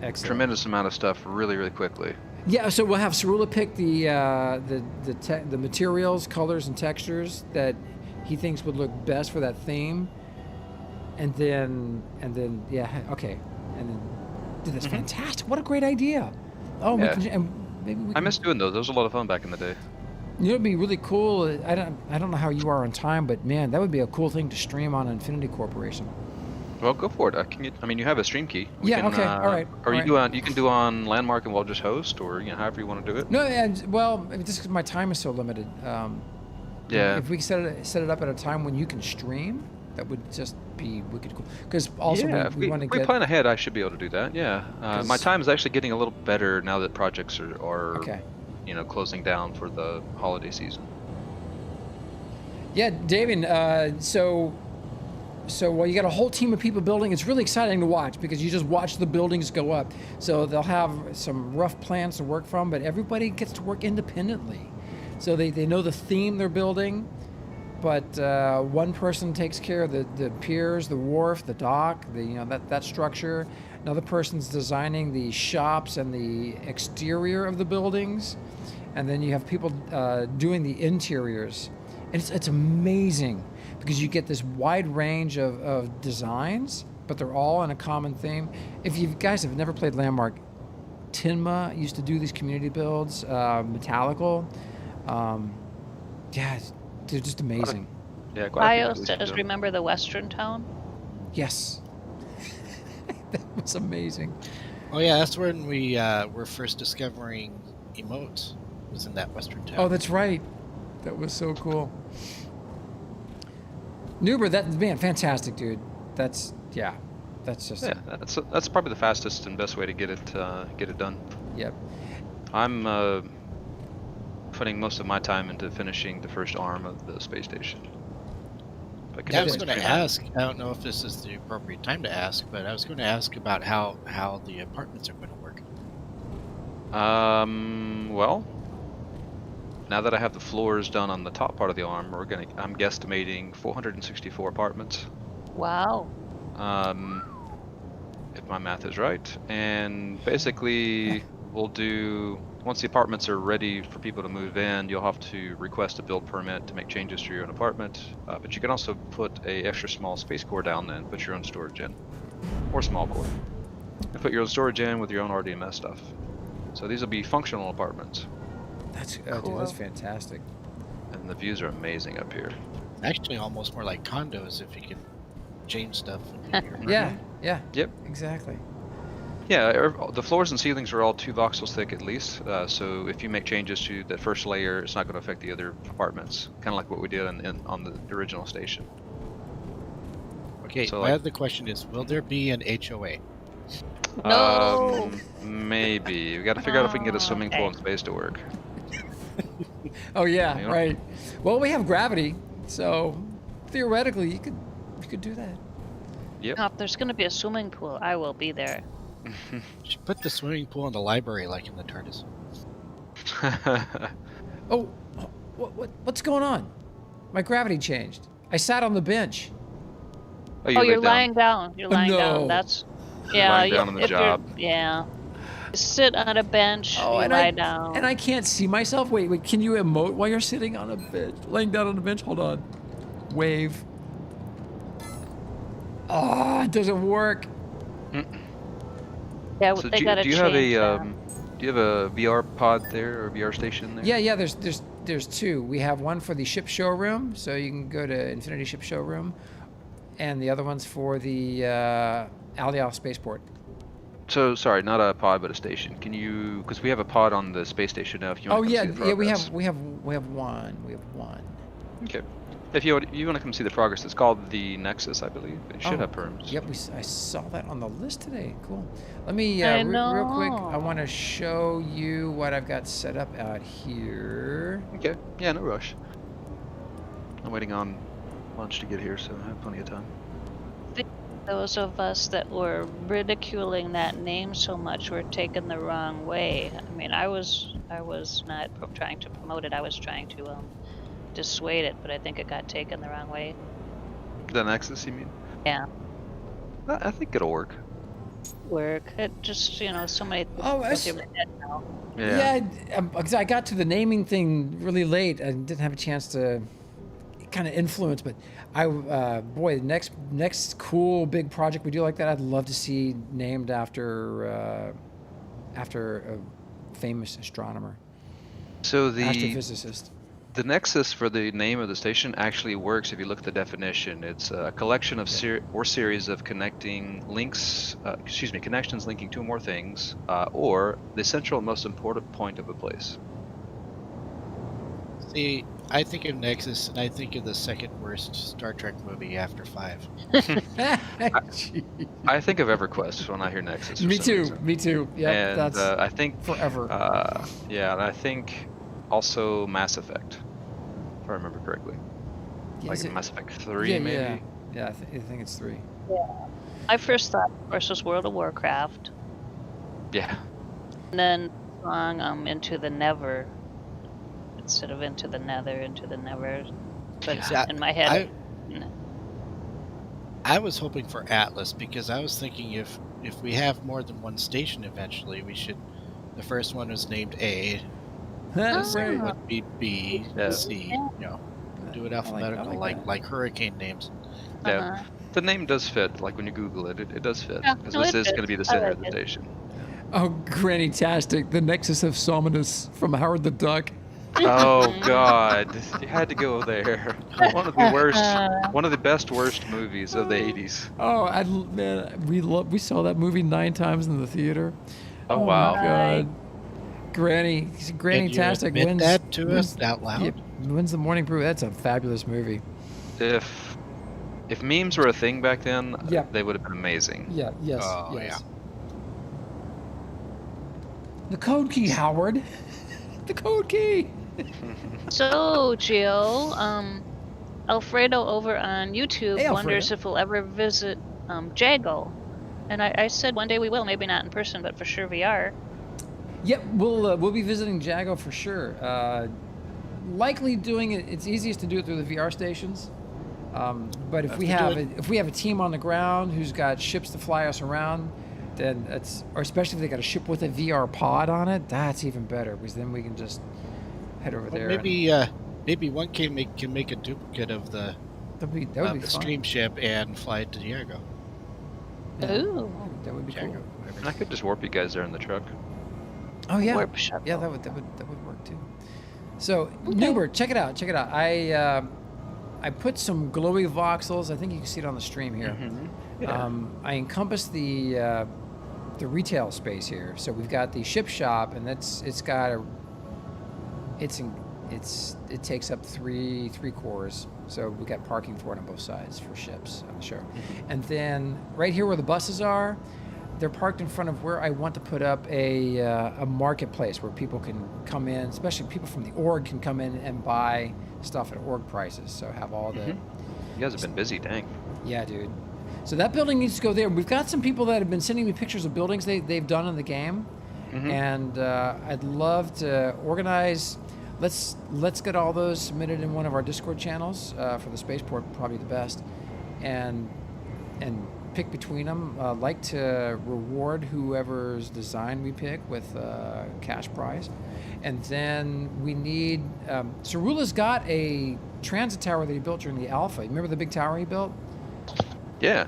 Excellent. tremendous amount of stuff really, really quickly. Yeah, so we'll have Cerula pick the materials, colors, and textures that he thinks would look best for that theme, and then yeah, okay, and then dude, that's fantastic. What a great idea. Oh, Yeah. maybe we I can, miss doing those. Those were a lot of fun back in the day. you know, it'd be really cool. I don't know how you are on time, but man, that would be a cool thing to stream on Infinity Corporation. Well, go for it. You have a stream key. Yeah, okay, all right, Or all right. you can do on Landmark and we'll just host, or however you want to do it. No, and well, just because my time is so limited. Yeah. If we set it up at a time when you can stream, that would just be wicked cool. Because also If we want to get. plan ahead, I should be able to do that. Yeah. My time is actually getting a little better now that projects are Okay. closing down for the holiday season. Yeah, David. So while you got a whole team of people building, it's really exciting to watch because you just watch the buildings go up. So they'll have some rough plans to work from, but everybody gets to work independently. So they know the theme they're building, but one person takes care of the piers, the wharf, the dock, that structure. Another person's designing the shops and the exterior of the buildings, and then you have people doing the interiors. And it's amazing because you get this wide range of designs, but they're all in a common theme. If you guys have never played Landmark, Tinma used to do these community builds, Metallical. Yeah, they're just amazing. Yeah. Bio says, remember the Western town? Yes. That was amazing. Oh yeah, that's when we were first discovering emotes. Was in that Western town. Oh, that's right. That was so cool. Nuber, fantastic, dude. That's just. Yeah, that's probably the fastest and best way to get it done. Yep. I'm putting most of my time into finishing the first arm of the space station. Yeah, I was going to ask. I don't know if this is the appropriate time to ask, but I was going to ask about how the apartments are going to work. Well, now that I have the floors done on the top part of the arm, I'm guesstimating 464 apartments. Wow. If my math is right. And basically, we'll do, once the apartments are ready for people to move in, you'll have to request a build permit to make changes to your own apartment. But you can also put a extra small space core down and put your own storage in, or small core. And put your own storage in with your own RDMS stuff. So these will be functional apartments. That's Cool. dude, that's fantastic. And the views are amazing up here. Actually, almost more like condos if you can change stuff. Yeah. Yep. Exactly. Yeah, the floors and ceilings are all 2 voxels thick at least. So if you make changes to that first layer, it's not going to affect the other apartments. Kind of like what we did on the original station. Okay, So, my like- other question is, will there be an HOA? No. Maybe. We got to figure out if we can get a swimming pool Okay. and space to work. Oh yeah, Yeah. right. Well, we have gravity, so theoretically you could do that. Yep. Now, if there's going to be a swimming pool, I will be there. You should put the swimming pool in the library like in the TARDIS. Oh, what's going on? My gravity changed. I sat on the bench. Oh, you you're laid down. lying down. You're lying no. down. That's yeah. lying down on the if you're- job. Yeah. Sit on a bench. you lie down. And I can't see myself. Wait, can you emote while you're sitting on a bench, laying down on a bench? Hold on. Wave. Ah, it doesn't work. Yeah, So they do gotta you have change a that. do you have a VR pod there or VR station there? Yeah. There's 2. We have one for the ship showroom, so you can go to Infinity Ship Showroom, and the other one's for the Alioth Spaceport. So sorry, not a pod, but a station. Can you? Because we have a pod on the space station now. If you Oh want to come yeah, see the yeah. progress. We have one. We have one. Okay. If you want to come see the progress, it's called the Nexus, I believe. It should have Oh, perms. yep. I saw that on the list today. Cool. Let me I real quick. I want know. to show you what I've got set up out here. Okay. Yeah, no rush. I'm waiting on lunch to get here, so I have plenty of time. Those of us that were ridiculing that name so much were taken the wrong way. I mean, I was not trying to promote it. I was trying to dissuade it, but I think it got taken the wrong way. The Nexus, you mean? Yeah. I think it'll work. Work. It just, so many things Oh, go through my head now. Yeah, because I got to the naming thing really late. I didn't have a chance to kind of influence, but boy, the next cool big project we do like that, I'd love to see named after a famous astronomer, So the astrophysicist. Nexus for the name of the station actually works if you look at the definition. It's a collection of series of connections linking two or more things, or the central and most important point of a place. See, I think of Nexus, and I think of the second worst Star Trek movie after 5. Jeez. I think of EverQuest when I hear Nexus. For Me some too. reason. Me too. Yeah, And that's I think forever. yeah, and I think also Mass Effect, if I remember correctly. Yeah, Like is it- Mass Effect 3, yeah, maybe. Yeah, I think it's 3. My first thought, of course, was World of Warcraft. Yeah. And then Into the Never. Instead of Into the Nether, Into the Never. But See, in my head, I was hoping for Atlas because I was thinking if we have more than one station eventually, we should. The first one was named A. The That's second right. would be B, Yeah. C. Do it I alphabetical, like that. like hurricane names. Yeah. uh-huh. The name does fit. Like when you Google it, it does fit. Yeah, Because no, this it is going to fits. be the I center like of the it. station. Oh, Granny-tastic, the Nexus of Sominus from Howard the Duck. Oh God, you had to go there. One of the worst movies of the 80s. Oh, man, we saw that movie 9 times in the theater. Oh, my wow. God. Granny-tastic Can you admit wins. that to us out loud? Yep, wins the Morning Brew. That's a fabulous movie. If memes were a thing back then, Yeah. they would have been amazing. Yeah. Yes. Oh, yes. The code key, Howard. The code key. So, Jill, Alfredo over on YouTube Hey, wonders Alfredo. if we'll ever visit Jago. And I said one day we will, maybe not in person, but for sure VR. Yep, we'll be visiting Jago for sure. Likely doing it. It's easiest to do it through the VR stations. But if we have a team on the ground who's got ships to fly us around, then or especially if they got a ship with a VR pod on it, that's even better because then we can just head over there. Maybe one can make a duplicate of the That would be the fun. stream ship and fly it to Diego. Yeah, Ooh. that would be Jago, cool. whatever. I could just warp you guys there in the truck. Oh yeah, Warp shuttle. yeah, that would work too. So Newbert, check it out. I put some glowy voxels. I think you can see it on the stream here. Yeah. I encompass the retail space here. So we've got the ship shop, and it takes up three cores. So we got parking for it on both sides for ships on the show. And then right here where the buses are, they're parked in front of where I want to put up a marketplace where people can come in, especially people from the org can come in and buy stuff at org prices. So have all the You guys have been busy, dang. yeah, dude. So that building needs to go there. We've got some people that have been sending me pictures of buildings they've done in the game, and I'd love to organize. Let's get all those submitted in one of our Discord channels for the spaceport, probably the best, and pick between them. Like to reward whoever's design we pick with cash prize, and then we need. Cerula's got a transit tower that he built during the alpha. You remember the big tower he built? Yeah.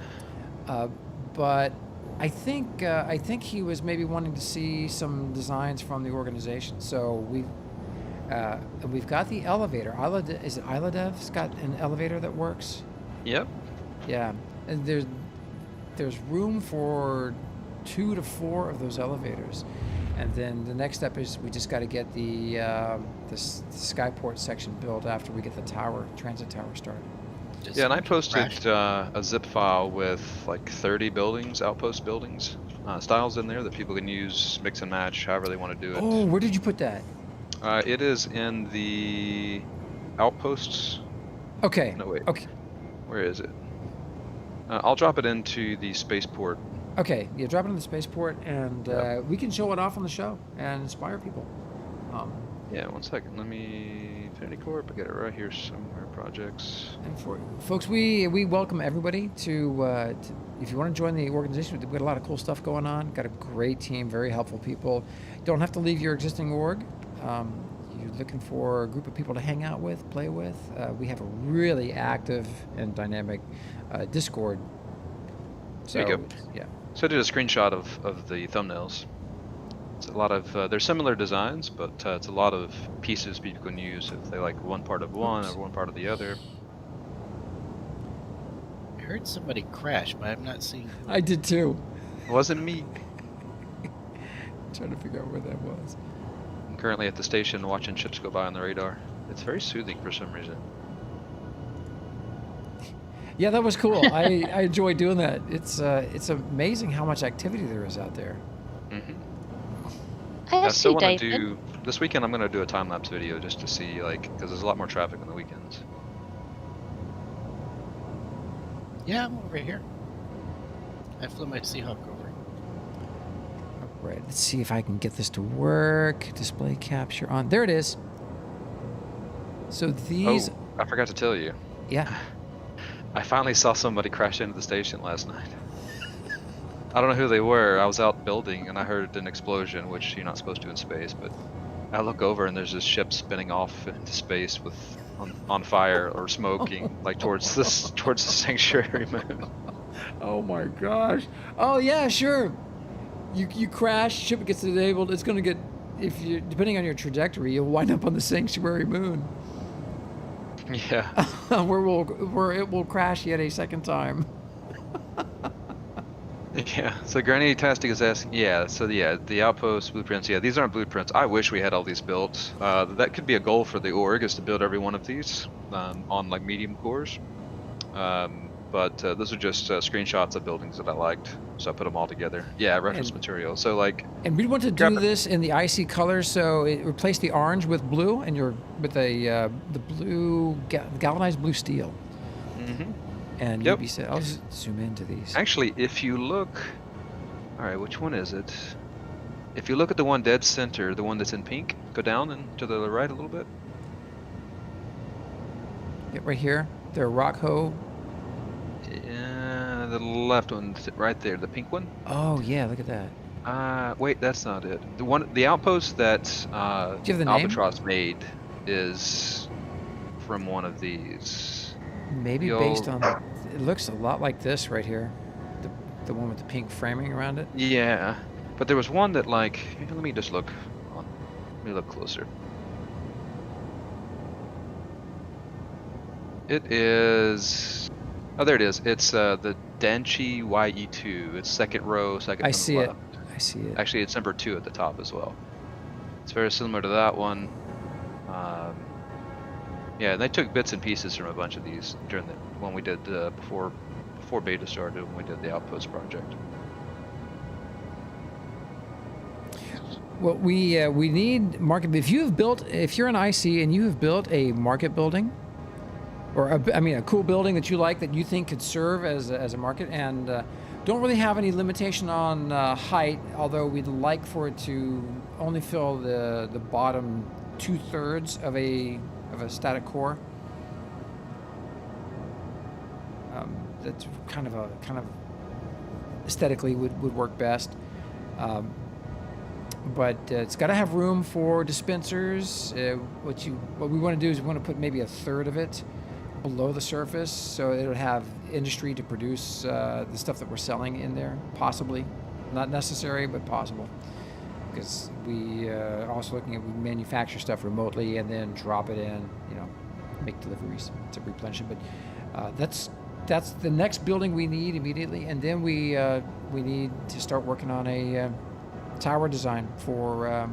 But I think he was maybe wanting to see some designs from the organization. So we've got the elevator. Is it Iladev's got an elevator that works? Yep. Yeah, and there's room for 2 to 4 of those elevators. And then the next step is we just got to get the Skyport section built after we get the transit tower started. Yeah, and I posted a zip file with like 30 buildings, outpost buildings, styles in there that people can use, mix and match, however they want to do it. Oh, where did you put that? It is in the Outposts. Okay. No, wait. Okay. Where is it? I'll drop it into the spaceport. Okay. Yeah, drop it in the spaceport, and we can show it off on the show and inspire people. Yeah, 1 second. Let me... Infinity Corp, I got it right here somewhere, projects. And for folks, we welcome everybody to if you want to join the organization, we've got a lot of cool stuff going on. Got a great team, very helpful people. Don't have to leave your existing org. You're looking for a group of people to hang out with, play with. We have a really active and dynamic Discord. So, there you go. Yeah. So I did a screenshot of the thumbnails. It's a lot of, they're similar designs, but it's a lot of pieces people can use if they like one part of one or one part of the other. I heard somebody crash, but I'm not seeing who. I did too. It wasn't me. Trying to figure out where that was. I'm currently at the station watching ships go by on the radar. It's very soothing for some reason. Yeah, that was cool. I enjoy doing that. It's amazing how much activity there is out there. Mm-hmm. I I still see want to David. do this weekend. I'm going to do a time lapse video just to see, like, because there's a lot more traffic on the weekends. Yeah, I'm over here. I flew my Seahawk over. All right, let's see if I can get this to work. Display capture on. There it is. So these. Oh, I forgot to tell you. Yeah. I finally saw somebody crash into the station last night. I don't know who they were. I was out building and I heard an explosion, which you're not supposed to in space, but I look over and there's this ship spinning off into space with on fire or smoking, like towards the sanctuary moon. Oh my gosh. Oh yeah, sure. You crash, ship gets disabled. It's gonna get, if you, depending on your trajectory, you'll wind up on the sanctuary moon. Yeah. where it will crash yet a second time. Yeah, so Granny Tastic is asking, the outpost blueprints, these aren't blueprints. I wish we had all these built. That could be a goal for the org, is to build every one of these on like medium cores. But those are just screenshots of buildings that I liked, so I put them all together. Yeah, reference material. So like, and we want to do this in the icy colors, so it replace the orange with blue, and with the blue galvanized blue steel. Mm-hmm. And Yep. I'll just zoom into these. Actually, if you look, all right, which one is it? If you look at the one dead center, the one that's in pink, go down and to the right a little bit. Get right here. They're rock hoe. The left one, right there, the pink one. Oh yeah, look at that. Wait, that's not it. The outpost that Do you have the name? Albatross made is from one of these. Maybe based on, it looks a lot like this right here, the one with the pink framing around it. Yeah, but there was one that like, let me just look. Let me look closer. It is. Oh, there it is. It's the Denchi YE2. It's second row, second. I from see the it. left. I see it. Actually, it's number 2 at the top as well. It's very similar to that one. Yeah, they took bits and pieces from a bunch of these during when we did before beta started, when we did the Outpost project. Well, we need market. If you're an IC and you have built a market building, or a cool building that you like, that you think could serve as a market, and don't really have any limitation on height, although we'd like for it to only fill the bottom 2/3 of a static core. That's kind of aesthetically would work best. But it's got to have room for dispensers. What we want to do is we want to put maybe 1/3 of it below the surface, so it'll have industry to produce the stuff that we're selling in there. Possibly, not necessary, but possible. Because we are also looking at, we manufacture stuff remotely and then drop it in, make deliveries to replenish it. But that's that's the next building we need immediately, and then we need to start working on a tower design for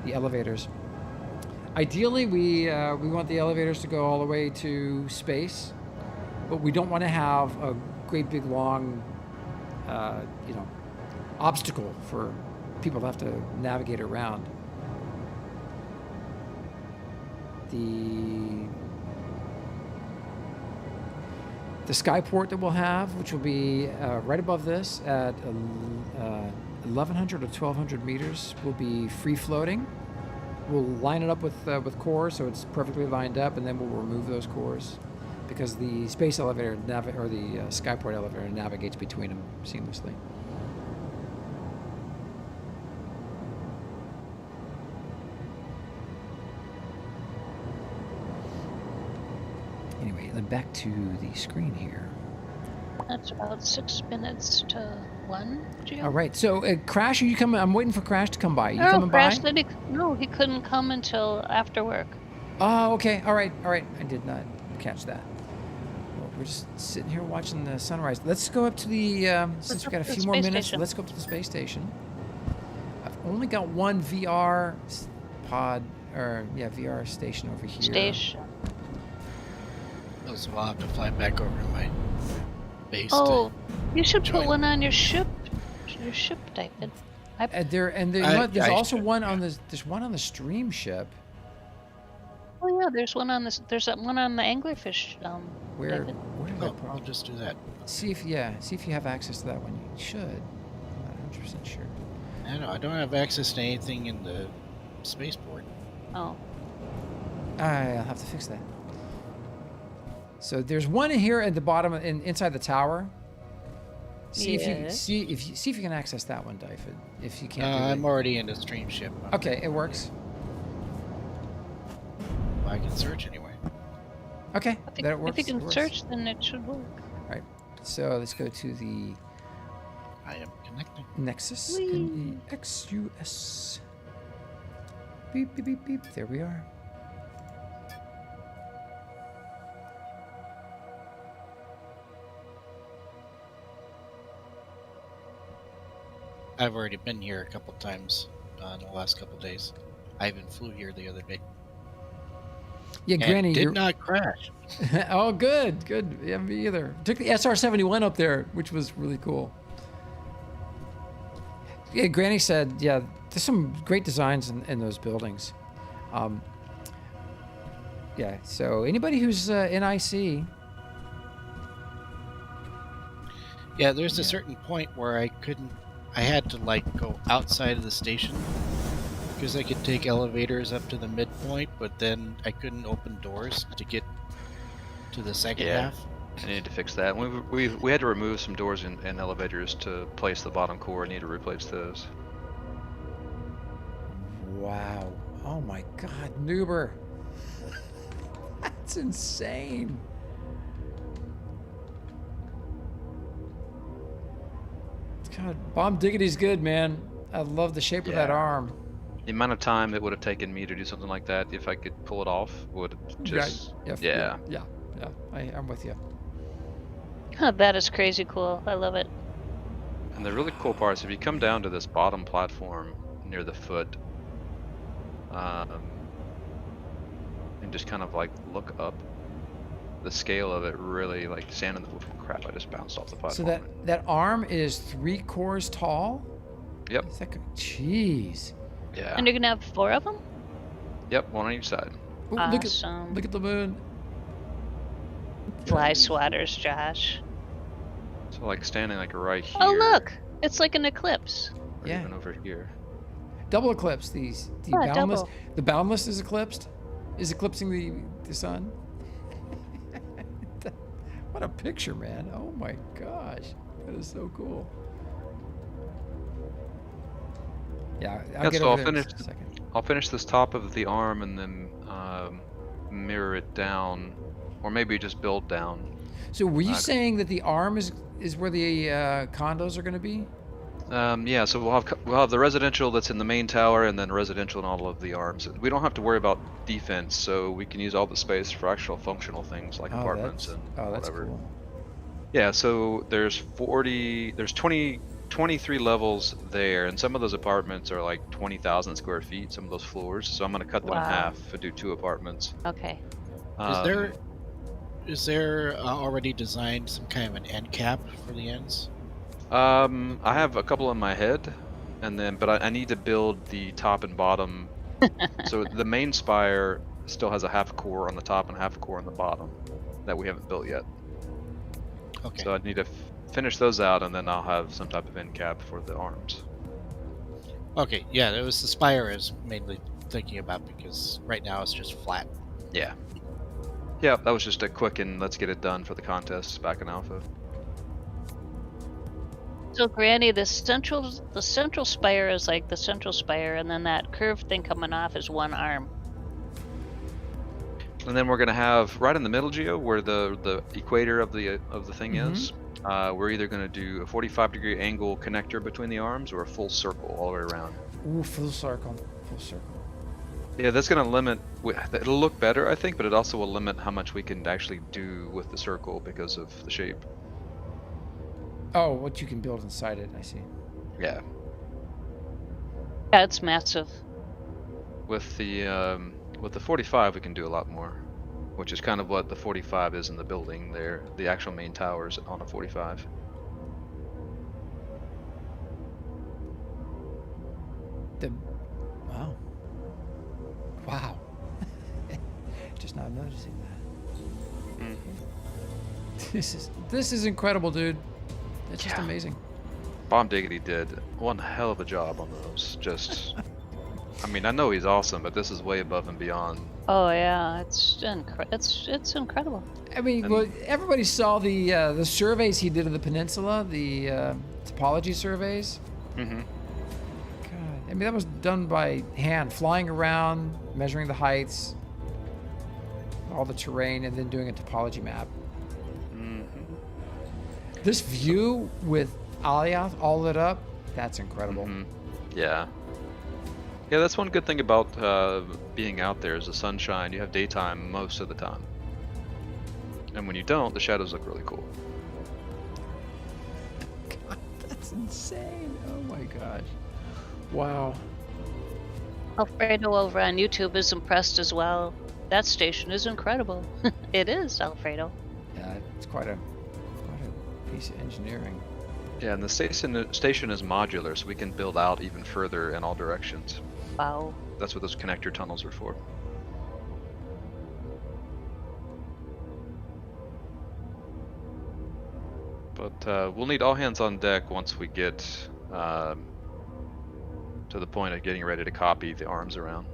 the elevators. Ideally, we want the elevators to go all the way to space, but we don't want to have a great big long, obstacle for people to have to navigate around. The skyport that we'll have, which will be right above this at 1,100 or 1,200 meters, will be free floating. We'll line it up with cores so it's perfectly lined up, and then we'll remove those cores because the space elevator or the skyport elevator navigates between them seamlessly. Anyway, then back to the screen here. That's about 6 minutes to 1. Gio? All right, so Crash, are you coming? I'm waiting for Crash to come by. You No, coming Crash by? said he couldn't come until after work. Oh, okay. All right. I did not catch that. Well, we're just sitting here watching the sunrise. Let's go up to the, since we've got a few more minutes, let's go up to the space station. I've only got one VR VR station over here. Station. So I'll have to fly back over to my base. Oh, you should join. put one on your ship. Your ship, David. There's also one on the. There's one on the stream ship. Oh yeah, there's one on this. There's one on the anglerfish. Where David. I'll just do that. See if you have access to that one. You should. I'm not 100% sure. I don't have access to anything in the spaceport. Oh. I'll have to fix that. So there's one in here at the bottom, inside the tower. See if you can access that one, Dyfed. If you can't, I'm already in the stream ship. Okay, it works. Well, I can search anyway. Okay, that works. If you can search, then it should work. All right. So let's go to the. I am connecting. Nexus. XUS. Beep beep beep beep. There we are. I've already been here a couple times in the last couple days. I even flew here the other day. Yeah, Granny, did not crash. Oh, good. Yeah, me either. Took the SR-71 up there, which was really cool. Yeah, Granny said, yeah, there's some great designs in those buildings. Yeah, so anybody who's in IC. Yeah, there's a certain point where I had to go outside of the station because I could take elevators up to the midpoint, but then I couldn't open doors to get to the second half. I need to fix that. We had to remove some doors and elevators to place the bottom core. I need to replace those. Wow. Oh my God, Noober. That's insane. God, Bomb Diggity's good, man. I love the shape of that arm. The amount of time it would have taken me to do something like that, if I could pull it off, would just Yeah. I'm with you. Oh, that is crazy cool. I love it. And the really cool part is if you come down to this bottom platform near the foot, and just kind of look up, the scale of it really standing. Crap! I just bounced off the platform. So that arm is 3 cores tall. Yep. Jeez. Yeah. And you're gonna have 4 of them? Yep, one on each side. Ooh, Awesome. Look at the moon. Fly swatters, Josh. So standing right here. Oh look, it's like an eclipse. Or even over here. Double eclipse. The Yeah, boundless. double. The boundless is eclipsed. Is eclipsing the sun. What a picture, man. Oh my gosh. That is so cool. Yeah, I'll get over there in a second. I'll finish this top of the arm and then mirror it down, or maybe just build down. So were you saying that the arm is where the condos are going to be? Yeah, so we'll have the residential that's in the main tower, and then residential in all of the arms. We don't have to worry about defense, so we can use all the space for actual functional things like apartments and that's whatever. cool. Yeah, so there's 23 levels there, and some of those apartments are like 20,000 square feet, some of those floors. So I'm going to cut them in Wow. half and do 2 apartments. Okay. Is there already designed some kind of an end cap for the ends? I have a couple in my head, but I need to build the top and bottom. So the main spire still has a half core on the top and a half core on the bottom that we haven't built yet. Okay. So I need to finish those out, and then I'll have some type of end cap for the arms. Okay, yeah, it was the spire I was mainly thinking about because right now it's just flat. Yeah. Yeah, that was just a quick and let's get it done for the contest back in Alpha. So Granny, the central spire is like the central spire, and then that curved thing coming off is one arm. And then we're gonna have right in the middle, Geo, where the equator of the thing is. We're either gonna do a 45-degree angle connector between the arms or a full circle all the way around. Ooh, full circle. Full circle. Yeah, that's gonna limit. It'll look better, I think, but it also will limit how much we can actually do with the circle because of the shape. Oh, what you can build inside it, I see. Yeah. Yeah, it's massive. With the 45, we can do a lot more, which is kind of what the 45 is in the building there. The actual main tower is on a 45. Wow. Wow. Just not noticing that. This is incredible, dude. It's just Yeah. amazing. Bomb Diggity did one hell of a job on those. Just, I mean, I know he's awesome, but this is way above and beyond. Oh yeah, it's incredible. I mean, well, everybody saw the surveys he did of the peninsula, the topology surveys. Mm-hmm. God, I mean, that was done by hand, flying around, measuring the heights, all the terrain, and then doing a topology map. This view with Alioth all lit up, that's incredible. Yeah. Yeah, that's one good thing about being out there is the sunshine. You have daytime most of the time. And when you don't, the shadows look really cool. God, that's insane. Oh my gosh. Wow. Alfredo over on YouTube is impressed as well. That station is incredible. It is, Alfredo. Yeah, it's quite a piece of engineering. Yeah, and the station is modular, so we can build out even further in all directions. Wow. That's what those connector tunnels are for. But we'll need all hands on deck once we get to the point of getting ready to copy the arms around.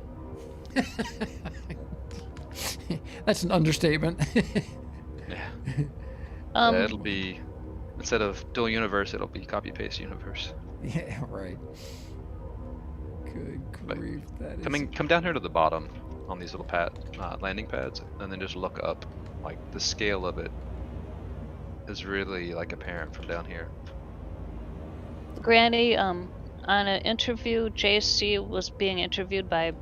That's an understatement. Yeah. Yeah, it'll be, instead of dual universe, it'll be copy paste universe. Yeah, right. Good grief, that is... Come down here to the bottom on these little landing pads, and then just look up. Like, the scale of it is really like apparent from down here. Granny, on an interview, JC was being interviewed by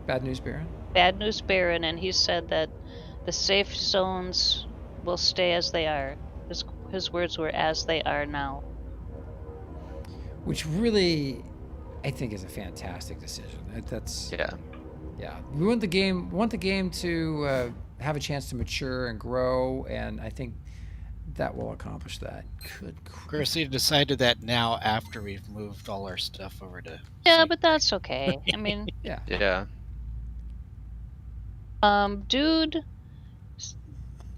Bad News Baron? Bad News Baron, and he said that the safe zones will stay as they are. His words were, as they are now. Which really, I think, is a fantastic decision. That's... Yeah. We want the game to have a chance to mature and grow, and I think that will accomplish that. Good grief. Of course, he decided that now after we've moved all our stuff over to... Yeah, but that's okay. I mean... Yeah. Yeah. Dude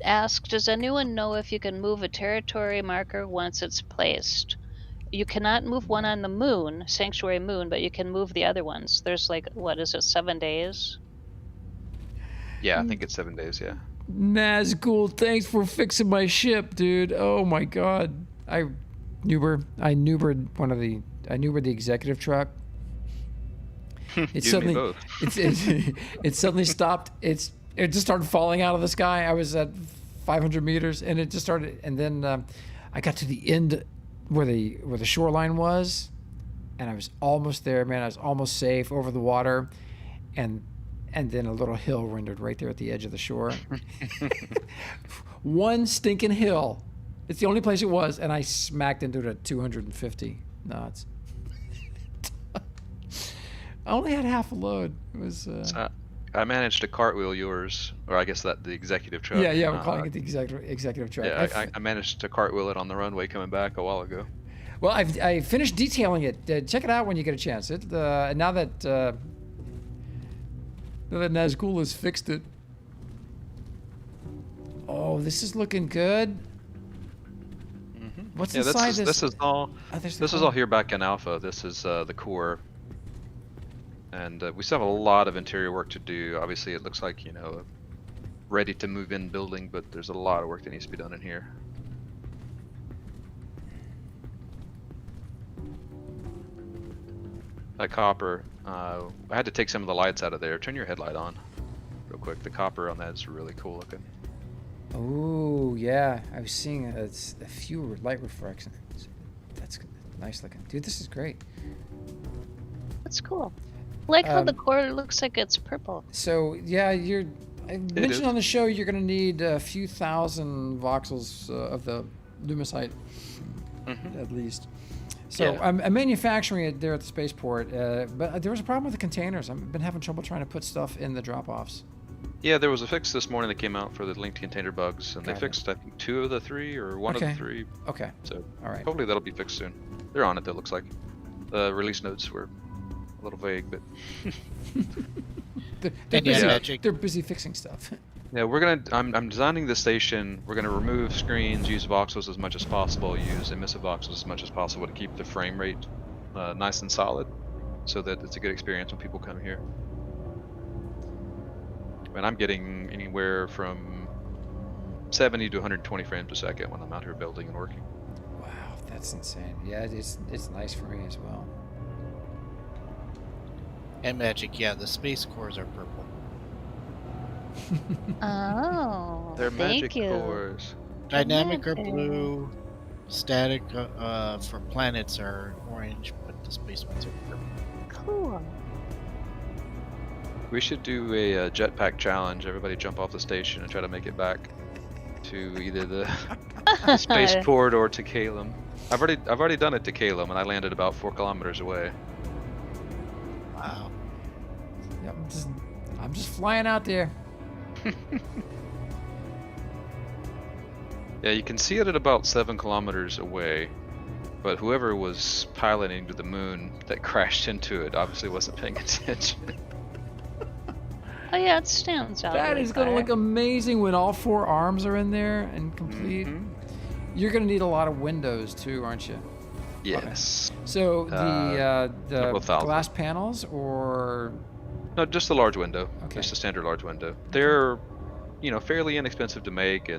asked, does anyone know if you can move a territory marker once it's placed? You cannot move one on the moon, Sanctuary Moon, but you can move the other ones. There's like, what is it, 7 days? Yeah, I think it's 7 days, yeah. Nazgul, thanks for fixing my ship, dude. Oh my god. I Nubered the executive truck. It suddenly stopped. It just started falling out of the sky. I was at 500 meters, and it just started. And then I got to the end where the shoreline was, and I was almost there, man. I was almost safe over the water, and then a little hill rendered right there at the edge of the shore. One stinking hill It's the only place it was, and I smacked into it at 250 knots. I only had half a load. It was. So I managed to cartwheel yours, or I guess that the executive truck. Yeah, we're calling it the executive truck. Yeah, I managed to cartwheel it on the runway coming back a while ago. Well, I finished detailing it. Check it out when you get a chance. Now that Nazgul has fixed it. Oh, this is looking good. What's inside this? This is all. Oh, This is all here back in alpha. This is the core, and we still have a lot of interior work to do. Obviously, it looks like a ready to move in building, but there's a lot of work that needs to be done in here. That copper, I had to take some of the lights out of there. Turn your headlight on real quick. The copper on that is really cool looking. Oh, yeah. I was seeing a few light reflections. That's nice looking. Dude, this is great. That's cool. Like how the core looks like it's purple. So, yeah, I mentioned is. on the show you're going to need a few thousand voxels of the Lumisite, at least. So Yeah. I'm manufacturing it there at the spaceport, but there was a problem with the containers. I've been having trouble trying to put stuff in the drop-offs. Yeah, there was a fix this morning that came out for the linked container bugs, and Got they it. fixed, I think, 2 of the 3 or 1 of the Okay. 3. Okay, So all right. hopefully that'll be fixed soon. They're on it, that looks like. The release notes were a little vague, but They're And yeah, busy, Magic. they're busy fixing stuff. yeah, I'm designing the station. We're gonna remove screens, use voxels as much as possible, use emissive voxels as much as possible to keep the frame rate nice and solid, so that it's a good experience when people come here. And I'm getting anywhere from 70 to 120 frames a second when I'm out here building and working. Wow, that's insane. Yeah, it's nice for me as well. And Magic, yeah, the space cores are purple. Oh, They're thank magic you. cores. Dynamic are Magic. blue. Static for planets are orange, but the space ones are purple. Cool. We should do a jetpack challenge. Everybody jump off the station and try to make it back to either the spaceport or to Calum. I've already done it to Calum, and I landed about 4 kilometers away. Wow. Yep, I'm just flying out there. Yeah, you can see it at about 7 kilometers away, but whoever was piloting to the moon that crashed into it obviously wasn't paying attention. Oh yeah, it stands out. That really is going to far. look amazing when all 4 arms are in there and complete. You're going to need a lot of windows too, aren't you? Yes. So the Several thousand. glass panels, or No, just the large window. Okay. Just a standard large window. They're, fairly inexpensive to make,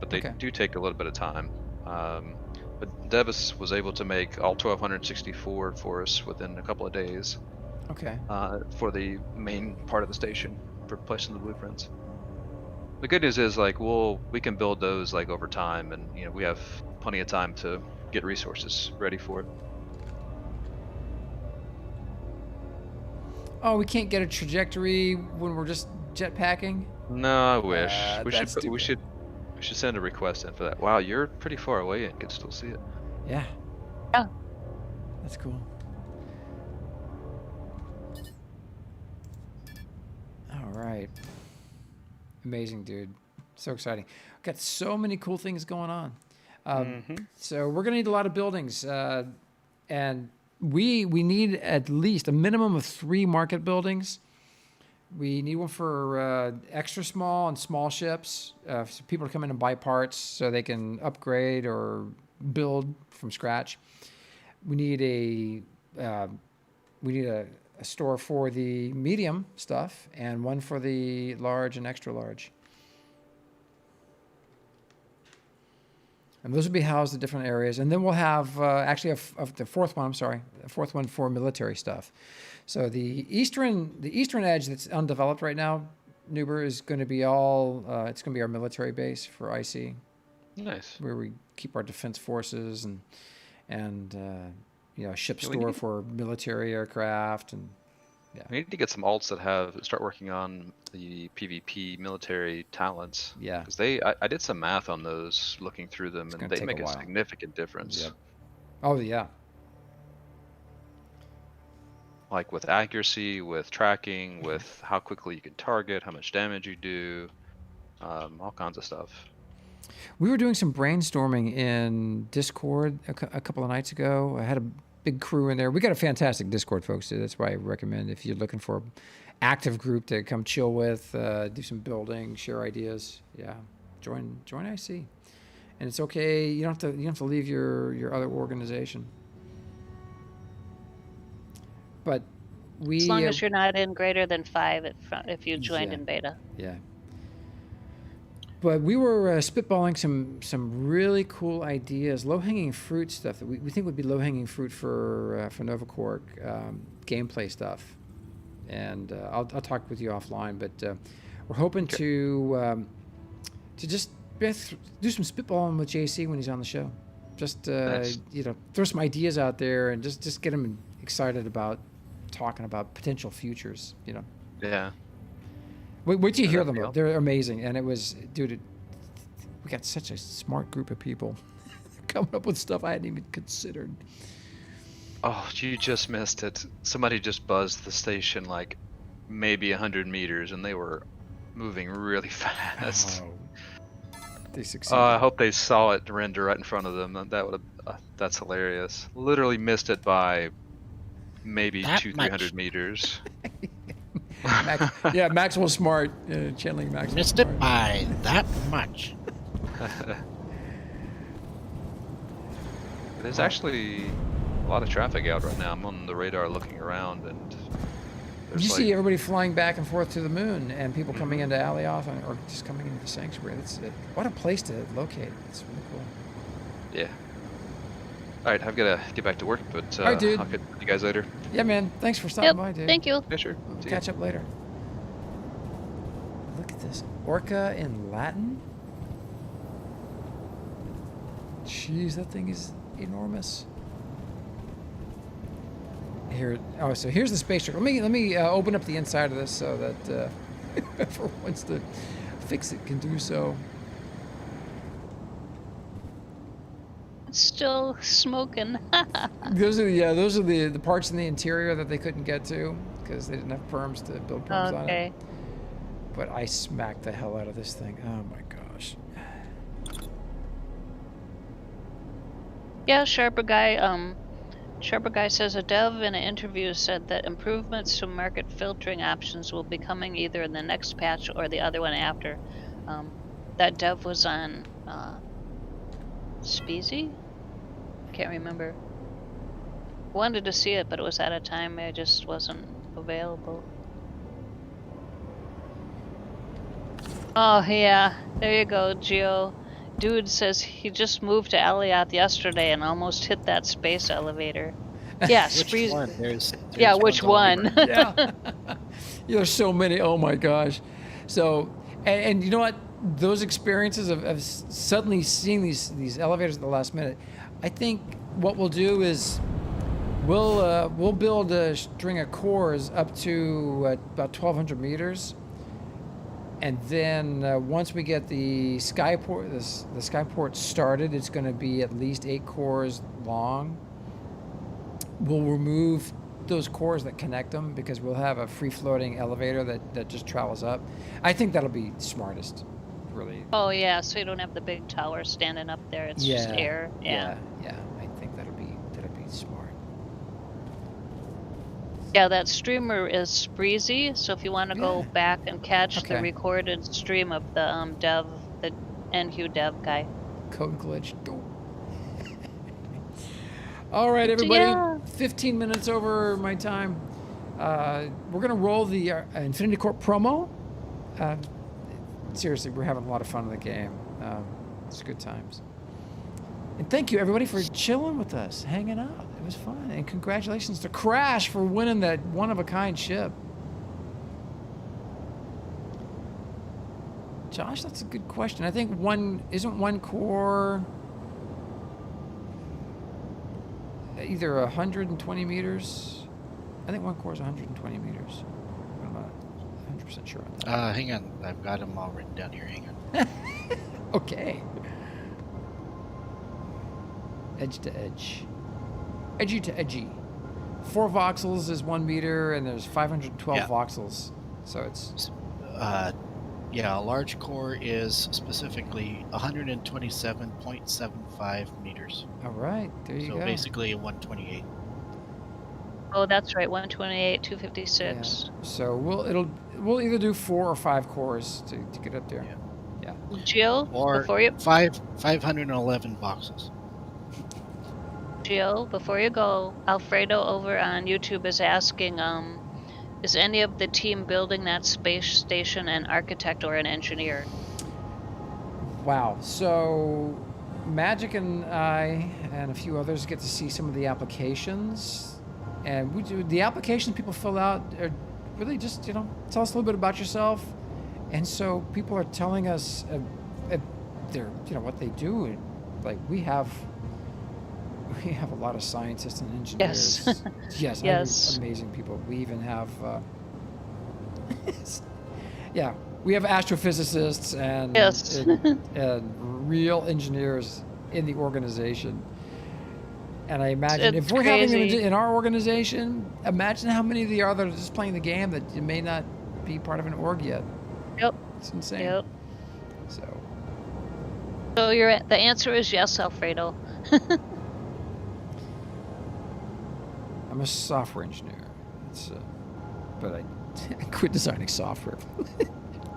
but they Okay. do take a little bit of time. But Devis was able to make all 1,264 for us within a couple of days okay. for the main part of the station for placing the blueprints. The good news is we can build those over time, and we have plenty of time to get resources ready for it. Oh, we can't get a trajectory when we're just jetpacking. No, I wish. That's too We should send a request in for that. Wow, you're pretty far away and can still see it. Yeah. Yeah. That's cool. All right. Amazing, dude. So exciting. Got so many cool things going on. So we're gonna need a lot of buildings, and we need at least a minimum of 3 market buildings. We need one for extra small and small ships, for people to come in and buy parts so they can upgrade or build from scratch. We need a store for the medium stuff and one for the large and extra large. And those will be housed in different areas. And then we'll have the fourth one for military stuff. So the eastern edge that's undeveloped right now, Nuber, is going to be it's going to be our military base for IC, Nice. where we keep our defense forces and a ship Yeah, we store need- for military aircraft and Yeah. We need to get some alts that start working on the PvP military talents. Yeah. Because I did some math on those, looking through them, It's and gonna they take make a a while. significant difference. Yep. Oh yeah. Like with accuracy, with tracking, with how quickly you can target, how much damage you do, all kinds of stuff. We were doing some brainstorming in Discord a couple of nights ago. I had a big crew in there. We got a fantastic Discord, folks. That's why I recommend if you're looking for an active group to come chill with, do some building, share ideas. Yeah, join IC, and it's okay. You don't have to leave your other organization. But we, As long as you're not in greater than 5 if you joined Yeah. in beta. Yeah. But we were spitballing some really cool ideas, low-hanging fruit stuff that we think would be low-hanging fruit for Novaquark gameplay stuff. And I'll talk with you offline. But we're hoping to just do some spitballing with JC when he's on the show. Just Nice. throw some ideas out there and just get him excited about talking about potential futures. Yeah. Wait till you hear that'd them. be They're amazing. And it was, dude, we got such a smart group of people coming up with stuff I hadn't even considered. Oh, you just missed it. Somebody just buzzed the station like maybe 100 meters, and they were moving really fast. Oh, they succeeded. I hope they saw it render right in front of them. That would have. That's hilarious. Literally missed it by maybe That 200-300 much. meters. Yeah, Maxwell Smart. Channeling Maxwell Missed Smart. it by that much. There's actually a lot of traffic out right now. I'm on the radar looking around, and there's You like, see everybody flying back and forth to the moon, and people coming into Alioth or just coming into the sanctuary. What a place to locate. It's really cool. yeah. All right, I've got to get back to work, but All right, dude. I'll catch you guys later. Yeah, man. Thanks for stopping Yep. by, dude. Thank you. Yeah, sure. We'll See ya. catch up later. Look at this. Orca in Latin? Jeez, that thing is enormous. So here's the space truck. Let me open up the inside of this so that whoever wants to fix it can do so. It's still smoking. Those are the parts in the interior that they couldn't get to because they didn't have perms to build perms on it. Okay. But I smacked the hell out of this thing. Oh my gosh. Yeah, Sharper Guy says a dev in an interview said that improvements to market filtering options will be coming either in the next patch or the other one after. That dev was on Speezy? Can't remember. Wanted to see it, but it was at a time I just wasn't available. Oh yeah, there you go, Geo. Dude says he just moved to Alioth yesterday and almost hit that space elevator. Yeah, Which one? There's yeah, ones which all over. one? Yeah. Yeah, there's so many. Oh my gosh. So, and you know what? Those experiences of suddenly seeing these elevators at the last minute, I think what we'll do is we'll build a string of cores up to about 1,200 meters. And then once we get the skyport, the skyport started, it's going to be at least 8 cores long. We'll remove those cores that connect them because we'll have a free-floating elevator that just travels up. I think that'll be smartest, really. Oh yeah, so you don't have the big tower standing up there. It's just air. Yeah. I think that'll be smart. Yeah, that streamer is Spreezy, so if you want to go Yeah. back and catch the Okay. recorded stream of the dev, the NQ dev guy. Code glitch. All right, everybody. Yeah. 15 minutes over my time. We're going to roll the Infinity Corp promo. Seriously, we're having a lot of fun in the game. It's good times. And thank you, everybody, for chilling with us, hanging out. It was fun. And congratulations to Crash for winning that one-of-a-kind ship. Josh, that's a good question. I think isn't one core either 120 meters I think one core is 120 meters. I'm not 100% sure on that. Hang on. I've got them all written down here. Hang on. Okay. Edge to edge. Edgy to edgy. 4 voxels is 1 meter, and there's 512 voxels. So it's... Yeah, a large core is specifically 127.75 meters. All right, there you go. So basically a 128. Oh, that's right. 128, 256. Yeah. So we'll either do 4 or 5 cores to get up there. Yeah. Jill, Or before you 511 boxes. Jill, before you go, Alfredo over on YouTube is asking, is any of the team building that space station an architect or an engineer? Wow. So Magic and I and a few others get to see some of the applications. And we do the applications people fill out are really just, tell us a little bit about yourself. And so people are telling us their, what they do. And, like, we have a lot of scientists and engineers. Yes. Yes. Amazing people. We even have, we have astrophysicists and, and real engineers in the organization. And I imagine if we're having them in our organization, imagine how many of the are that are just playing the game that you may not be part of an org yet. Yep. It's insane. Yep. So the answer is yes, Alfredo. I'm a software engineer. But I quit designing software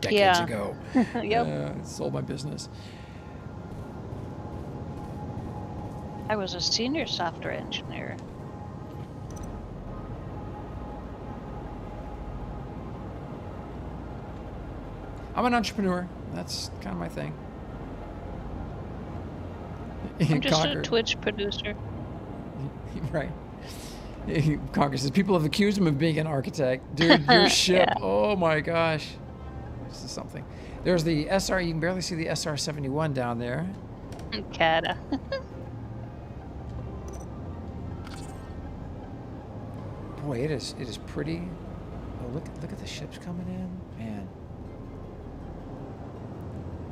decades ago. Yep. Sold my business. I was a senior software engineer. I'm an entrepreneur. That's kind of my thing. I'm just a Twitch producer. Right. Congress says people have accused him of being an architect. Dude, your ship. Oh my gosh. This is something. There's the SR. You can barely see the SR-71 down there. Cata. Boy, it is pretty. Oh, look at the ships coming in, man.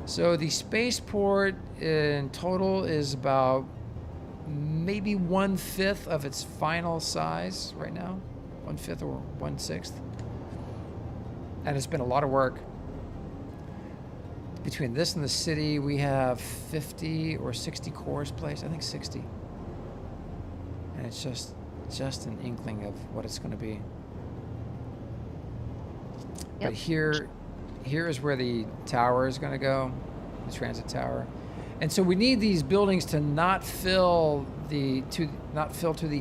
So the spaceport in total is about maybe 1/5 of its final size right now, 1/5 or 1/6, and it's been a lot of work. Between this and the city, we have 50 or 60 cores placed. I think 60, and it's just an inkling of what it's going to be. Yep. But here is where the tower is going to go, the transit tower. And so we need these buildings to not fill to the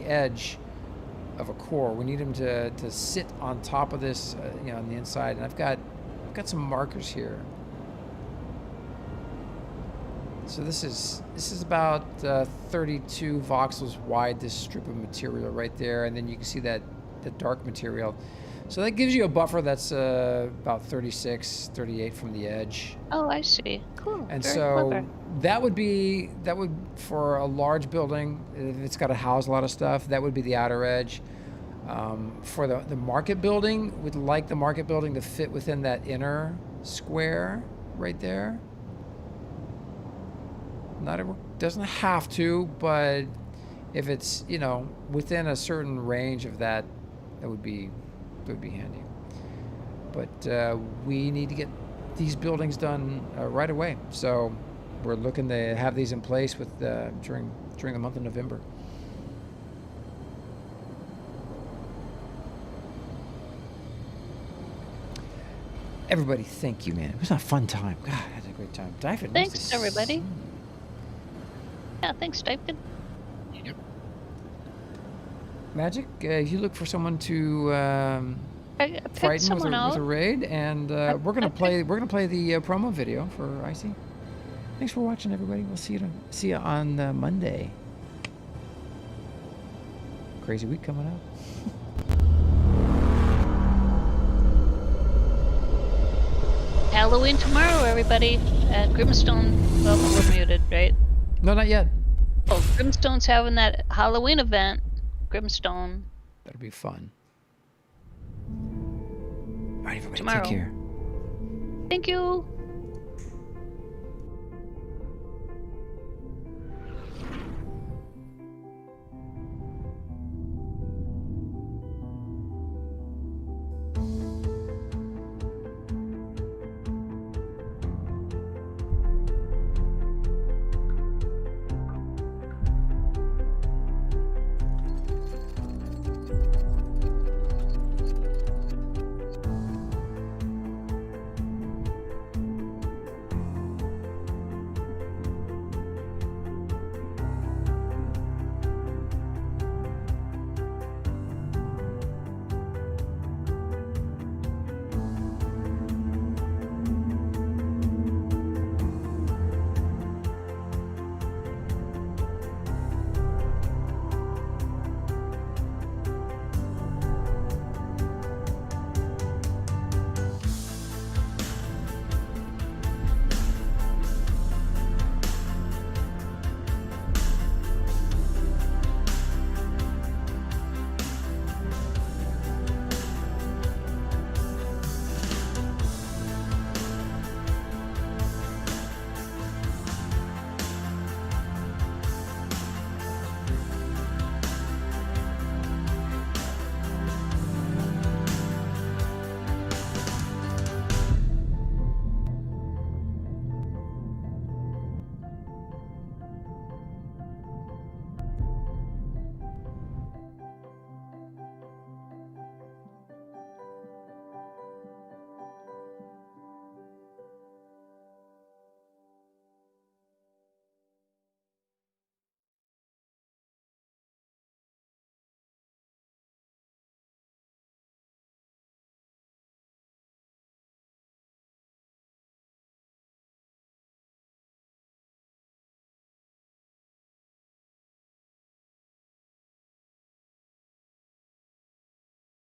edge of a core. We need them to sit on top of this, on the inside. And I've got some markers here. So this is about 32 voxels wide, this strip of material right there, and then you can see the dark material. So that gives you a buffer that's about 36, 38 from the edge. Oh, I see. Cool. And very so clever. that would for a large building, if it's got to house a lot of stuff, that would be the outer edge. For the market building, we'd like the market building to fit within that inner square right there. Not everyone doesn't have to, but if it's within a certain range of that would be handy. But we need to get these buildings done right away. So we're looking to have these in place during the month of November. Everybody, thank you, man. It was a fun time. God, I had a great time. David, thanks, everybody. Yeah, thanks, David. Yep. Magic, you look for someone to frighten with a raid, and we're gonna play the promo video for Icy. Thanks for watching, everybody. We'll see you on Monday. Crazy week coming up. Halloween tomorrow, everybody, at Grimstone. Well, we're muted, right? No, not yet. Oh, Grimstone's having that Halloween event. Grimstone. That'll be fun. right, everybody, tomorrow. take care. Thank you.